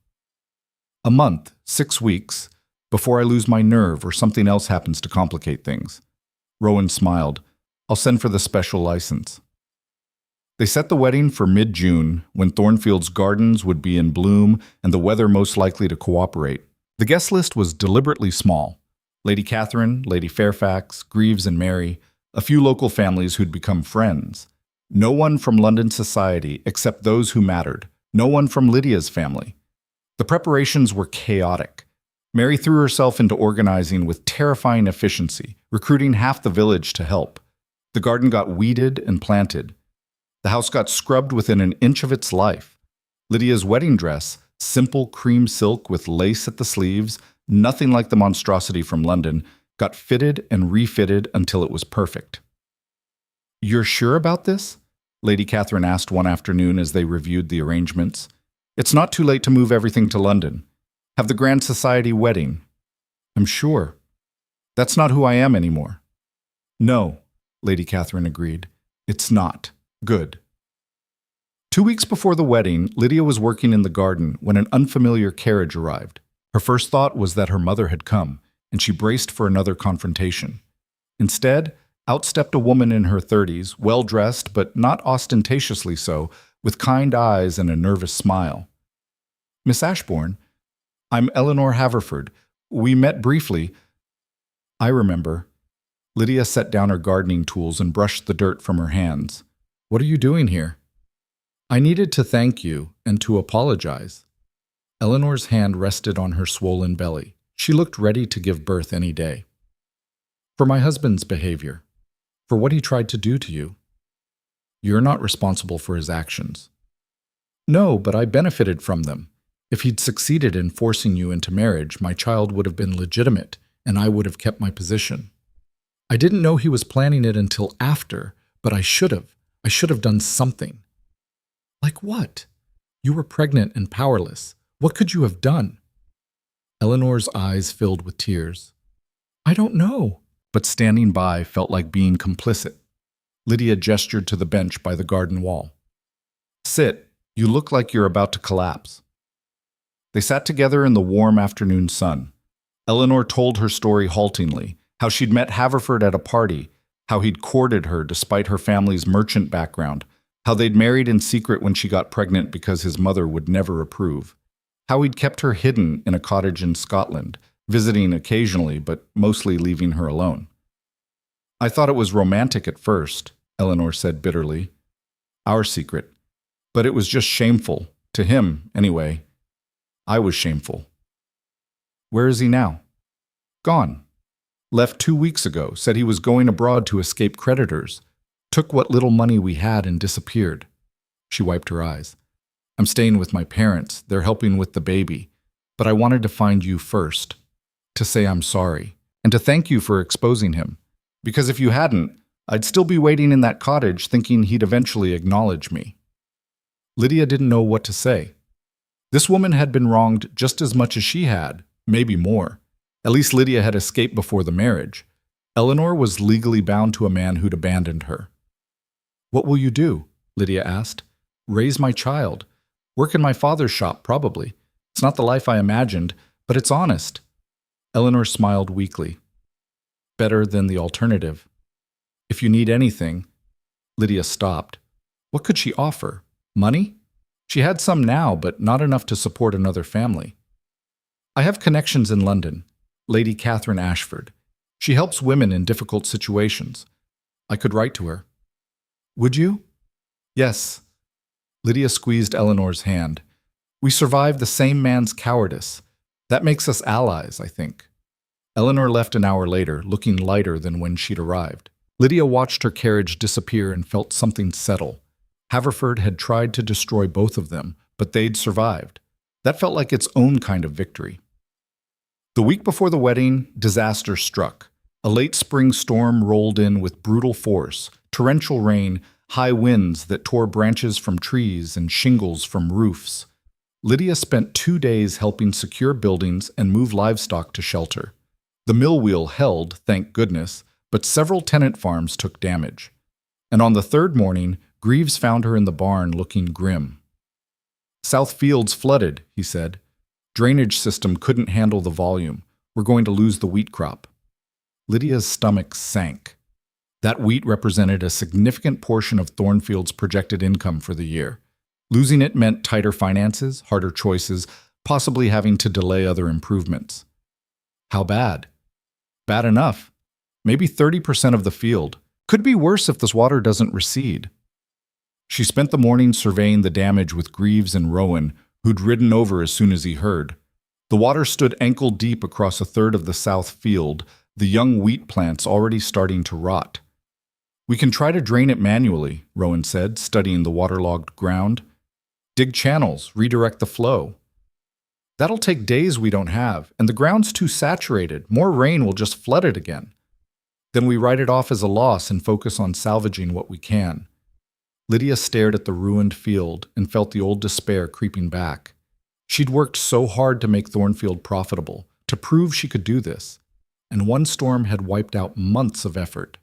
A month, 6 weeks, before I lose my nerve or something else happens to complicate things. Rowan smiled. I'll send for the special license. They set the wedding for mid-June, when Thornfield's gardens would be in bloom and the weather most likely to cooperate. The guest list was deliberately small. Lady Catherine, Lady Fairfax, Greaves and Mary, a few local families who'd become friends. No one from London society except those who mattered. No one from Lydia's family. The preparations were chaotic. Mary threw herself into organizing with terrifying efficiency, recruiting half the village to help. The garden got weeded and planted. The house got scrubbed within an inch of its life. Lydia's wedding dress, simple cream silk with lace at the sleeves, nothing like the monstrosity from London, got fitted and refitted until it was perfect. You're sure about this? Lady Catherine asked one afternoon as they reviewed the arrangements. It's not too late to move everything to London. Have the Grand Society wedding. I'm sure. That's not who I am anymore. No, Lady Catherine agreed. It's not. Good. 2 weeks before the wedding, Lydia was working in the garden when an unfamiliar carriage arrived. Her first thought was that her mother had come. and she braced for another confrontation. Instead, out stepped a woman in her 30s, well-dressed but not ostentatiously so, with kind eyes and a nervous smile. "Miss Ashbourne, I'm Eleanor Haverford. We met briefly." "I remember." Lydia set down her gardening tools and brushed the dirt from her hands. "What are you doing here?" "I needed to thank you and to apologize." Eleanor's hand rested on her swollen belly. She looked ready to give birth any day. "For my husband's behavior. For what he tried to do to you." "You're not responsible for his actions." "No, but I benefited from them. If he'd succeeded in forcing you into marriage, my child would have been legitimate, and I would have kept my position. I didn't know he was planning it until after, but I should have. I should have done something." "Like what? You were pregnant and powerless. What could you have done?" Eleanor's eyes filled with tears. "I don't know." But standing by felt like being complicit. Lydia gestured to the bench by the garden wall. "Sit. You look like you're about to collapse." They sat together in the warm afternoon sun. Eleanor told her story haltingly, how she'd met Haverford at a party, how he'd courted her despite her family's merchant background, how they'd married in secret when she got pregnant because his mother would never approve, how he'd kept her hidden in a cottage in Scotland, visiting occasionally but mostly leaving her alone. "I thought it was romantic at first," Eleanor said bitterly. "Our secret. But it was just shameful, to him anyway. I was shameful." "Where is he now?" "Gone. Left 2 weeks ago, said he was going abroad to escape creditors. Took what little money we had and disappeared." She wiped her eyes. "I'm staying with my parents. They're helping with the baby. But I wanted to find you first. To say I'm sorry. And to thank you for exposing him. Because if you hadn't, I'd still be waiting in that cottage thinking he'd eventually acknowledge me." Lydia didn't know what to say. This woman had been wronged just as much as she had, maybe more. At least Lydia had escaped before the marriage. Eleanor was legally bound to a man who'd abandoned her. "What will you do?" Lydia asked. "Raise my child. Work in my father's shop, probably. It's not the life I imagined, but it's honest." Eleanor smiled weakly. "Better than the alternative. If you need anything—" Lydia stopped. What could she offer? Money? She had some now, but not enough to support another family. "I have connections in London. Lady Catherine Ashford. She helps women in difficult situations. I could write to her." "Would you?" "Yes." Lydia squeezed Eleanor's hand. "We survived the same man's cowardice. That makes us allies, I think." Eleanor left an hour later, looking lighter than when she'd arrived. Lydia watched her carriage disappear and felt something settle. Haverford had tried to destroy both of them, but they'd survived. That felt like its own kind of victory. The week before the wedding, disaster struck. A late spring storm rolled in with brutal force, torrential rain, high winds that tore branches from trees and shingles from roofs. Lydia spent 2 days helping secure buildings and move livestock to shelter. The mill wheel held, thank goodness, but several tenant farms took damage. And on the third morning, Greaves found her in the barn looking grim. "South Fields flooded," he said. "Drainage system couldn't handle the volume. We're going to lose the wheat crop." Lydia's stomach sank. That wheat represented a significant portion of Thornfield's projected income for the year. Losing it meant tighter finances, harder choices, possibly having to delay other improvements. How bad? Bad enough. Maybe 30% of the field. Could be worse if this water doesn't recede. She spent the morning surveying the damage with Greaves and Rowan, who'd ridden over as soon as he heard. The water stood ankle-deep across a third of the south field, the young wheat plants already starting to rot. "We can try to drain it manually," Rowan said, studying the waterlogged ground. "Dig channels, redirect the flow." "That'll take days we don't have, and the ground's too saturated. More rain will just flood it again." "Then we write it off as a loss and focus on salvaging what we can." Lydia stared at the ruined field and felt the old despair creeping back. She'd worked so hard to make Thornfield profitable, to prove she could do this, and one storm had wiped out months of effort.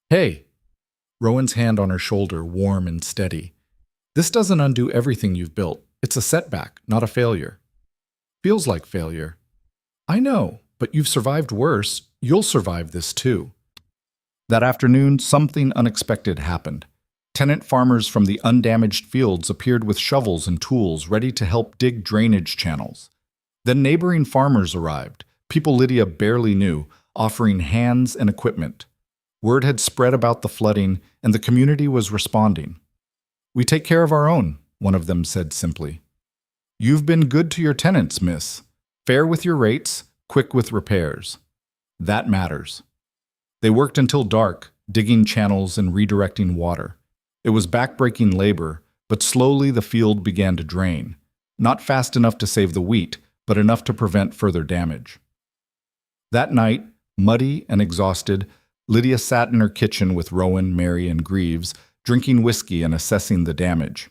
"Hey!" Rowan's hand on her shoulder, warm and steady. "This doesn't undo everything you've built. It's a setback, not a failure." "Feels like failure." "I know. but you've survived worse. You'll survive this too." That afternoon, something unexpected happened. Tenant farmers from the undamaged fields appeared with shovels and tools ready to help dig drainage channels. Then neighboring farmers arrived, people Lydia barely knew, offering hands and equipment. Word had spread about the flooding, and the community was responding. "We take care of our own," one of them said simply. "You've been good to your tenants, miss. Fair with your rates, quick with repairs. That matters." They worked until dark, digging channels and redirecting water. It was backbreaking labor, but slowly the field began to drain. Not fast enough to save the wheat, but enough to prevent further damage. That night, muddy and exhausted, Lydia sat in her kitchen with Rowan, Mary, and Greaves, drinking whiskey and assessing the damage.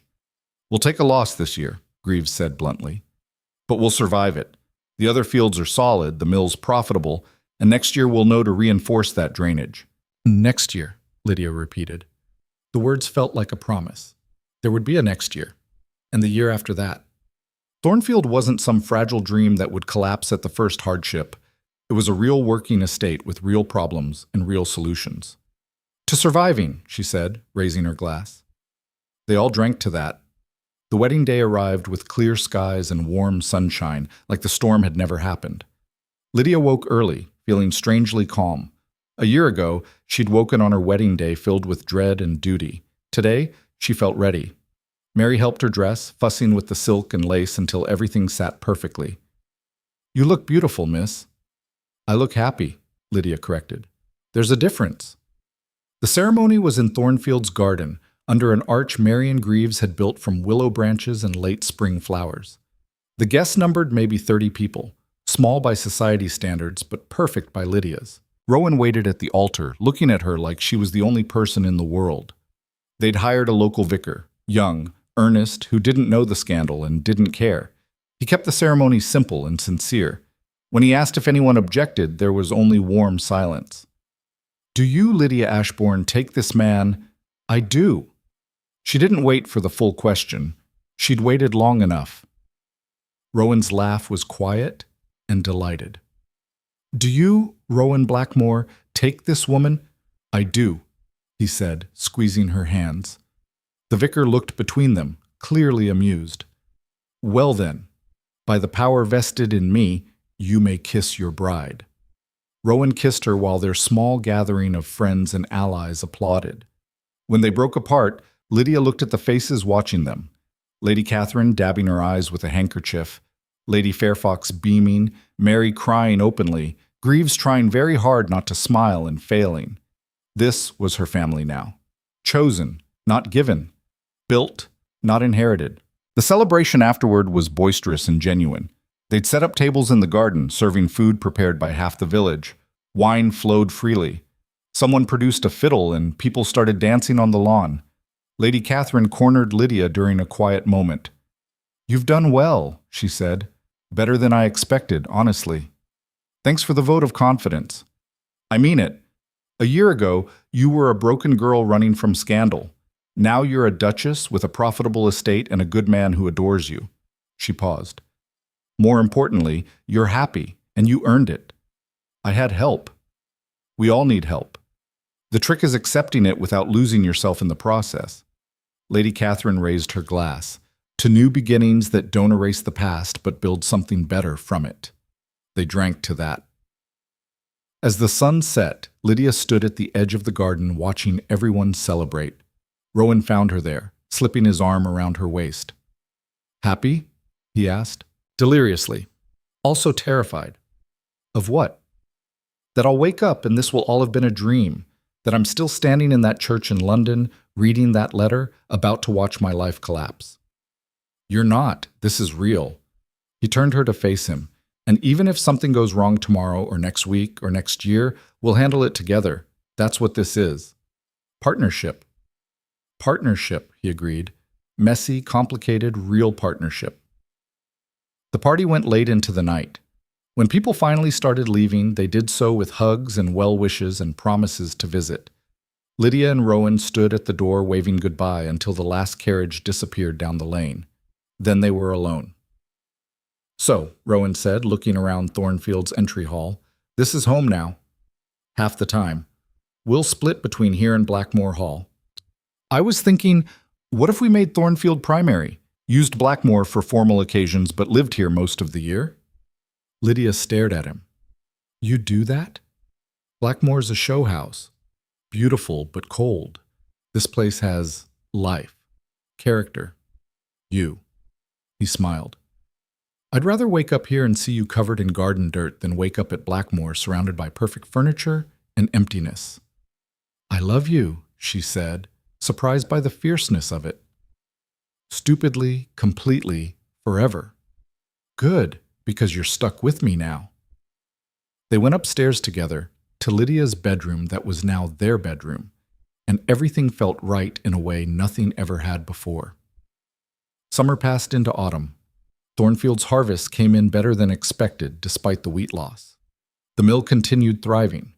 "We'll take a loss this year," Greaves said bluntly. "But we'll survive it. The other fields are solid, the mill's profitable, and next year we'll know to reinforce that drainage." "Next year," Lydia repeated. The words felt like a promise. There would be a next year, and the year after that. Thornfield wasn't some fragile dream that would collapse at the first hardship. It was a real working estate with real problems and real solutions. "To surviving," she said, raising her glass. They all drank to that. The wedding day arrived with clear skies and warm sunshine, like the storm had never happened. Lydia woke early, feeling strangely calm. A year ago, she'd woken on her wedding day filled with dread and duty. Today, she felt ready. Mary helped her dress, fussing with the silk and lace until everything sat perfectly. "You look beautiful, miss." "I look happy," Lydia corrected. "There's a difference." The ceremony was in Thornfield's garden, under an arch Mary and Greaves had built from willow branches and late spring flowers. The guests numbered maybe 30 people, small by society standards, but perfect by Lydia's. Rowan waited at the altar, looking at her like she was the only person in the world. They'd hired a local vicar, young, earnest, who didn't know the scandal and didn't care. He kept the ceremony simple and sincere. When he asked if anyone objected, there was only warm silence. "Do you, Lydia Ashbourne, take this man?" "I do." She didn't wait for the full question. She'd waited long enough. Rowan's laugh was quiet and delighted. "Do you, Rowan Blackmore, take this woman?" "I do," he said, squeezing her hands. The vicar looked between them, clearly amused. "Well then, by the power vested in me, you may kiss your bride." Rowan kissed her while their small gathering of friends and allies applauded. When they broke apart, Lydia looked at the faces watching them. Lady Catherine dabbing her eyes with a handkerchief, Lady Fairfax beaming, Mary crying openly, Greaves trying very hard not to smile and failing. This was her family now. Chosen, not given. Built, not inherited. The celebration afterward was boisterous and genuine. They'd set up tables in the garden, serving food prepared by half the village. Wine flowed freely. Someone produced a fiddle and people started dancing on the lawn. Lady Catherine cornered Lydia during a quiet moment. "You've done well," she said. "Better than I expected, honestly. Thanks for the vote of confidence. I mean it. A year ago, you were a broken girl running from scandal. Now you're a duchess with a profitable estate and a good man who adores you." She paused. "More importantly, you're happy, and you earned it. I had help. We all need help. The trick is accepting it without losing yourself in the process." Lady Catherine raised her glass. "To new beginnings that don't erase the past but build something better from it." They drank to that. As the sun set, Lydia stood at the edge of the garden watching everyone celebrate. Rowan found her there, slipping his arm around her waist. "Happy?" he asked, deliriously. Also terrified. "Of what?" "That I'll wake up and this will all have been a dream. That I'm still standing in that church in London, reading that letter, about to watch my life collapse." "You're not. This is real." He turned her to face him. "And even if something goes wrong tomorrow or next week or next year, we'll handle it together. That's what this is. Partnership." "Partnership," he agreed. "Messy, complicated, real partnership." The party went late into the night. When people finally started leaving, they did so with hugs and well wishes and promises to visit. Lydia and Rowan stood at the door waving goodbye until the last carriage disappeared down the lane. Then they were alone. So, Rowan said, looking around Thornfield's entry hall, this is home now. Half the time. We'll split between here and Blackmore Hall. I was thinking, what if we made Thornfield primary, used Blackmore for formal occasions but lived here most of the year? Lydia stared at him. You do that? Blackmore's a show house. Beautiful but cold. This place has life, character, you. He smiled. I'd rather wake up here and see you covered in garden dirt than wake up at Blackmore surrounded by perfect furniture and emptiness. I love you, she said, surprised by the fierceness of it. Stupidly, completely, forever. Good, because you're stuck with me now. They went upstairs together to Lydia's bedroom that was now their bedroom, and everything felt right in a way nothing ever had before. Summer passed into autumn. Thornfield's harvest came in better than expected despite the wheat loss. The mill continued thriving.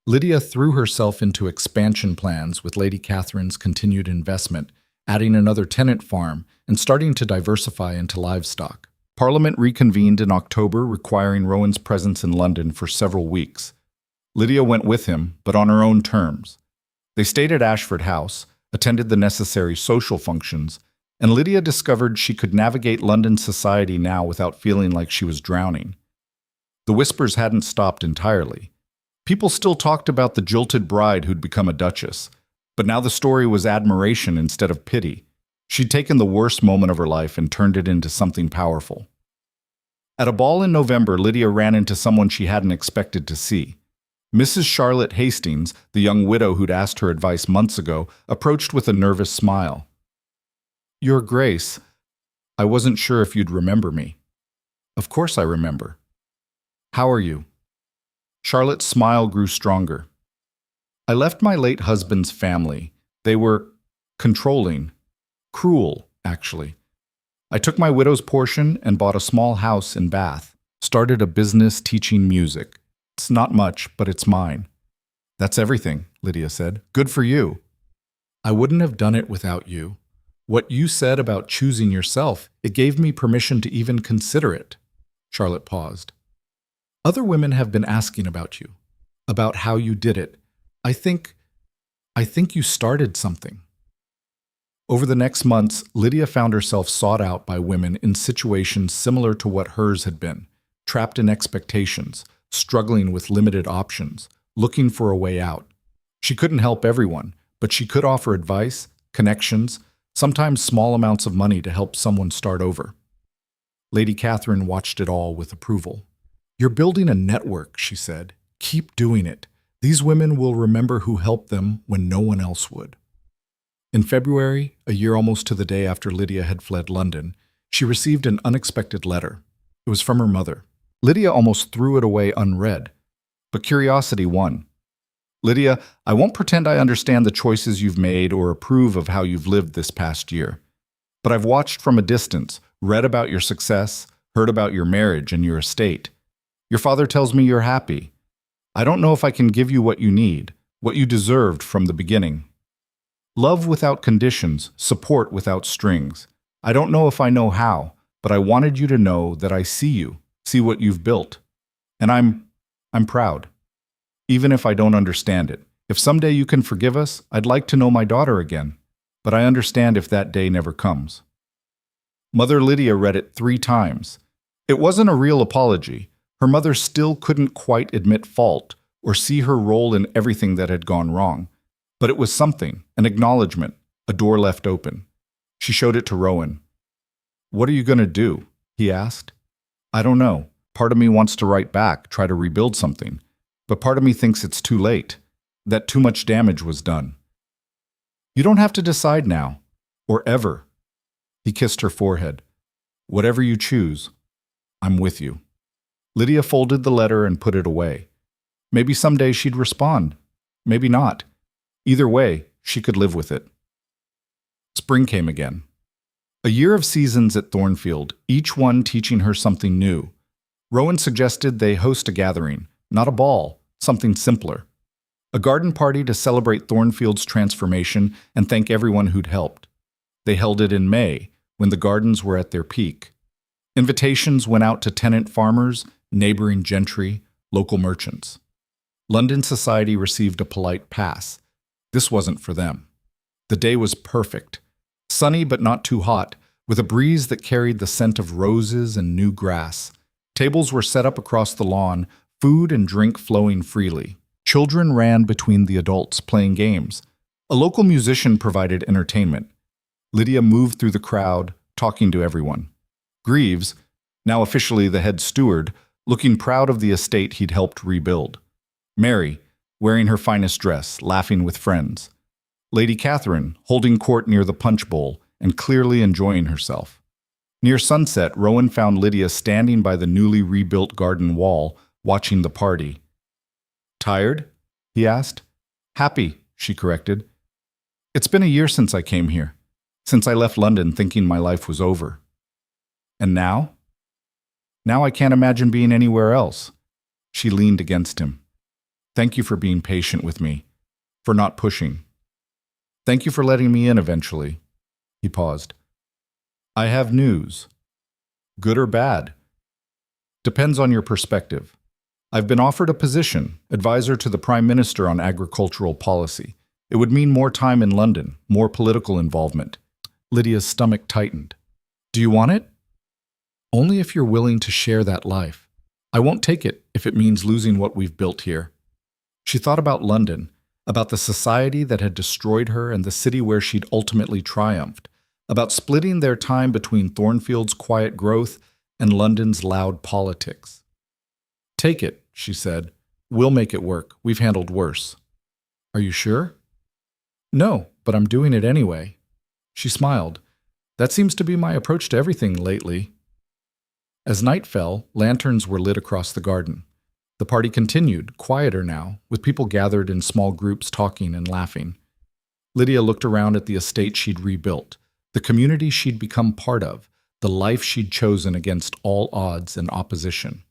Lydia threw herself into expansion plans with Lady Catherine's continued investment, adding another tenant farm and starting to diversify into livestock. Parliament reconvened in October, requiring Rowan's presence in London for several weeks. Lydia went with him, but on her own terms. They stayed at Ashford House, attended the necessary social functions, and Lydia discovered she could navigate London society now without feeling like she was drowning. The whispers hadn't stopped entirely. People still talked about the jilted bride who'd become a duchess, but now the story was admiration instead of pity. She'd taken the worst moment of her life and turned it into something powerful. At a ball in November, Lydia ran into someone she hadn't expected to see. Mrs. Charlotte Hastings, the young widow who'd asked her advice months ago, approached with a nervous smile. Your Grace, I wasn't sure if you'd remember me. Of course I remember. How are you? Charlotte's smile grew stronger. I left my late husband's family. They were controlling, cruel, actually. I took my widow's portion and bought a small house in Bath, started a business teaching music. It's not much, but it's mine. That's everything, Lydia said. Good for you. I wouldn't have done it without you. What you said about choosing yourself, it gave me permission to even consider it. Charlotte paused. Other women have been asking about you, about how you did it. I think you started something. Over the next months, Lydia found herself sought out by women in situations similar to what hers had been, trapped in expectations, struggling with limited options, looking for a way out. She couldn't help everyone, but she could offer advice, connections, sometimes small amounts of money to help someone start over. Lady Catherine watched it all with approval. You're building a network, she said. Keep doing it. These women will remember who helped them when no one else would. In February, a year almost to the day after Lydia had fled London, she received an unexpected letter. It was from her mother. Lydia almost threw it away unread, but curiosity won. Lydia, I won't pretend I understand the choices you've made or approve of how you've lived this past year. But I've watched from a distance, read about your success, heard about your marriage and your estate. Your father tells me you're happy. I don't know if I can give you what you need, what you deserved from the beginning. Love without conditions, support without strings. I don't know if I know how, but I wanted you to know that I see you, see what you've built. And I'm proud. Even if I don't understand it. If someday you can forgive us, I'd like to know my daughter again. But I understand if that day never comes. Mother Lydia read it 3 times. It wasn't a real apology. Her mother still couldn't quite admit fault or see her role in everything that had gone wrong. But it was something, an acknowledgement, a door left open. She showed it to Rowan. What are you going to do? He asked. I don't know. Part of me wants to write back, try to rebuild something. But part of me thinks it's too late, that too much damage was done. You don't have to decide now, or ever. He kissed her forehead. Whatever you choose, I'm with you. Lydia folded the letter and put it away. Maybe someday she'd respond. Maybe not. Either way, she could live with it. Spring came again. A year of seasons at Thornfield, each one teaching her something new. Rowan suggested they host a gathering, not a ball, something simpler. A garden party to celebrate Thornfield's transformation and thank everyone who'd helped. They held it in May, when the gardens were at their peak. Invitations went out to tenant farmers, neighboring gentry, local merchants. London society received a polite pass. This wasn't for them. The day was perfect. Sunny but not too hot, with a breeze that carried the scent of roses and new grass. Tables were set up across the lawn, food and drink flowing freely. Children ran between the adults, playing games. A local musician provided entertainment. Lydia moved through the crowd, talking to everyone. Greaves, now officially the head steward, looking proud of the estate he'd helped rebuild. Mary, wearing her finest dress, laughing with friends. Lady Catherine, holding court near the punch bowl and clearly enjoying herself. Near sunset, Rowan found Lydia standing by the newly rebuilt garden wall, watching the party. "Tired?" he asked. "Happy," she corrected. "It's been a year since I came here, since I left London thinking my life was over. And now? Now I can't imagine being anywhere else." She leaned against him. "Thank you for being patient with me, for not pushing. Thank you for letting me in eventually." He paused. "I have news. Good or bad? Depends on your perspective. I've been offered a position, advisor to the Prime Minister on agricultural policy. It would mean more time in London, more political involvement." Lydia's stomach tightened. "Do you want it?" "Only if you're willing to share that life. I won't take it if it means losing what we've built here." She thought about London, about the society that had destroyed her and the city where she'd ultimately triumphed, about splitting their time between Thornfield's quiet growth and London's loud politics. "Take it," she said. "We'll make it work. We've handled worse." "Are you sure?" "No, but I'm doing it anyway." She smiled. "That seems to be my approach to everything lately." As night fell, lanterns were lit across the garden. The party continued, quieter now, with people gathered in small groups talking and laughing. Lydia looked around at the estate she'd rebuilt, the community she'd become part of, the life she'd chosen against all odds and opposition.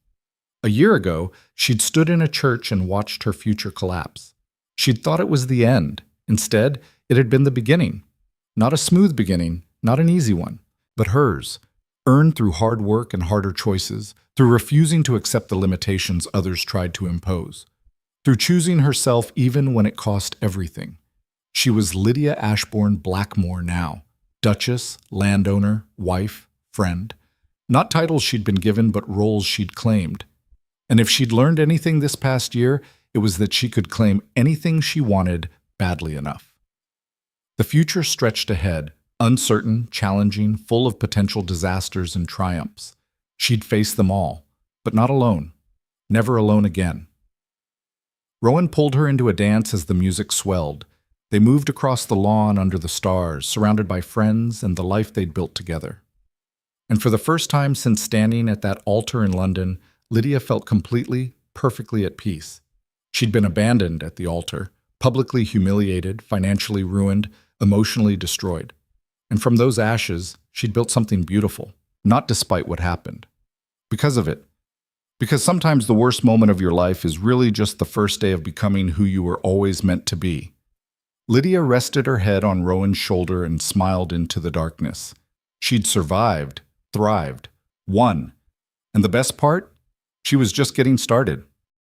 A year ago, she'd stood in a church and watched her future collapse. She'd thought it was the end. Instead, it had been the beginning. Not a smooth beginning, not an easy one, but hers, earned through hard work and harder choices, through refusing to accept the limitations others tried to impose, through choosing herself even when it cost everything. She was Lydia Ashbourne Blackmore now, Duchess, landowner, wife, friend. Not titles she'd been given, but roles she'd claimed. And if she'd learned anything this past year, it was that she could claim anything she wanted badly enough. The future stretched ahead, uncertain, challenging, full of potential disasters and triumphs. She'd face them all, but not alone. Never alone again. Rowan pulled her into a dance as the music swelled. They moved across the lawn under the stars, surrounded by friends and the life they'd built together. And for the first time since standing at that altar in London, Lydia felt completely, perfectly at peace. She'd been abandoned at the altar, publicly humiliated, financially ruined, emotionally destroyed. And from those ashes, she'd built something beautiful, not despite what happened. Because of it. Because sometimes the worst moment of your life is really just the first day of becoming who you were always meant to be. Lydia rested her head on Rowan's shoulder and smiled into the darkness. She'd survived, thrived, won. And the best part? She was just getting started.